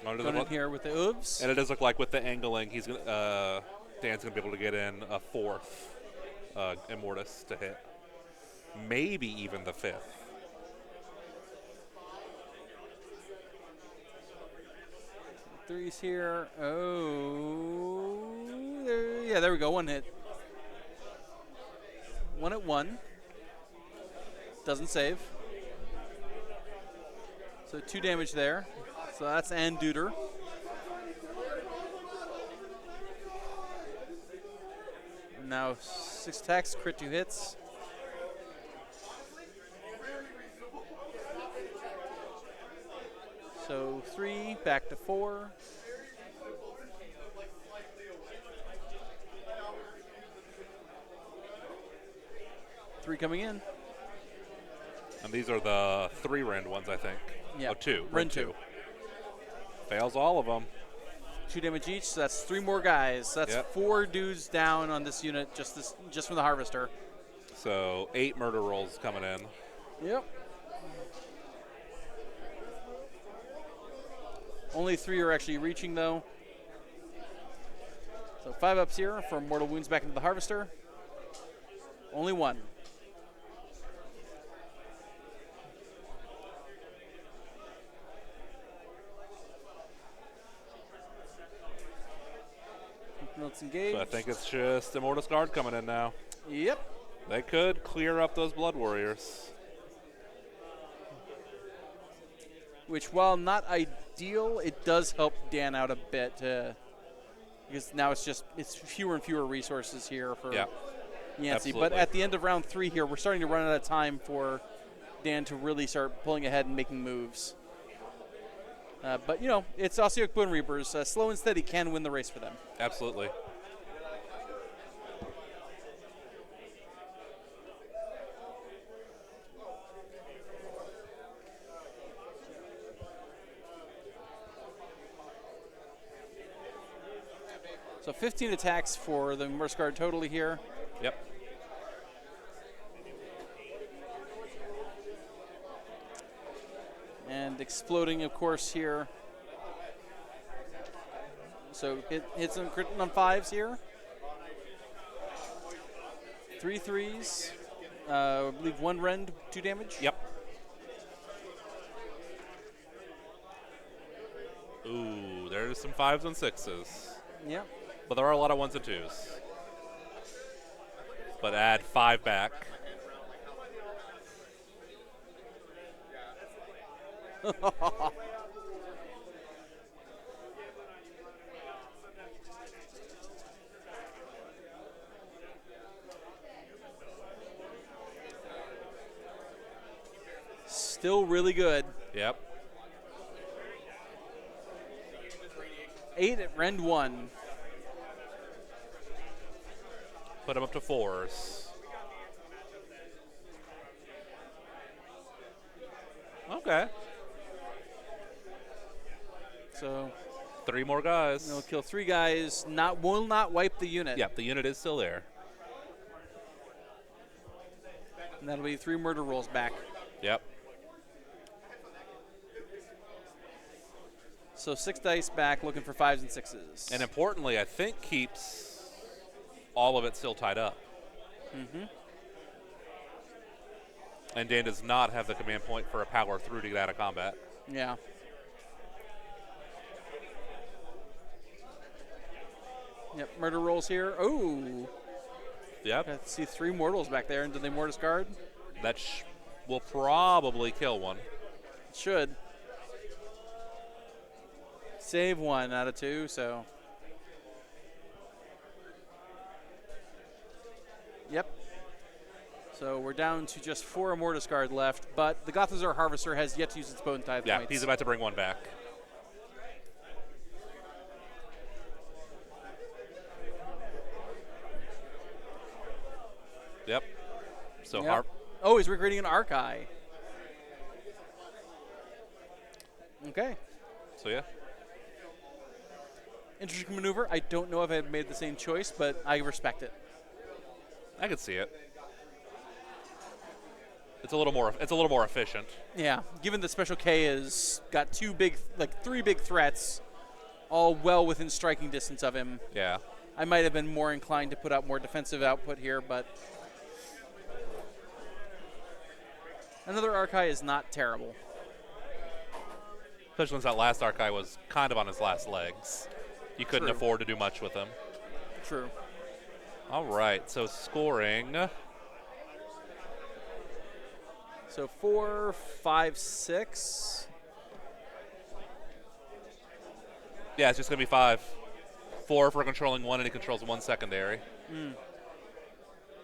Going in here with the oofs. And it does look like with the angling, he's gonna Dan's gonna be able to get in a 4th Immortus to hit, maybe even the 5th. Threes here. Oh, yeah, there we go. 1 hit. 1 at 1. Doesn't save. So 2 damage there. So that's Anduder. Now 6 attacks, crit 2 hits. So 3, back to 4. Three coming in. And these are the 3 rend ones, I think. Yeah. Oh, 2. Rend 2. Fails all of them. 2 damage each, so that's 3 more guys. That's Yep. 4 dudes down on this unit, just from the Harvester. So 8 murder rolls coming in. Yep. Only 3 are actually reaching, though. So 5 ups here for mortal wounds back into the Harvester. Only 1. Let's engage. So I think it's just Immortus Guard coming in now. Yep. They could clear up those Blood Warriors. Which, while not ideal, it does help Dan out a bit. Because now it's fewer and fewer resources here for Yeah. Yancy. But absolutely. at the end of round 3 here, we're starting to run out of time for Dan to really start pulling ahead and making moves. But, you know, it's Ossiarch Bonereapers. Slow and steady can win the race for them. Absolutely. So 15 attacks for the Immortus Guard totally here. Yep. And exploding, of course, here. So hits on crit on 5s here. 3 3s. I believe 1 rend, 2 damage. Yep. Ooh, there's some 5s and 6s. Yep. But there are a lot of 1s and 2s. But add 5 back. Still really good. Yep. 8 at Rend 1. Put him up to 4s. Okay. So 3 more guys. he'll kill 3 guys. Will not wipe the unit. Yep, the unit is still there. And that'll be 3 murder rolls back. Yep. So 6 dice back, looking for 5s and 6s. And importantly, I think keeps all of it still tied up. Mm-hmm. And Dan does not have the command point for a power through to get out of combat. Yeah. Yep, murder rolls here. Oh, Yep. I see 3 mortals back there. And do they mortis guard? That will probably kill one. Should. Save 1 out of 2, so. Yep. So we're down to just 4 Mortis Guard left, but the Gothazar Harvester has yet to use its Bone Tithe Yeah, points. he's about to bring one back. Yep. So Yep. Oh, he's recreating an Archai. Okay. So yeah. Interesting maneuver. I don't know if I have made the same choice, but I respect it. I could see it. It's a little more efficient. Yeah, given that Special K has got 3 big threats, all well within striking distance of him. Yeah. I might have been more inclined to put out more defensive output here, but another Archai is not terrible. Especially since that last Archai was kind of on his last legs. You couldn't True. afford to do much with him. True. All right, so scoring. So 4, 5, 6. Yeah, it's just going to be 5. 4 for controlling 1, and he controls 1 secondary.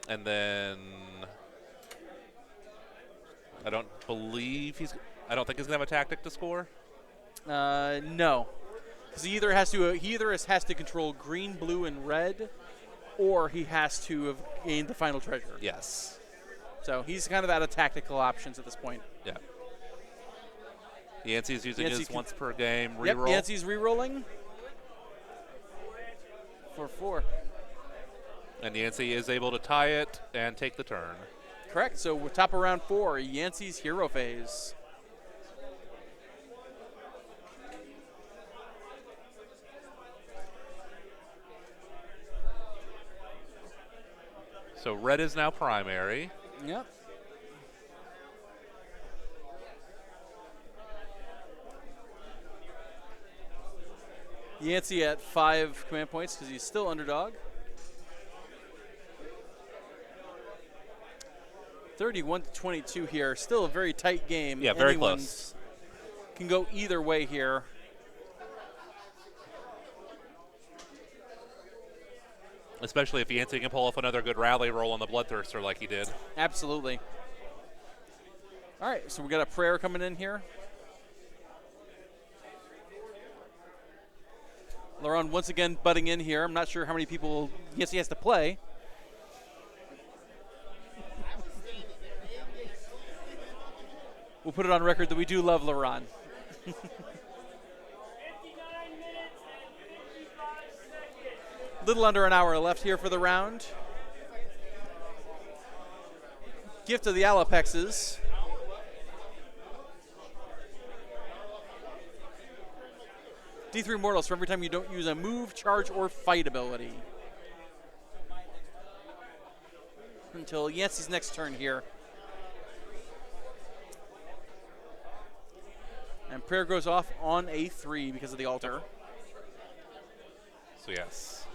And then I don't think he's going to have a tactic to score. No, because he either has to control green, blue, and red, or he has to have gained the final treasure. Yes. So he's kind of out of tactical options at this point. Yeah. Yancy's using Yancy his can- once per game Yep, reroll. Yancy's re-rolling for 4. And Yancy is able to tie it and take the turn. Correct. So we're top of round 4, Yancy's hero phase. So red is now primary. Yep. Yancy at 5 command points because he's still underdog. 31-22 here. Still a very tight game. Yeah, very Anyone's close. Can go either way here. Especially if Yancy can pull off another good rally roll on the Bloodthirster like he did. Absolutely. All right, so we got a prayer coming in here. Laurent once again butting in here. I'm not sure how many people Yancy has to play. We'll put it on record that we do love Laurent. 59 minutes and 55 seconds. Little under an hour left here for the round. Gift of the Alapexes. D3 mortals for every time you don't use a move, charge, or fight ability. Until Yancy's next turn here. And prayer goes off on a 3 because of the altar. So yes.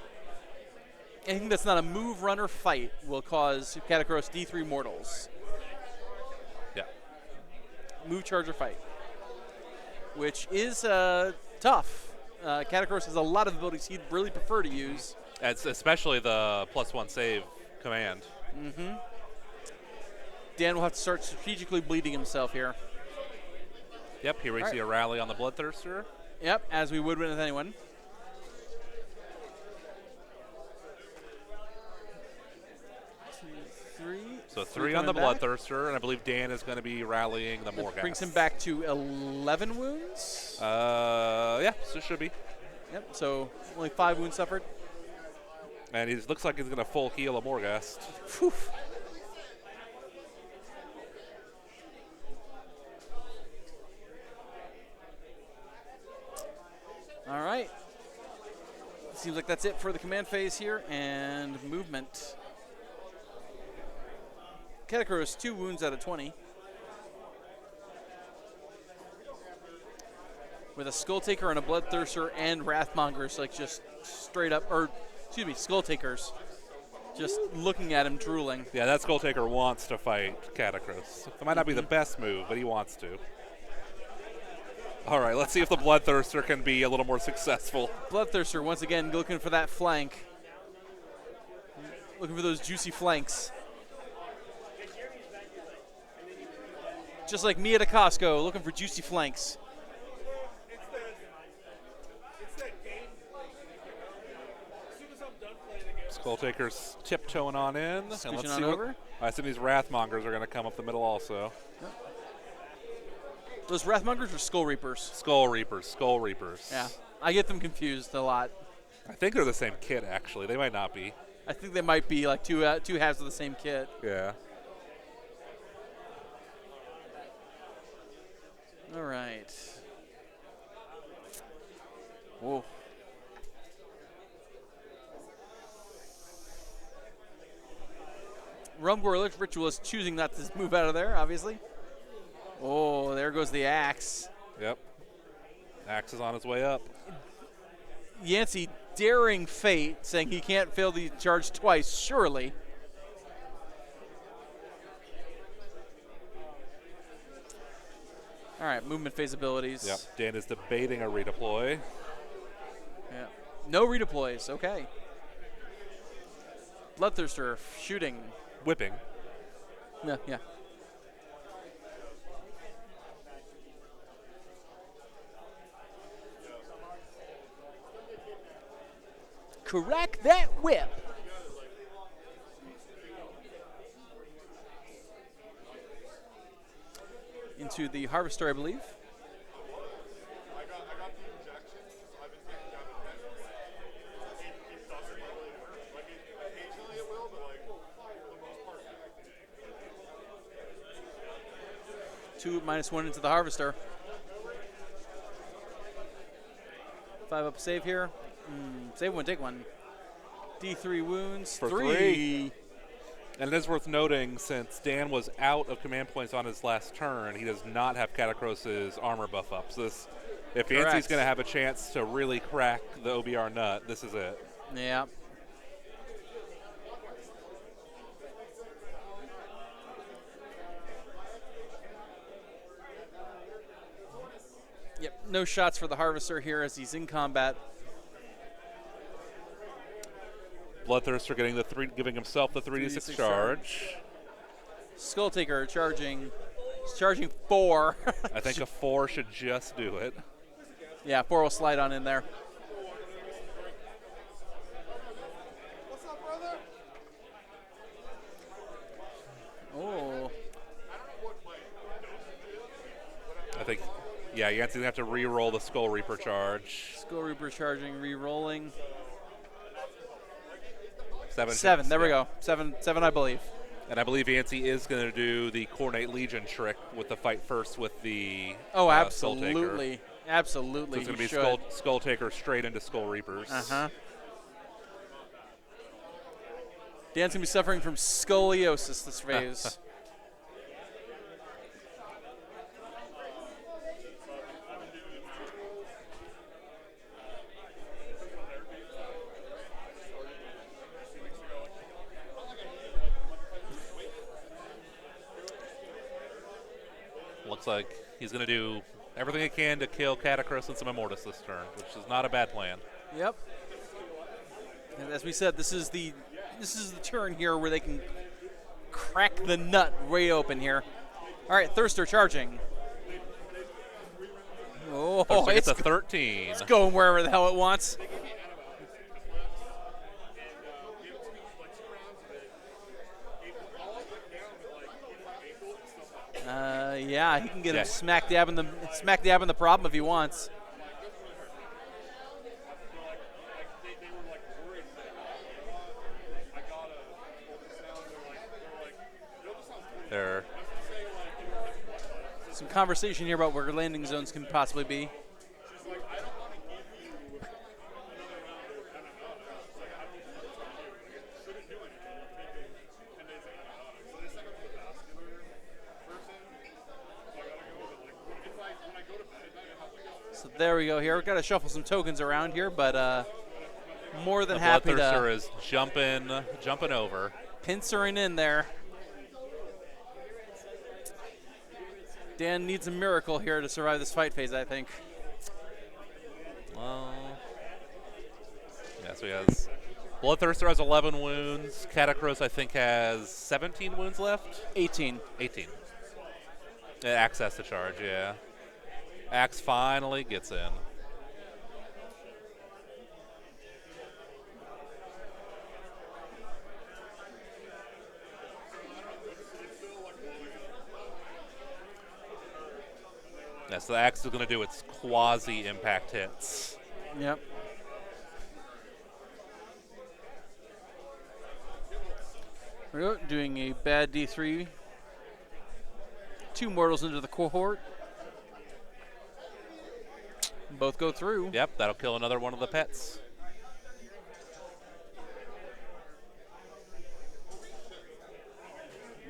anything that's not a move, run, or fight will cause Katakros D3 mortals. Yeah. Move, charge, or fight. Which is tough. Katakros has a lot of abilities he'd really prefer to use. It's especially the +1 save command. Mm-hmm. Dan will have to start strategically bleeding himself here. Yep, here we see a rally on the Bloodthirster. Yep, as we would with anyone. So 3 on the Bloodthirster, and I believe Dan is going to be rallying the Morghast. Brings him back to 11 wounds. Yeah, so it should be. Yep, so only 5 wounds suffered. And he looks like he's going to full heal a Morghast. Whew. All right. Seems like that's it for the command phase here, and movement. Katakros 2 wounds out of 20. With a Skull Taker and a Bloodthirster and Wrathmongers, like just straight up, or excuse me, Skull Takers, just looking at him drooling. Yeah, that Skull Taker wants to fight Katakros. It might not be the best move, but he wants to. All right, let's see if the Bloodthirster can be a little more successful. Bloodthirster, once again, looking for that flank. Looking for those juicy flanks. Just like me at a Costco, looking for juicy flanks. Skull Taker's tiptoeing on in. And let's Scooching see on over. I assume these Wrathmongers are going to come up the middle also. Those Wrathmongers or Skull Reapers? Skull Reapers, Skull Reapers. Yeah, I get them confused a lot. I think they're the same kit, actually. They might not be. I think they might be like two halves of the same kit. Yeah. All right. Whoa. Rumgor Ritualist choosing not to move out of there, obviously. Oh, there goes the axe. Yep. Axe is on his way up. Yancy daring fate, saying he can't fail the charge twice, surely. All right, movement phase abilities. Yep. Dan is debating a redeploy. Yeah. No redeploys, okay. Bloodthirster shooting. Whipping. Yeah, yeah. Crack that whip. Into the Harvester, I believe. Two -1 into the Harvester. 5 up save here. Save one, take one. D3 wounds. For 3. And it is worth noting, since Dan was out of command points on his last turn, he does not have Katakros' armor buff up. So this, if Yancy's going to have a chance to really crack the OBR nut, this is it. Yeah. Yep, no shots for the Harvester here as he's in combat. Bloodthirster getting giving himself the 3d6 charge. Skull Taker charging 4. I think a 4 should just do it. Yeah, 4 will slide on in there. What's up, brother? Oh. I think, yeah, Yancy's going to have to re-roll the Skull Reaper charge. Skull Reaper charging, re-rolling. 7. There we go. 7, I believe. And I believe Yancy is going to do the Coordinate Legion trick with the fight first with the absolutely. Skull Taker. Absolutely. So it's going to be Skull Taker straight into Skull Reapers. Uh-huh. Dan's going to be suffering from scoliosis this phase. Looks like he's going to do everything he can to kill Catacross and some Immortus this turn, which is not a bad plan. Yep. And as we said, this is the turn here where they can crack the nut way open here. All right, Thirster charging. Oh, Thirster gets a 13. It's going wherever the hell it wants. Yeah, he can get him smack dab in the problem if he wants. There. Some conversation here about where landing zones can possibly be. So there we go here. We've got to shuffle some tokens around here, but more than happy to. Bloodthirster is jumping over. Pincering in there. Dan needs a miracle here to survive this fight phase, I think. Well, yeah, so he has Bloodthirster has 11 wounds. Catacross, I think, has 17 wounds left. 18. 18. Axe has to charge, yeah. Axe finally gets in. Yeah, so the Axe is going to do its quasi-impact hits. Yep. We're doing a bad D3. 2 mortals into the cohort. Both go through. Yep, that'll kill another one of the pets.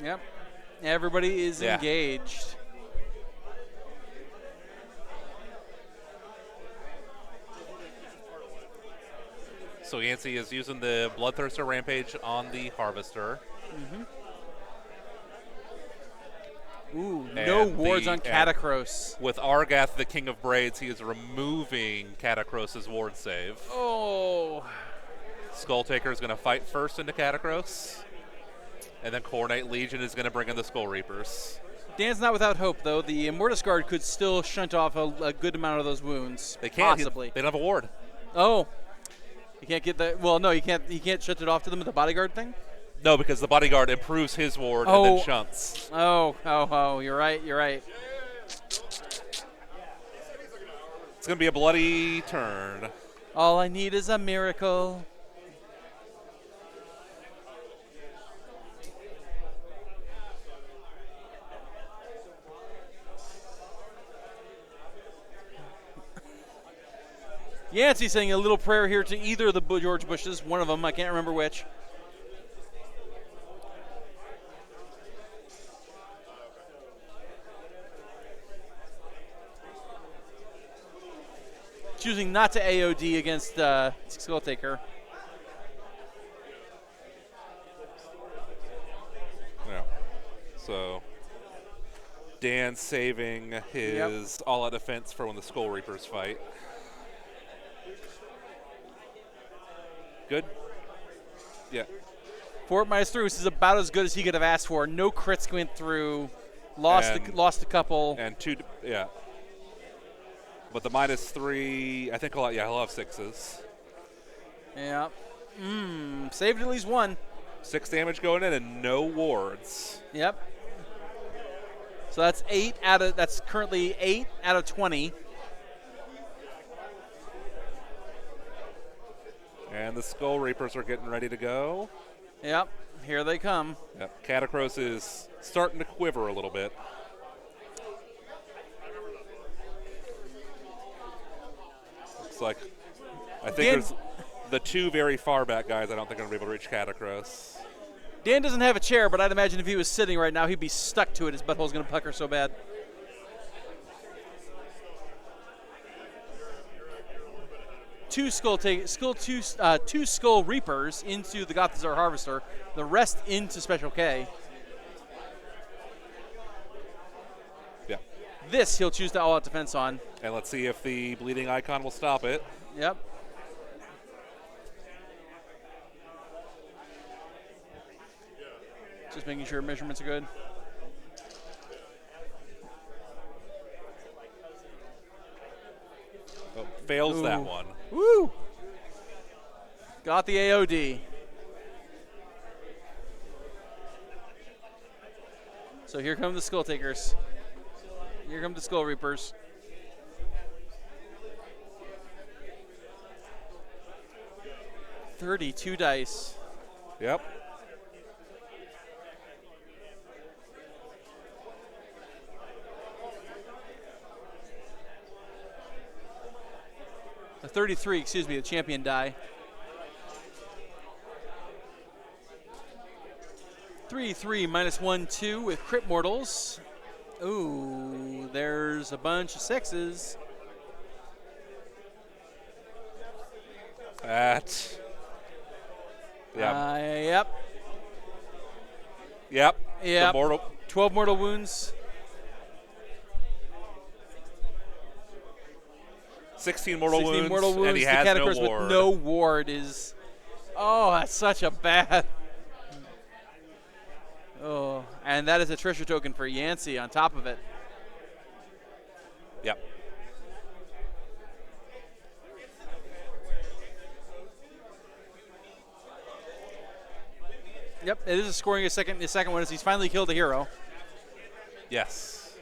Yep. Everybody is engaged. So Yancy is using the Bloodthirster Rampage on the Harvester. Ooh, no wards on Catacross. With Argath, the King of Braids, he is removing Catacross's ward save. Oh. Skulltaker is going to fight first into Catacross. And then Khorne Legion is going to bring in the Skull Reapers. Dan's not without hope, though. The Immortus Guard could still shunt off a good amount of those wounds. They can't. Possibly. They don't have a ward. Oh. You can't get the. Well, no, you can't. He can't shut it off to them with the bodyguard thing. No, because the bodyguard improves his ward and then shunts. Oh! You're right. It's going to be a bloody turn. All I need is a miracle. Yancy saying a little prayer here to either of the George Bushes, one of them, I can't remember which. Choosing not to AOD against Skulltaker. Yeah. So Dan saving his all-out defense for when the Skull Reapers fight. Good. Yeah. Fort -3 is about as good as he could have asked for. No crits went through. Lost a couple. And 2, yeah. But the -3, I think he'll have 6s. Yeah. Saved at least one. 6 damage going in and no wards. Yep. So that's currently 8 out of 20. And the Skull Reapers are getting ready to go. Yep, here they come. Yep. Catacross is starting to quiver a little bit. Looks like, I think there's the 2 very far back guys I don't think are going to be able to reach Catacross. Dan doesn't have a chair, but I'd imagine if he was sitting right now, he'd be stuck to it. His butthole's going to pucker so bad. Two Skull Reapers into the Gothazar Harvester, the rest into Special K. Yeah. This he'll choose to all-out defense on. And let's see if the bleeding icon will stop it. Yep. Just making sure measurements are good. Oh, fails that Ooh. one. Woo! Got the AOD. So here come the Skull Takers. Here come the Skull Reapers. $32 dice. Yep. The 33, excuse me, the champion die. 3-3 minus 1-2 with crit mortals. Ooh, there's a bunch of sixes. That. Yep. Yep. Yep. Yep. The mortal. 12 mortal wounds. 16 mortal 16 wounds. mortal wounds. And he the has no Catacurse ward. with no ward is. Oh, that's such a bad. Oh, and that is a treasure token for Yancy on top of it. Yep. Yep, it is scoring a second. The second one is he's finally killed a hero. Yes.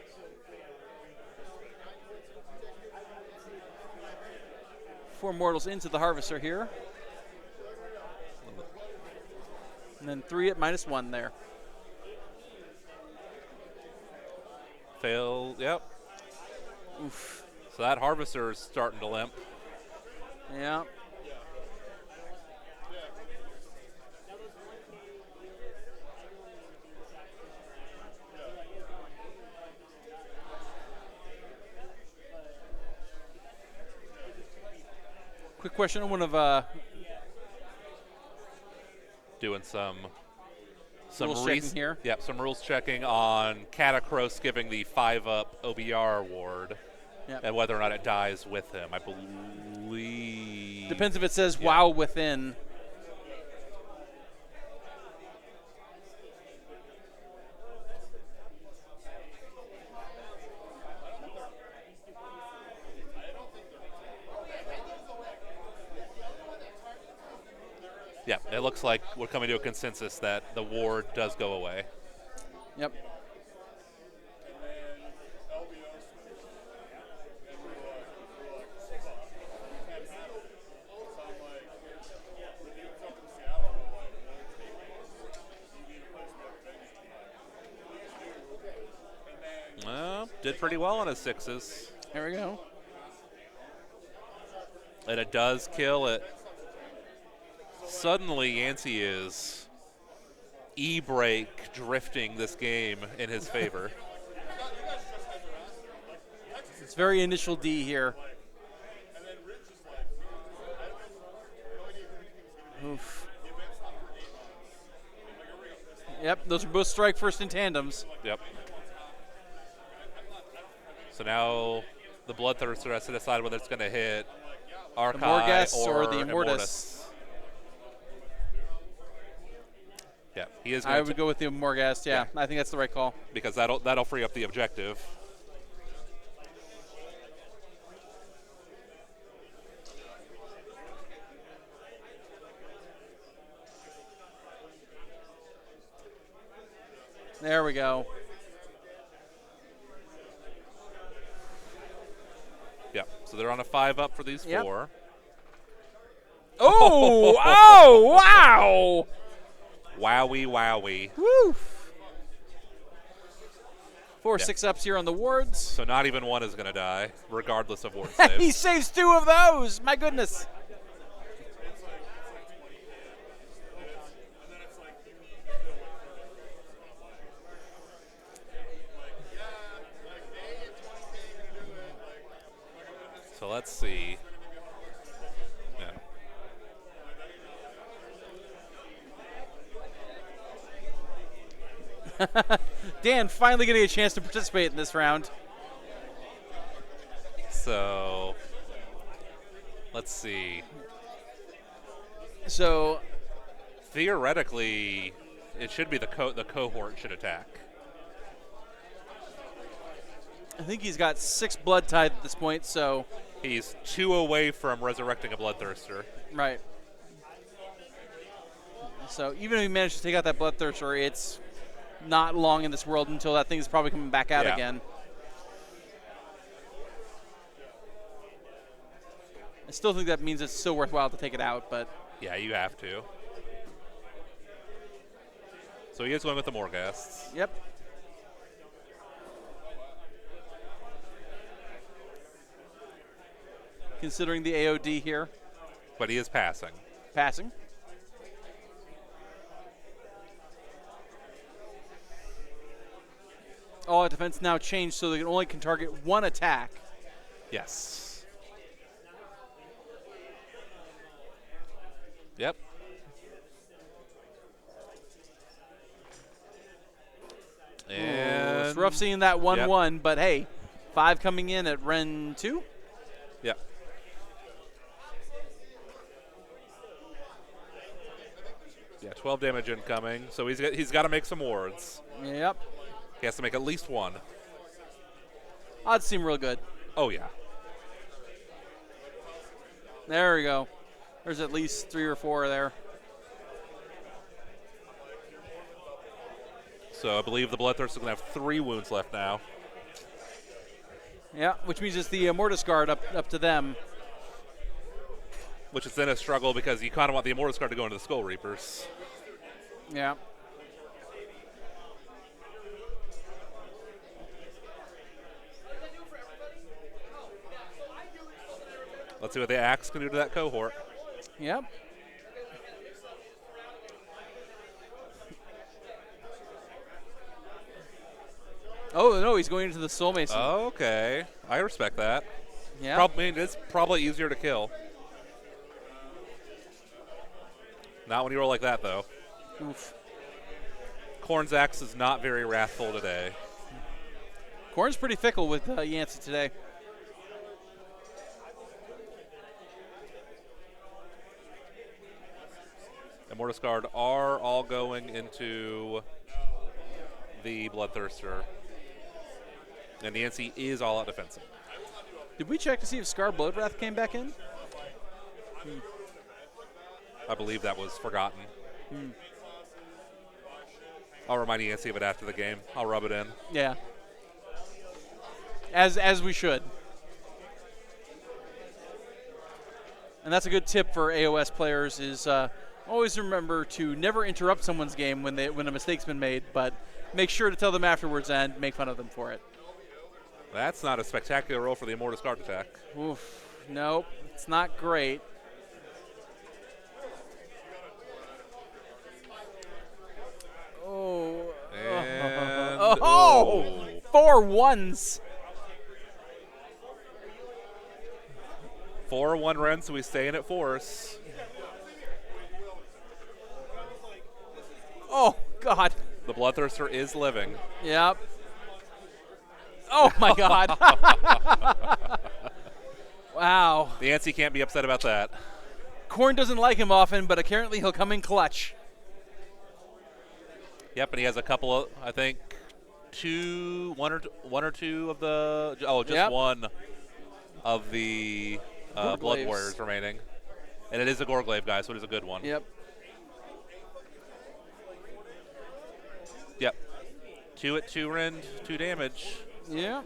Four mortals into the harvester here. And then 3 at -1 there. Fail. Yep. Oof. So that harvester is starting to limp. Yeah. Quick question on one of Doing some rules checking here. Yep, some rules checking on Catacross giving the 5-up OBR ward. Yep. And whether or not it dies with him. I believe. Depends if it says Yeah. WoW within. Yeah, it looks like we're coming to a consensus that the ward does go away. Yep. Did pretty well on his 6s. There we go. And it does kill it. Suddenly, Yancy is e-brake drifting this game in his favor. It's very initial D here. Oof. Yep, those are both strike first in tandems. Yep. So now the Bloodthirster has to decide whether it's going to hit Archai Morghast or the Immortus. Yeah, he is. I would go with the Morghast. Yeah, I think that's the right call. Because that'll free up the objective. There we go. Yeah, so they're on a 5-up for these 4. Oh! Oh! Wow! Wowie, wowie. Woo! 4 6-ups here on the wards. So not even one is going to die, regardless of ward He saves. saves 2 of those. My goodness. So let's see. Yeah. Dan finally getting a chance to participate in this round. So let's see. So Theoretically, it should be the cohort should attack. I think he's got 6 blood tithe at this point, so. He's 2 away from resurrecting a bloodthirster. Right. So even if he managed to take out that bloodthirster, it's not long in this world until that thing's probably coming back out again. I still think that means it's still worthwhile to take it out, but. Yeah, you have to. So he is going with the Morghasts. Yep. Considering the AOD here. But he is passing. Passing. All defense now changed so they can target 1 attack. Yes. Yep. And it's rough seeing that 1-1, but hey, 5 coming in at Ren 2. Yep. Yeah, 12 damage incoming. So he's got to make some wards. Yep. He has to make at least 1. Odds seem real good. Oh yeah. There we go. There's at least 3 or 4 there. So I believe the Bloodthirster is going to have 3 wounds left now. Yeah, which means it's the Mortis Guard up to them. Which is then a struggle because you kind of want the Immortus Guard to go into the Skull Reapers. Yeah. Let's see what the Axe can do to that cohort. Yep. Oh, no, he's going into the Soul Mason. Okay. I respect that. Yeah. It's probably easier to kill. Not when you roll like that, though. Oof. Khorne's Axe is not very wrathful today. Khorne's pretty fickle with Yancy today. Immortus Guard are all going into the Bloodthirster. And Yancy is all out defensive. Did we check to see if Scar Bloodwrath came back in? I believe that was forgotten. I'll remind Yancy of it after the game. I'll rub it in. Yeah. As we should. And that's a good tip for AOS players is always remember to never interrupt someone's game when a mistake's been made, but make sure to tell them afterwards and make fun of them for it. That's not a spectacular roll for the Immortus Guard attack. Oof. Nope. It's not great. Oh. And oh! 4 1s. 4-1 Ren, so we stay in at force. Oh, God. The Bloodthirster is living. Yep. Oh, my God. Wow. The Yancy can't be upset about that. Khorne doesn't like him often, but apparently he'll come in clutch. Yep, and he has a couple of, I think, one or two of the, just one of the Blood Warriors remaining. And it is a Gorglaive guy, so it is a good one. Yep. Yep. 2 at 2 rend, 2 damage. Yeah.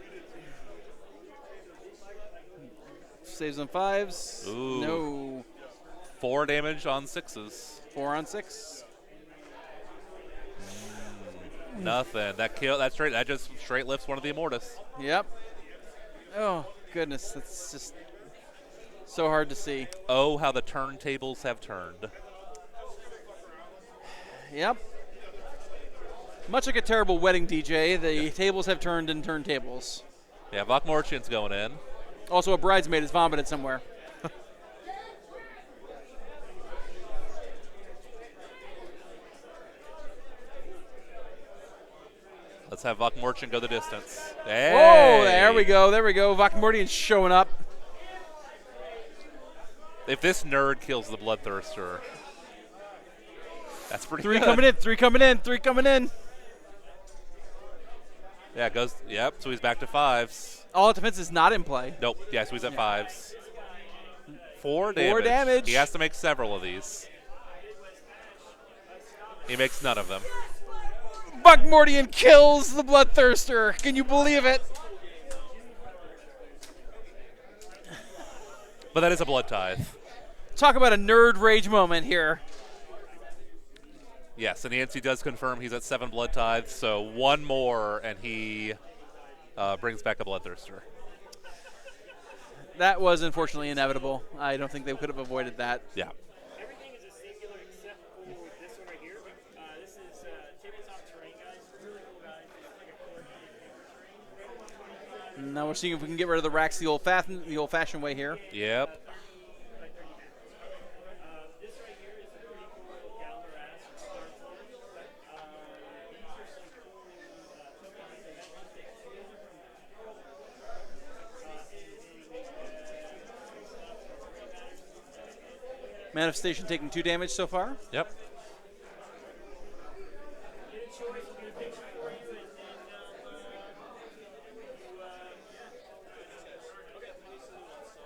Saves on 5s. Ooh. No. 4 damage on 6s. 4 on 6. Nothing. That just straight lifts one of the Immortus. Yep. Oh, goodness. That's just so hard to see. Oh, how the turntables have turned. Yep. Much like a terrible wedding DJ, the tables have turned in turntables. Yeah, Vokmorchin's going in. Also, a bridesmaid is vomited somewhere. Let's have Vok Merchant go the distance. Oh, Hey! there we go. There we go. Vokmortian's showing up. If this nerd kills the Bloodthirster, that's pretty Three good. coming in. Three coming in. Three coming in. Yeah, it goes. Yep, so he's back to 5s. All defense is not in play. Nope, yeah, so he's at 5s. 4 damage. 4 damage. He has to make several of these. He makes none of them. Vokmortian kills the Bloodthirster. Can you believe it? But that is a Blood Tithe. Talk about a nerd rage moment here. Yes, and Yancy does confirm he's at 7 Blood Tithes, so 1 more, and he brings back a Bloodthirster. That was unfortunately inevitable. I don't think they could have avoided that. Yeah. Everything is a singular except for this one right here. This is tabletop terrain, guys. Really cool, guys. It's like a coordinated terrain. Now we're seeing if we can get rid of the racks the old-fashioned way here. Yep. This right here is a pretty cool calendar ass to start from. These are some cool Manifestation taking 2 damage so far. Yep. get a choice, we'll get a picture for you, and then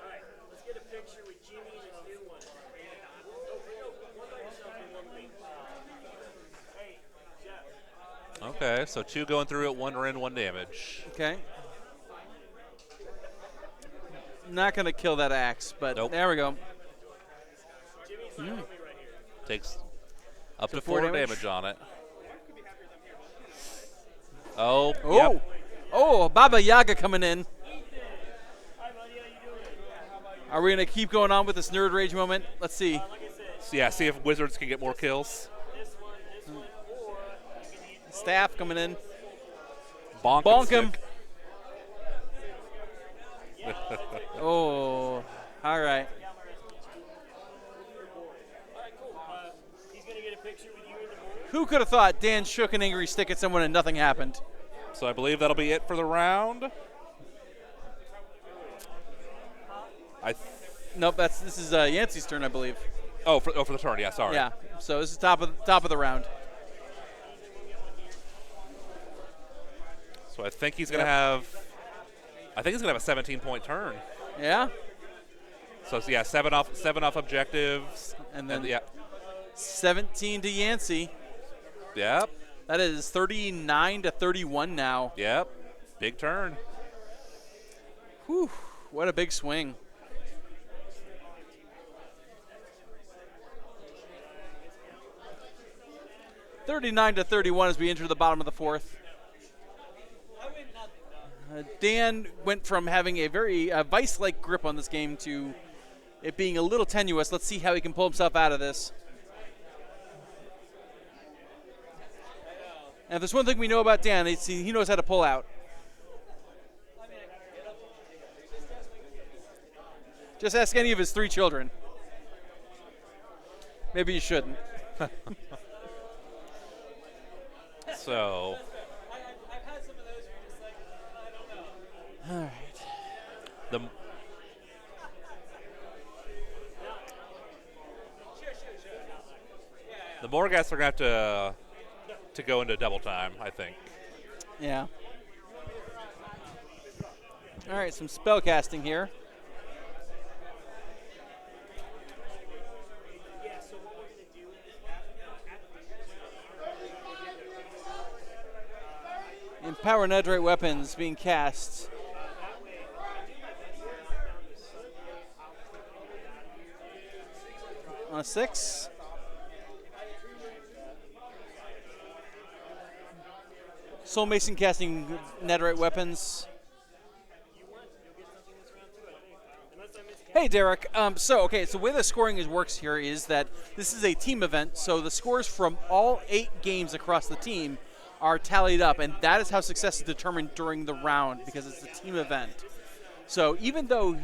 Alright, let's get a picture with Jimmy and his new one. One by yourself and one me. Hey, Jeff. Okay, so 2 going through it, 1 in, 1 damage. Okay. Not going to kill that axe, but Nope. there we go. Takes up So to 4 4 damage. damage on it. Oh, Oh, yep. oh, Baba Yaga coming in. Hi, buddy, how you doing? Are we going to keep going on with this nerd rage moment? Let's see. Like I said, So yeah, see if Wizards can get more kills. this one, or you can eat Staff coming in. Bonk, Bonk and him. stick. Oh, all right. He's gonna get a picture with you in the morning. Who could have thought Dan shook an angry stick at someone and nothing happened? So I believe that'll be it for the round. Nope, this is Yancey's turn, I believe. For the turn, yeah, sorry. Yeah. So this is top of the round. So I think he's gonna Yep. have. I think he's gonna have a 17-point turn. Yeah. So yeah, 7 off objectives, And then yeah, 17 to Yancey. yep, That is 39 to 31 now. yep, big turn. Whew, what a big swing. (39 to 31) as we enter the bottom of the 4th. Dan went from having a very vice-like grip on this game to it being a little tenuous. Let's see how he can pull himself out of this. And if there's one thing we know about Dan, it's he knows how to pull out. Just ask any of his 3 children. Maybe you shouldn't. So All right. the Morghast are gonna have to go into double time, I think. Yeah. All right, some spell casting here. Yeah, so what we're gonna do is Empower netherite weapons being cast. On a 6. Soul Mason casting netherite weapons. Hey, Derek. So the way the scoring works here is that this is a team event, so the scores from all 8 games across the team are tallied up, and that is how success is determined during the round because it's a team event. So even though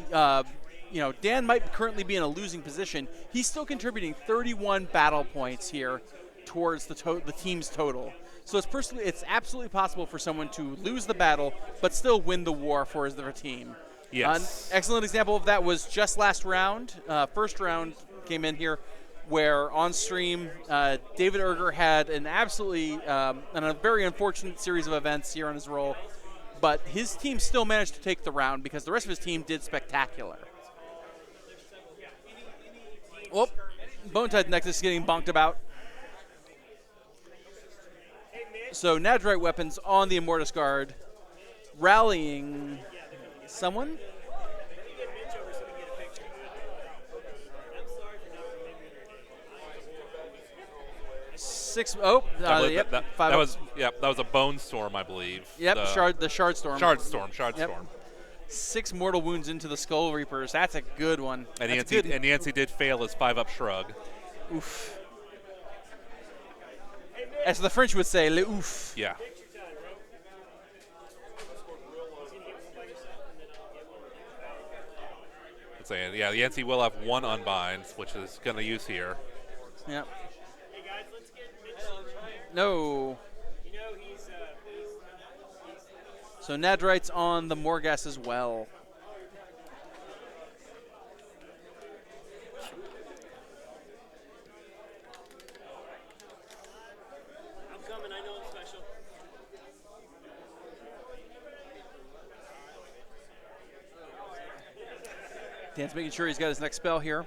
Dan might currently be in a losing position, he's still contributing 31 battle points here towards the team's total. So it's absolutely possible for someone to lose the battle but still win the war for their team. Yes. An excellent example of that was just last round. First round came in here where on stream David Erger had an absolutely and a very unfortunate series of events here on his roll, but his team still managed to take the round because the rest of his team did spectacular. Whoop. Bone-Tide Nexus getting bonked about. So Nadrite weapons on the Immortus Guard, rallying someone. Yep. That was a Bone Storm, I believe. Yep, the Shard Storm. Shard Storm. 6 mortal wounds into the Skull Reapers. That's a good one. And Yancy did fail his 5-up shrug. Oof. As the French would say, le ouf. Yeah. Saying, yeah, Yancy will have 1 unbind, which is going to use here. Yep. Hey guys, let's get Mitch. No. You know he's So Nadrite's on the Morghast as well. I'm coming. I know I'm special. Dan's making sure he's got his next spell here.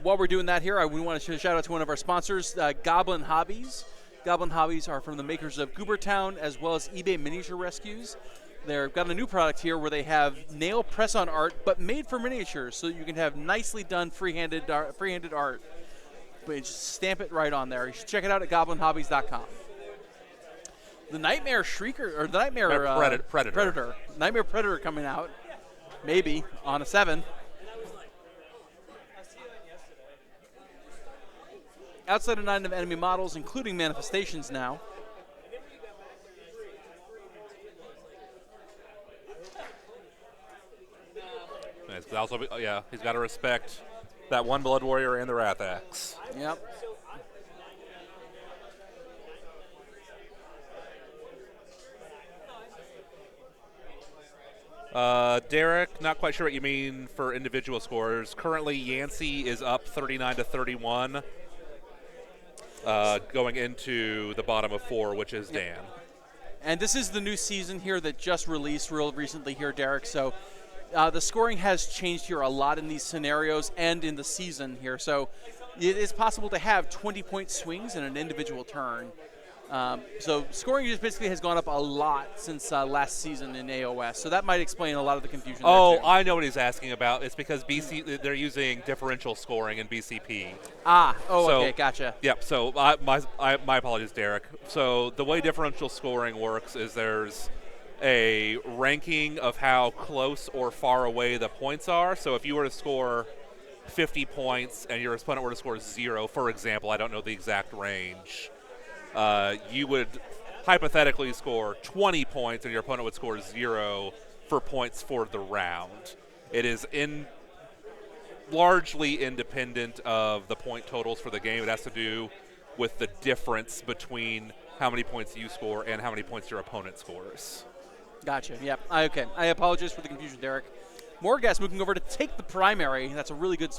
While we're doing that here, we want to shout out to one of our sponsors, Goblin Hobbies. Goblin Hobbies are from the makers of Goobertown as well as eBay Miniature Rescues. They've got a new product here where they have nail press-on art, but made for miniatures, so you can have nicely done freehanded art. But you just stamp it right on there. You should check it out at goblinhobbies.com. The Nightmare Shrieker, or the Nightmare Predator. Nightmare Predator coming out, maybe, on a 7. Outside of 9 of enemy models, including manifestations now. Also, he's got to respect that 1 Blood Warrior and the Wrath Axe. Yep. Derek, not quite sure what you mean for individual scores. Currently, Yancy is up 39-31. Going into the bottom of 4, which is Dan. And this is the new season here that just released real recently here, Derek. So the scoring has changed here a lot in these scenarios and in the season here. So it is possible to have 20-point swings in an individual turn. So scoring just basically has gone up a lot since last season in AOS. So that might explain a lot of the confusion. Oh, there too. I know what he's asking about. It's because they're using differential scoring in BCP. Okay, gotcha. Yep. So my apologies, Derek. So the way differential scoring works is there's a ranking of how close or far away the points are. So if you were to score 50 points and your opponent were to score 0, for example, I don't know the exact range. You would hypothetically score 20 points and your opponent would score 0 for points for the round. It is largely independent of the point totals for the game. It has to do with the difference between how many points you score and how many points your opponent scores. Gotcha. Yep. Okay. I apologize for the confusion, Derek. Morghast moving over to take the primary. That's a really good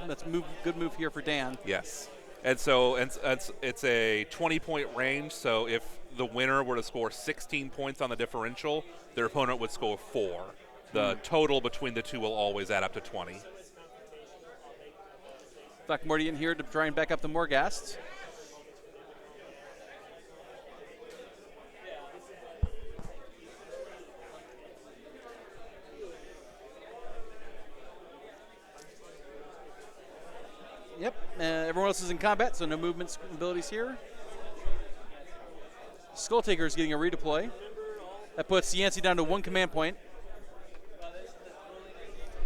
move here for Dan. Yes. And so it's a 20-point range, so if the winner were to score 16 points on the differential, their opponent would score 4. The total between the two will always add up to 20. Throckmorton here to try and back up the Morghast. Yep, everyone else is in combat, so no movement abilities here. Skull Taker is getting a redeploy. That puts Yancy down to 1 command point.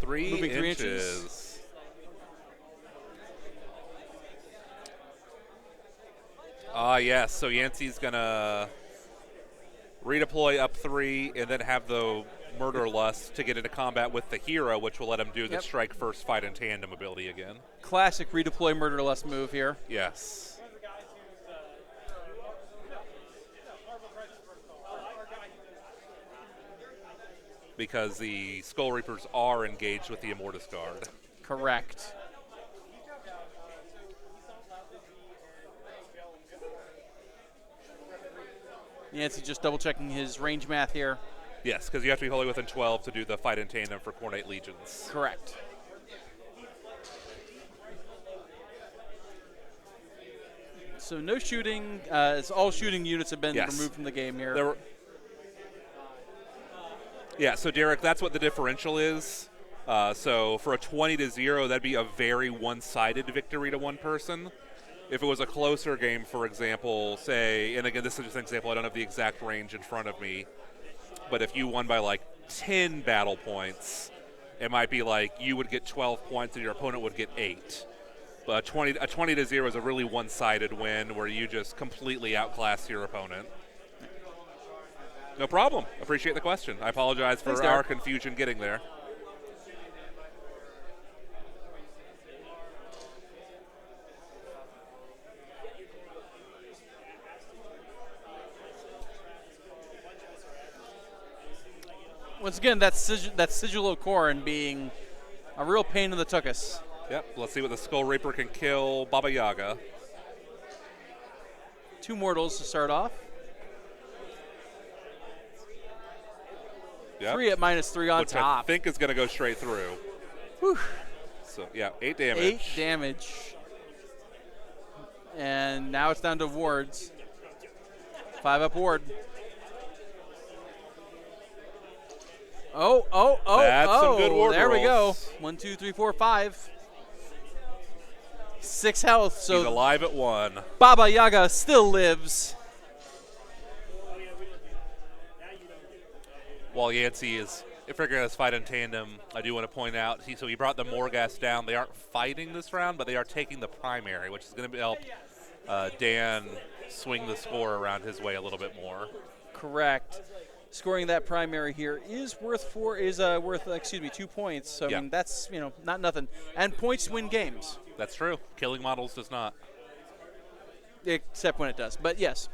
3 Moving 3 inches. Yes, so Yancy's going to redeploy up 3 and then have the Murder Lust to get into combat with the hero, which will let him do the strike first, fight in tandem ability again. Classic redeploy Murder Lust move here. Yes. because the Skull Reapers are engaged with the Immortus Guard. Correct. Yancy just double checking his range math here. Yes, because you have to be wholly within 12 to do the fight in tandem for Khorne Legions. Correct. So no shooting. It's all shooting units have been removed from the game here. Yeah, so Derek, that's what the differential is. So for a 20-0, that'd be a very one-sided victory to one person. If it was a closer game, for example, say, and again, this is just an example, I don't have the exact range in front of me, but if you won by like 10 battle points, it might be like you would get 12 points and your opponent would get 8. But a 20-0 is a really one-sided win where you just completely outclass your opponent. No problem. Appreciate the question. I apologize for our confusion getting there. Once again, that sigil of Khorne being a real pain in the tuchus. Yep, let's see what the Skull Reaper can kill Baba Yaga. 2 mortals to start off. Yep. 3 at -3 on Which top. I think is going to go straight through. Whew. So, yeah, 8 damage. 8 damage. And now it's down to wards. 5 up ward. Oh. That's some good ward There we go. rolls. 1, 2, 3, 4, 5. 6 health. So he's alive at 1. Baba Yaga still lives. While Yancy is figuring out his fight in tandem, I do want to point out, so he brought the Morghast down. They aren't fighting this round, but they are taking the primary, which is going to help Dan swing the score around his way a little bit more. Correct. Scoring that primary here is worth 2 points. So I mean that's not nothing. And points win games. That's true. Killing models does not. Except when it does. But yes.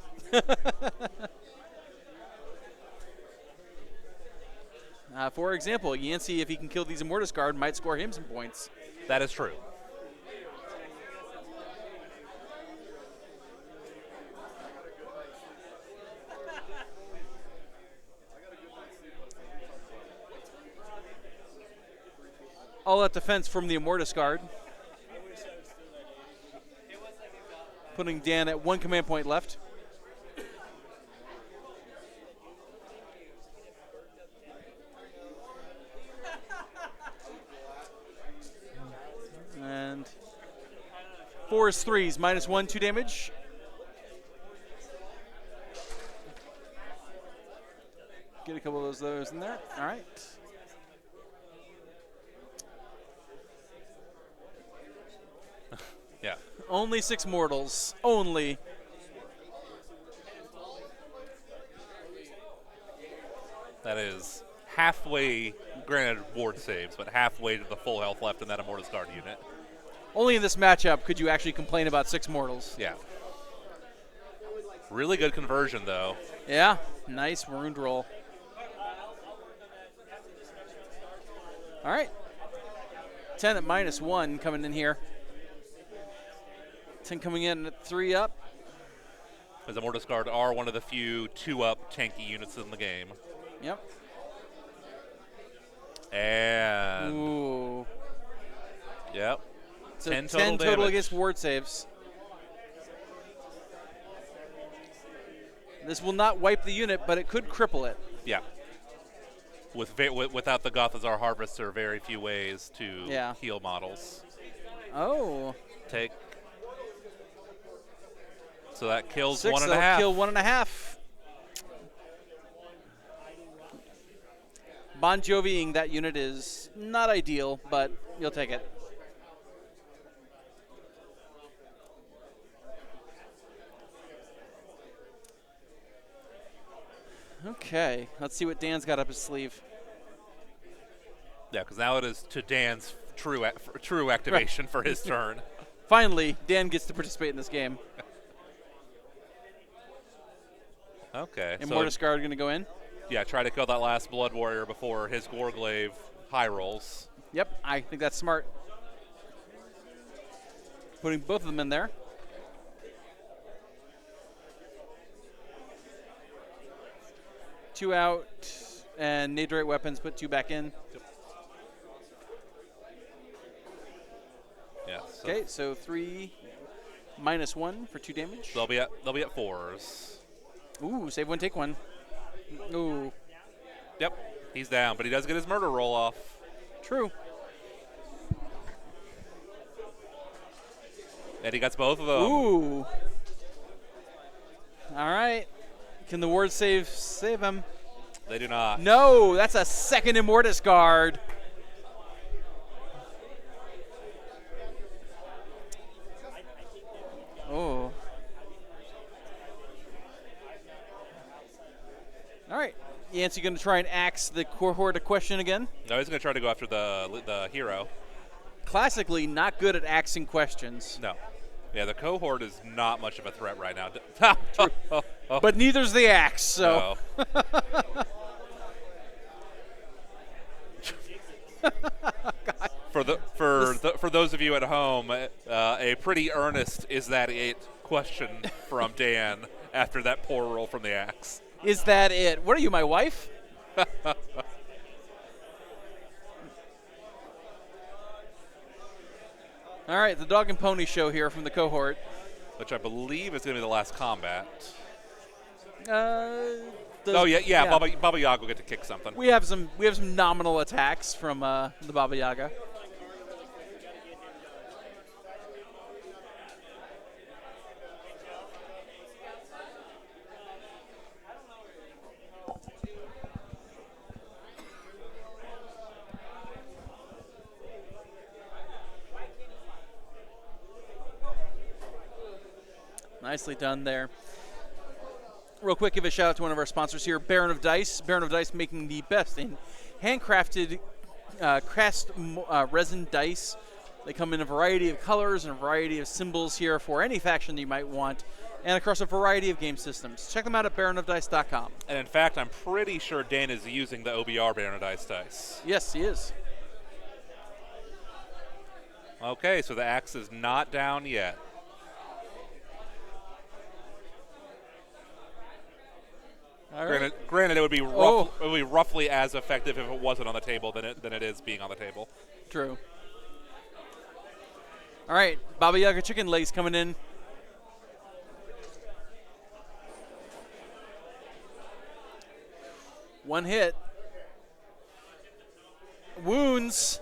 For example, Yancy, if he can kill these Immortus Guard, might score him some points. That is true. All that defense from the Immortus Guard. Putting Dan at 1 command point left. And 4 is 3s, -1, 2 damage. Get a couple of those in there. All right. Yeah. Only 6 mortals. Only. That is halfway, granted ward saves, but halfway to the full health left in that Immortus Guard unit. Only in this matchup could you actually complain about 6 mortals. Yeah. Really good conversion, though. Yeah. Nice marooned roll. All right. 10 at -1 coming in here. 10 coming in at 3 up. As Immortus Guard are one of the few 2-up tanky units in the game. Yep. And Ooh. Yep. So 10 total damage. against ward saves. This will not wipe the unit, but it could cripple it. Yeah. Without the Gothazar Harvest, there are very few ways to heal models. Oh. Take. So that kills 6, 1.5. that'll kill 1.5. Bon Jovi-ing that unit is not ideal, but you'll take it. Okay, let's see what Dan's got up his sleeve. Yeah, because now it is to Dan's true activation for his turn. Finally, Dan gets to participate in this game. Okay. Immortus Guard going to go in? Yeah, try to kill that last Blood Warrior before his Gorglaive high rolls. Yep, I think that's smart. Putting both of them in there. Two out, and Nadorite weapons, put 2 back in. Yeah. Okay, so 3 minus 1 for 2 damage. They'll be at 4s. Ooh, save 1, take 1. Ooh, Yep, he's down, but he does get his murder roll off. true. And he gets both of them. Ooh. All right. Can the ward save him? They do not. No, that's a second Immortus guard. Oh. All right. Yancy going to try and axe the cohort a question again. No, he's going to try to go after the hero. Classically, not good at axing questions. No. Yeah, the cohort is not much of a threat right now. But neither's the axe, so. No. For those of you at home, a pretty earnest "is that it?" question from Dan after that poor roll from the axe. Is that it? What are you, my wife? All right, the dog and pony show here from the cohort. Which I believe is going to be the last combat. Yeah. Baba Yaga will get to kick something. We have some nominal attacks from the Baba Yaga. Nicely done there. Real quick, give a shout out to one of our sponsors here, Baron of Dice. Baron of Dice making the best in handcrafted cast resin dice. They come in a variety of colors and a variety of symbols here for any faction that you might want, and across a variety of game systems. Check them out at baronofdice.com. And in fact, I'm pretty sure Dan is using the OBR Baron of Dice dice. Yes, he is. Okay, so the axe is not down yet. All right. Granted, it would be roughly as effective if it wasn't on the table than it is being on the table. True. All right, Baba Yaga chicken legs coming in. One hit. Wounds.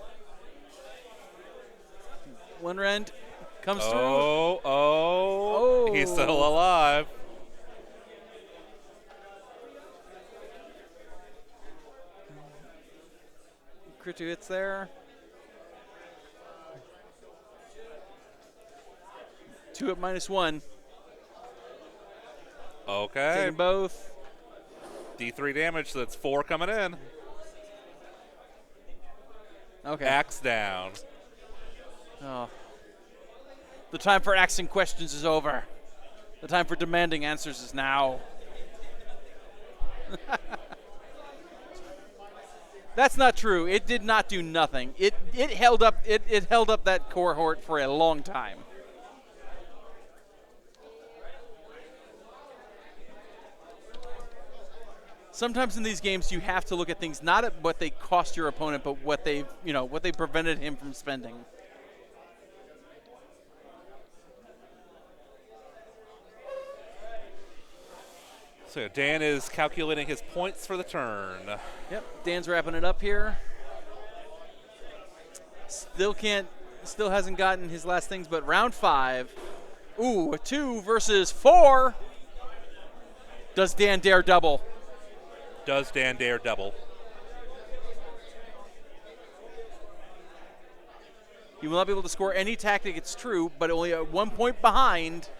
One rend comes through. Oh, he's still alive. Crit 2 hits there. 2 at -1. Okay. Taking both. D3 damage, so that's 4 coming in. Okay. Axe down. Oh. The time for asking questions is over. The time for demanding answers is now. That's not true. It did not do nothing. It held up that cohort for a long time. Sometimes in these games you have to look at things not at what they cost your opponent, but what they prevented him from spending. So Dan is calculating his points for the turn. Yep, Dan's wrapping it up here. Still hasn't gotten his last things, but round 5. Ooh, a 2 versus 4. Does Dan dare double? Does Dan dare double? He will not be able to score any tactic, it's true, but only at 1 point behind.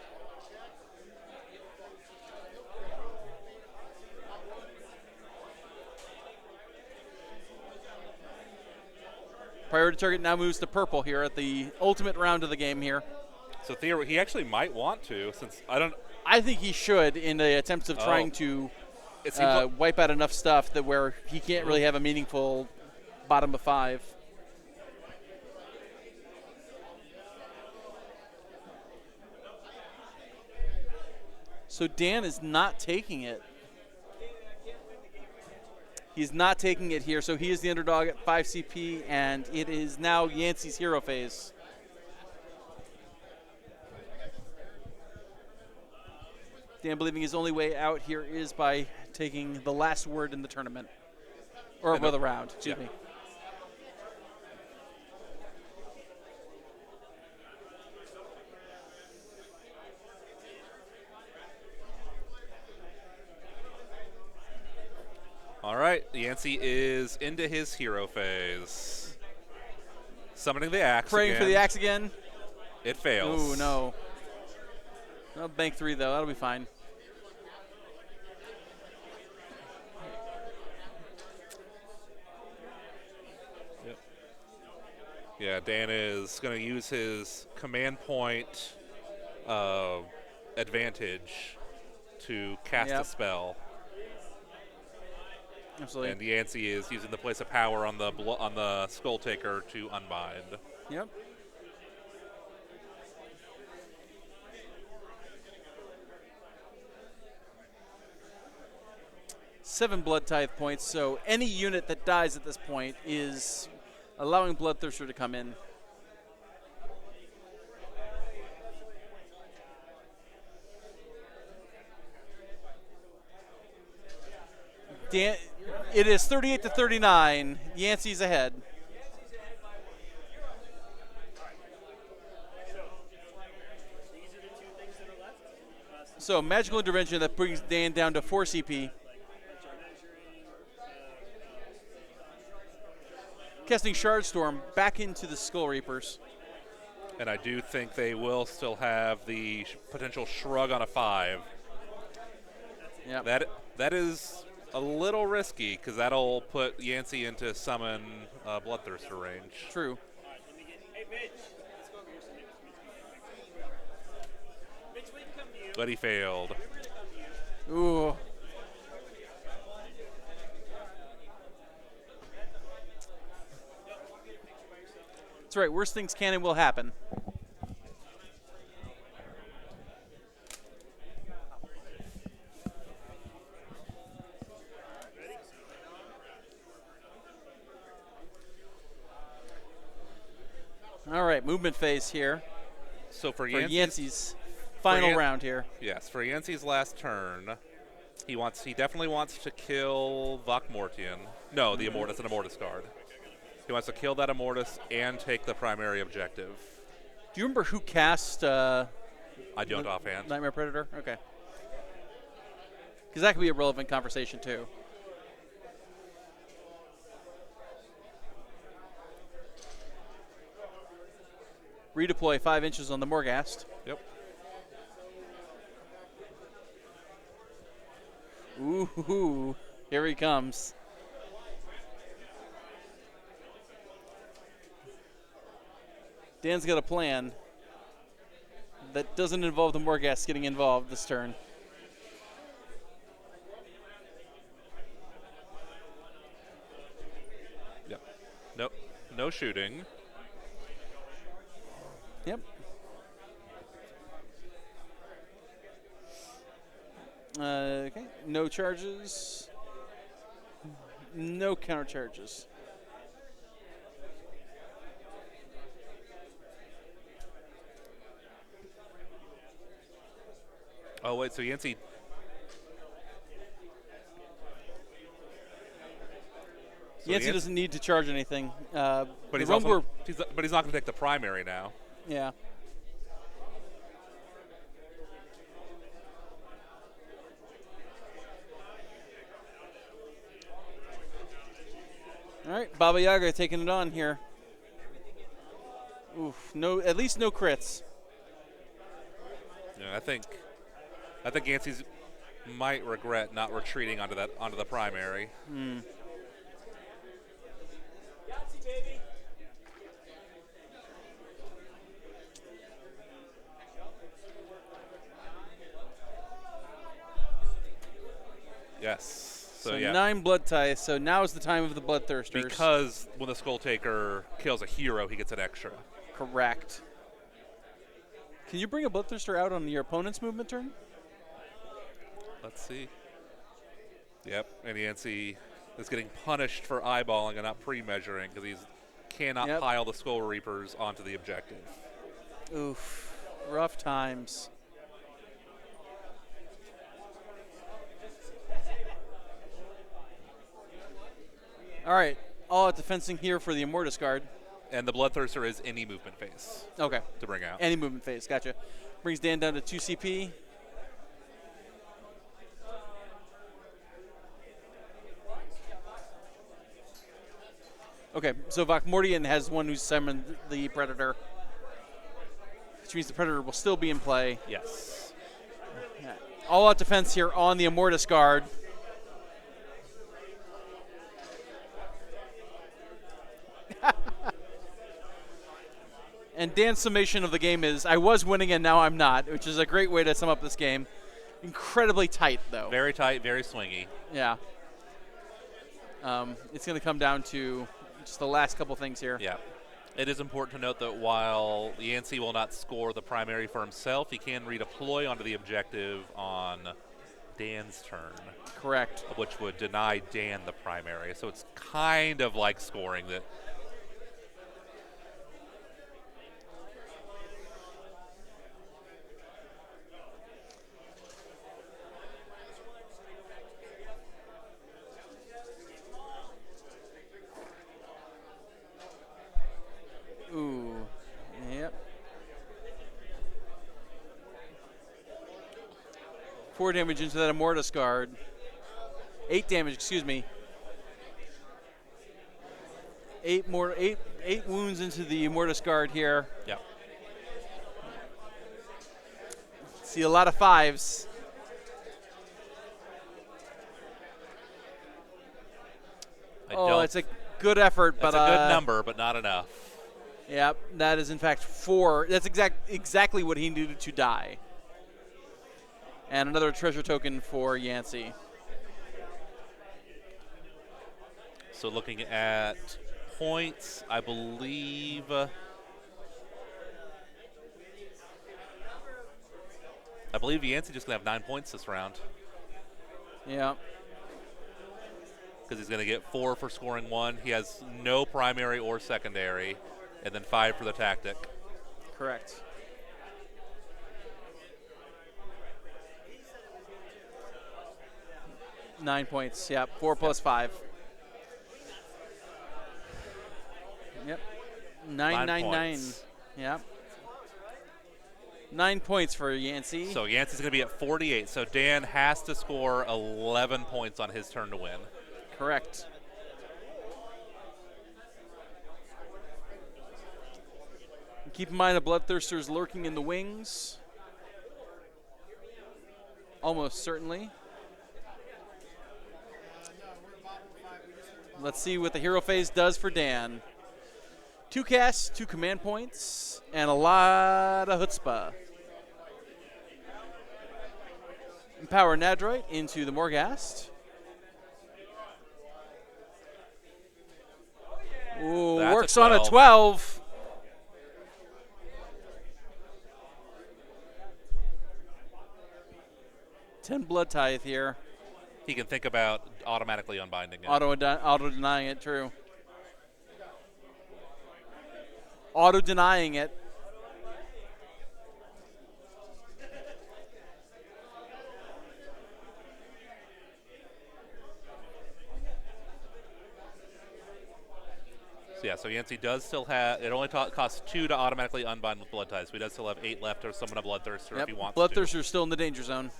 Priority target now moves to purple here at the ultimate round of the game here. So he actually might want to, since I think he should in the attempts of trying to it seems like, wipe out enough stuff that where he can't really have a meaningful bottom of 5. So Dan is not taking it. He's not taking it here, so he is the underdog at 5 CP, and it is now Yancy's hero phase. Dan believing his only way out here is by taking the last word in the tournament. Or of the round, excuse me. all right, Yancy is into his hero phase. Summoning the axe Praying again. for the axe again. It fails. Ooh, no. No, bank 3, though. That'll be fine. Yep. Yeah, Dan is going to use his command point advantage to cast a spell. Absolutely. And Yancy is using the place of power on the Skull Taker to unbind. Yep. Seven blood tithe points, so any unit that dies at this point is allowing Bloodthirster to come in. Dan, it is 38 to 39. Yancy's ahead. So magical intervention that brings Dan down to 4 CP. Casting Shard Storm back into the Skull Reapers. And I do think they will still have the potential shrug on a 5. Yeah. That is a little risky because that'll put Yancy into summon Bloodthirster range. True. Hey, Mitch. Let's go over here. Mitch, we can come to you. But he failed. Ooh. That's right. Worst things can and will happen. All right, movement phase here So for Yancy's final round here. Yes, for Yancy's last turn, he definitely wants to kill Vokmortian. No, the Immortus, an Immortus card. He wants to kill that Immortus and take the primary objective. Do you remember who cast I don't offhand. Nightmare Predator? Okay. Because that could be a relevant conversation too. Redeploy 5 inches on the Morghast. Yep. Ooh, here he comes. Dan's got a plan that doesn't involve the Morghast getting involved this turn. Yep. Nope. No shooting. Yep. Okay, no charges. No counter charges. Oh, wait, so Yancy... Yancy doesn't need to charge anything. But he's not going to take the primary now. Yeah. All right, Baba Yaga taking it on here. Oof, no, at least no crits. Yeah, I think Yancy's might regret not retreating onto the primary. Hmm. Yancy, baby. Yes. So yeah. 9 blood ties. So now is the time of the bloodthirsters. Because when the Skull Taker kills a hero, he gets an extra. Correct. Can you bring a bloodthirster out on your opponent's movement turn? Let's see. Yep, and Yancy is getting punished for eyeballing and not pre-measuring because he cannot pile the Skull Reapers onto the objective. Oof. Rough times. All right. All out defensing here for the Immortus Guard. And the Bloodthirster is any movement phase. Okay. To bring out. Any movement phase. Gotcha. Brings Dan down to 2 CP. Okay, so Vokmordian has one who's summoned the Predator, which means the Predator will still be in play. Yes. All out defense here on the Immortus Guard. And Dan's summation of the game is, I was winning and now I'm not, which is a great way to sum up this game. Incredibly tight, though. Very tight, very swingy. Yeah. It's going to come down to just the last couple things here. Yeah. It is important to note that while Yancy will not score the primary for himself, he can redeploy onto the objective on Dan's turn. Correct. Which would deny Dan the primary. So it's kind of like scoring that. Ooh. Yep. 4 damage into that Immortus Guard. 8 damage, excuse me. 8 wounds into the Immortus Guard here. Yep. See a lot of 5s. It's a good effort, but it's a good number, but not enough. Yep, that is in fact 4. That's exactly what he needed to die. And another treasure token for Yancy. So looking at points, I believe Yancy just gonna have 9 points this round. Yeah. Because he's gonna get 4 for scoring 1. He has no primary or secondary, and then 5 for the tactic. Correct. Nine points. Yep. 4 plus 5. Yep. 999. Yep. 9 points for Yancy. So Yancy's going to be at 48. So Dan has to score 11 points on his turn to win. Correct. Keep in mind a Bloodthirster's lurking in the wings. Almost certainly. Let's see what the hero phase does for Dan. 2 casts, 2 command points, and a lot of chutzpah. Empower Nadroid into the Morghast. Ooh, That's works a on a 12. Ten blood tithe here. He can think about automatically unbinding it. Auto denying it, true. Auto denying it. So yeah, so Yancy does still have, it only costs 2 to automatically unbind with blood ties. So he does still have 8 left to summon a Bloodthirster if he wants to. Bloodthirster's still in the danger zone.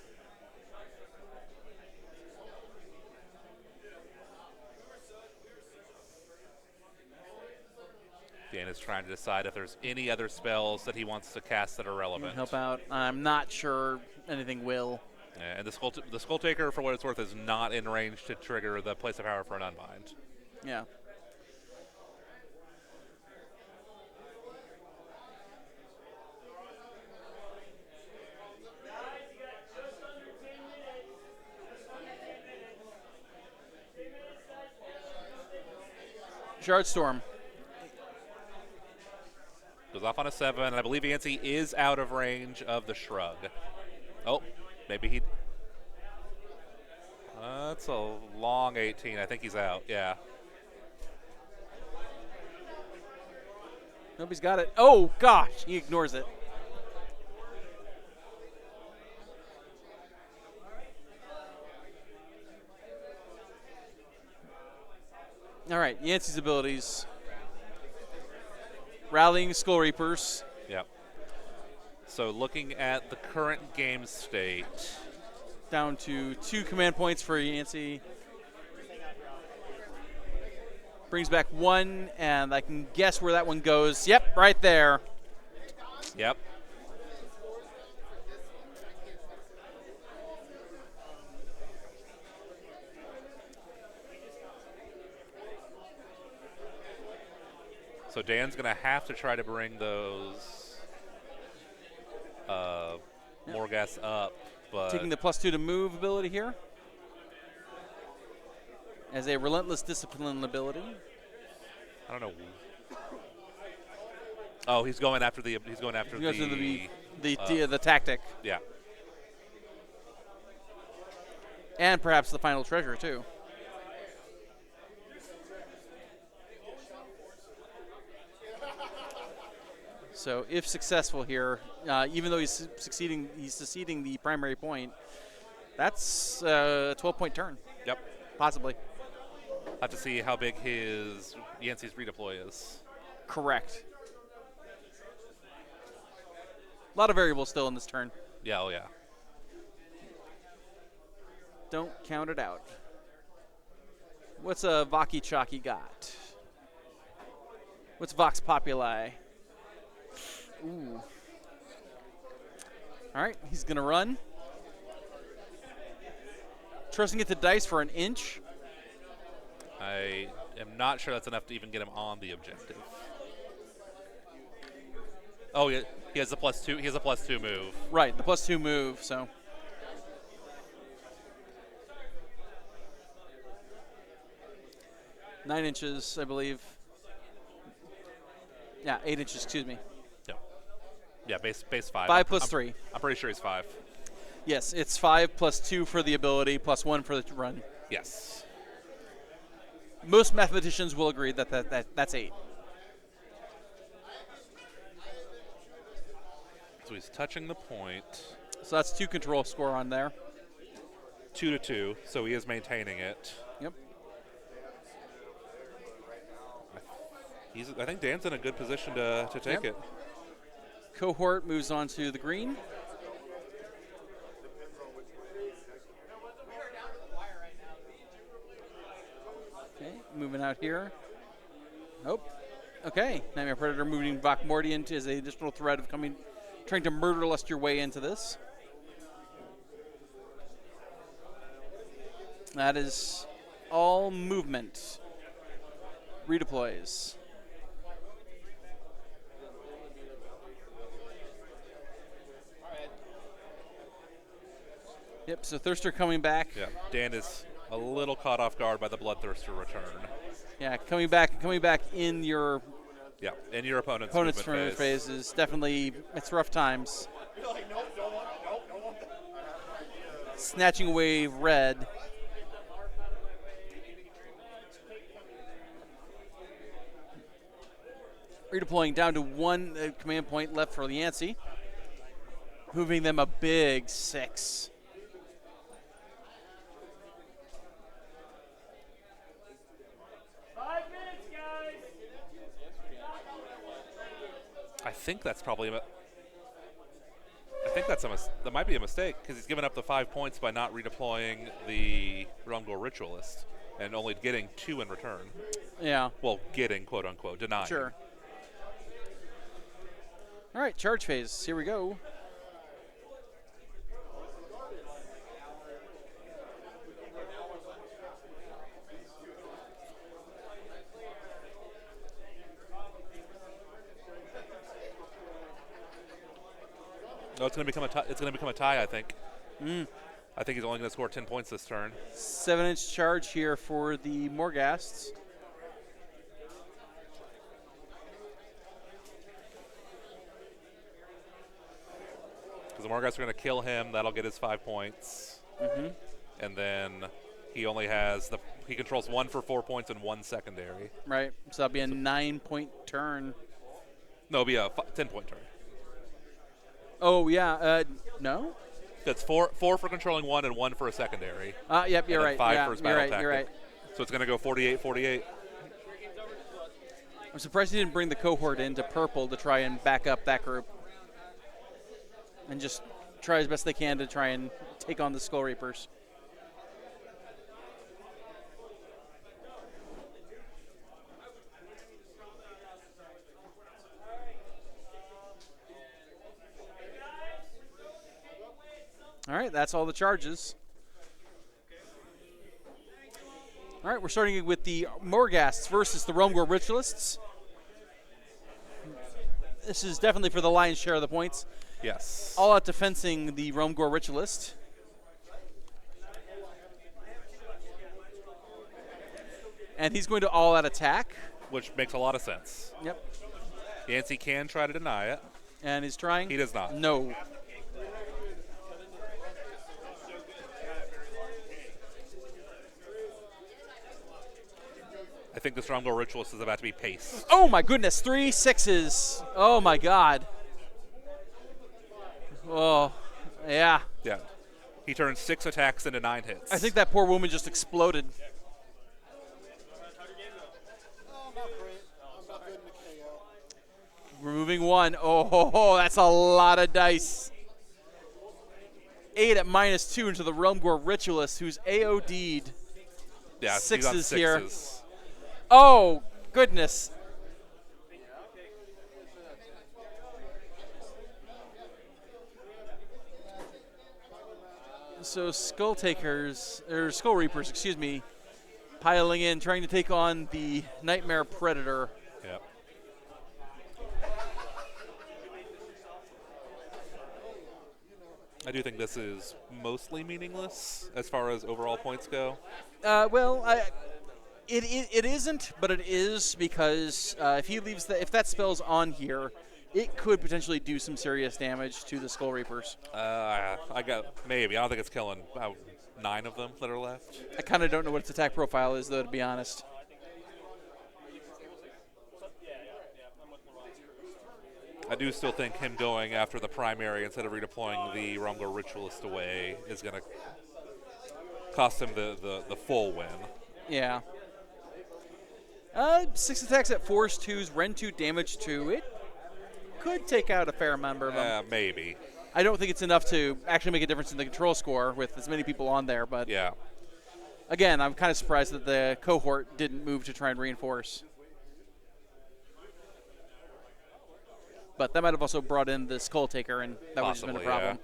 Dan is trying to decide if there's any other spells that he wants to cast that are relevant. Help out. I'm not sure anything will. Yeah, and the Skull Taker, for what it's worth, is not in range to trigger the Place of Power for an unbind. Yeah. Shard Storm. Goes off on a 7, and I believe Yancy is out of range of the shrug. Oh, maybe he... that's a long 18. I think he's out, yeah. Nobody's got it. Oh, gosh. He ignores it. All right, Yancy's abilities. Rallying Skull Reapers. Yep. So looking at the current game state. Down to 2 command points for Yancy. Brings back 1, and I can guess where that one goes. Yep, right there. Yep. So Dan's going to have to try to bring those Morghast up. But Taking the +2 to move ability here. As a relentless discipline ability. I don't know. Oh, he's going after the. He's going after He goes the. to the tactic. Yeah. And perhaps the final treasure, too. So if successful here, even though he's succeeding the primary point, that's a 12-point turn. Yep. Possibly. Have to see how big his Yancy's redeploy is. Correct. A lot of variables still in this turn. Yeah, oh yeah. Don't count it out. What's a Vaki Chalky got? What's Vox Populi? Ooh. All right, he's going to run. Trusting it to dice for an inch. I am not sure that's enough to even get him on the objective. Oh, yeah, he has a +2. He has a +2 move. Right, the +2 move, so. Nine inches, I believe. Yeah, 8 inches, excuse me. Yeah, base 5. 5 plus 3. I'm pretty sure he's 5. Yes, it's 5 plus 2 for the ability, plus 1 for the run. Yes. Most mathematicians will agree that that's 8. So he's touching the point. So that's 2 control score on there. 2 to 2, so he is maintaining it. Yep. I think Dan's in a good position to take it. Cohort moves on to the green. Okay, moving out here. Nope. Okay, Nightmare Predator moving Vokmordian as an additional threat of trying to murder lust your way into this. That is all movement. Redeploys. Yep, so Thirster coming back. Yeah, Dan is a little caught off guard by the Bloodthirster return. Yeah, coming back in your in your opponent's movement phase is definitely, it's rough times. Snatching away red. Redeploying down to 1 command point left for Yancy. Moving them a big 6. I think that's probably that might be a mistake because he's given up the 5 points by not redeploying the Rumgor Ritualist and only getting 2 in return. Yeah. Well, getting, quote unquote, denying. Sure. All right, charge phase. Here we go. No, it's going to become a tie. It's going to become a tie, I think. I think he's only going to score 10 points this turn. 7-inch charge here for the Morghasts. the Morghast are going to kill him. That'll get his 5 points. And then he only has he controls 1 for 4 points and 1 secondary. Right. So that'll be a 9-point turn. No, it'll be a 10-point turn. Oh, yeah. No? That's four for controlling 1 and 1 for a secondary. Yep, you're and right. 5 yeah, for his you're battle right, tactic. you're right. So it's going to go 48-48. I'm surprised he didn't bring the cohort into purple to try and back up that group. And just try as best they can to try and take on the Skull Reapers. All right, that's all the charges. All right, we're starting with the Morghasts versus the Realmgore Ritualists. This is definitely for the lion's share of the points. Yes. All out defensing the Realmgore Ritualist. And he's going to all out attack. Which makes a lot of sense. Yep. Yancy can try to deny it. And he's trying. He does not. No. I think this Realmgore Ritualist is about to be paced. Oh my goodness, 3 6s. Oh my god. Oh, yeah. Yeah. He turns 6 attacks into 9 hits. I think that poor woman just exploded. Oh, I'm not great. I'm not good in the KO. Removing 1. Oh, that's a lot of dice. 8 at -2 into the Realmgore Ritualist, who's AOD'd. Yeah, he's on Sixes here. sixes. Oh, goodness. So Skull Reapers, excuse me, piling in, trying to take on the Nightmare Predator. Yep. I do think this is mostly meaningless as far as overall points go. It isn't, but it is because if he leaves if that spell's on here, it could potentially do some serious damage to the Skull Reapers. Maybe. I don't think it's killing about 9 of them that are left. I kind of don't know what its attack profile is, though, to be honest. I do still think him going after the primary instead of redeploying the Realmgore Ritualist away is going to cost him the full win. Yeah. 6 attacks at Force 2s, Rend 2, Damage 2. It could take out a fair number of them. Maybe. I don't think it's enough to actually make a difference in the control score with as many people on there, but Yeah. again, I'm kind of surprised that the cohort didn't move to try and reinforce. But that might have also brought in the Skull Taker, and that would have been a Possibly, problem.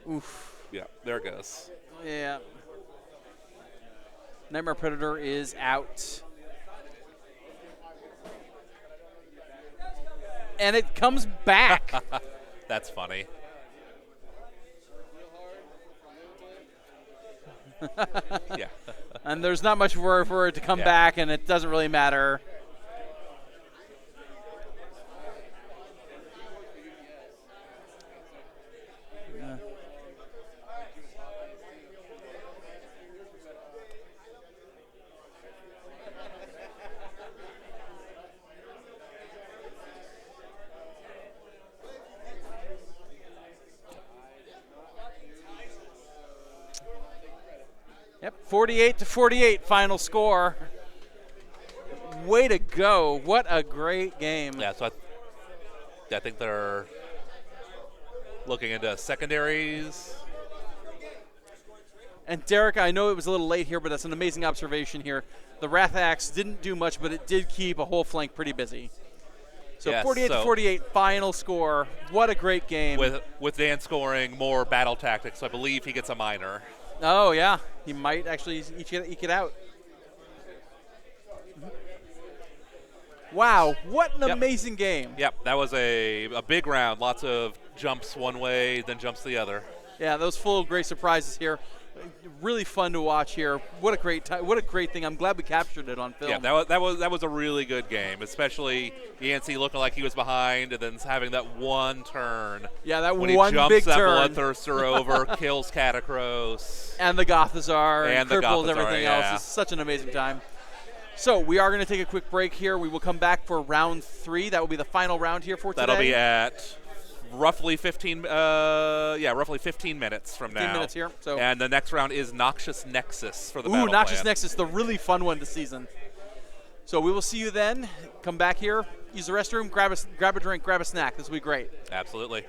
Oof. Yeah, there it goes. Yeah. Nightmare Predator is out. And it comes back. That's funny. Yeah. And there's not much for it to come Yeah. back, and it doesn't really matter. Yep, 48-48 final score. Way to go. What a great game. Yeah, so I think they're looking into secondaries. And Derek, I know it was a little late here, but that's an amazing observation here. The Wrath Axe didn't do much, but it did keep a whole flank pretty busy. So Yes, 48-48 final score. What a great game. With Dan scoring more battle tactics, so I believe he gets a minor. Oh, yeah. He might actually eke it out. Wow, what an amazing game. Yep, that was a big round. Lots of jumps one way, then jumps the other. Yeah, those full of great surprises here. Really fun to watch here. What a great time! What a great thing! I'm glad we captured it on film. Yeah, that was a really good game, especially Yancy looking like he was behind and then having that one turn. Yeah, that when one he jumps big that turn. Bloodthirster over, kills Catacross. And the Gothazar and the cripples Gothazar, everything yeah. else. It's such an amazing time. So we are going to take a quick break here. We will come back for round 3. That will be the final round here for today. That'll be at roughly 15 minutes from now. 15 minutes here. So and the next round is Noxious Nexus for the battle Noxious plan. Nexus, the really fun one this season. So we will see you then. Come back here, use the restroom, grab a drink, grab a snack. This will be great. Absolutely.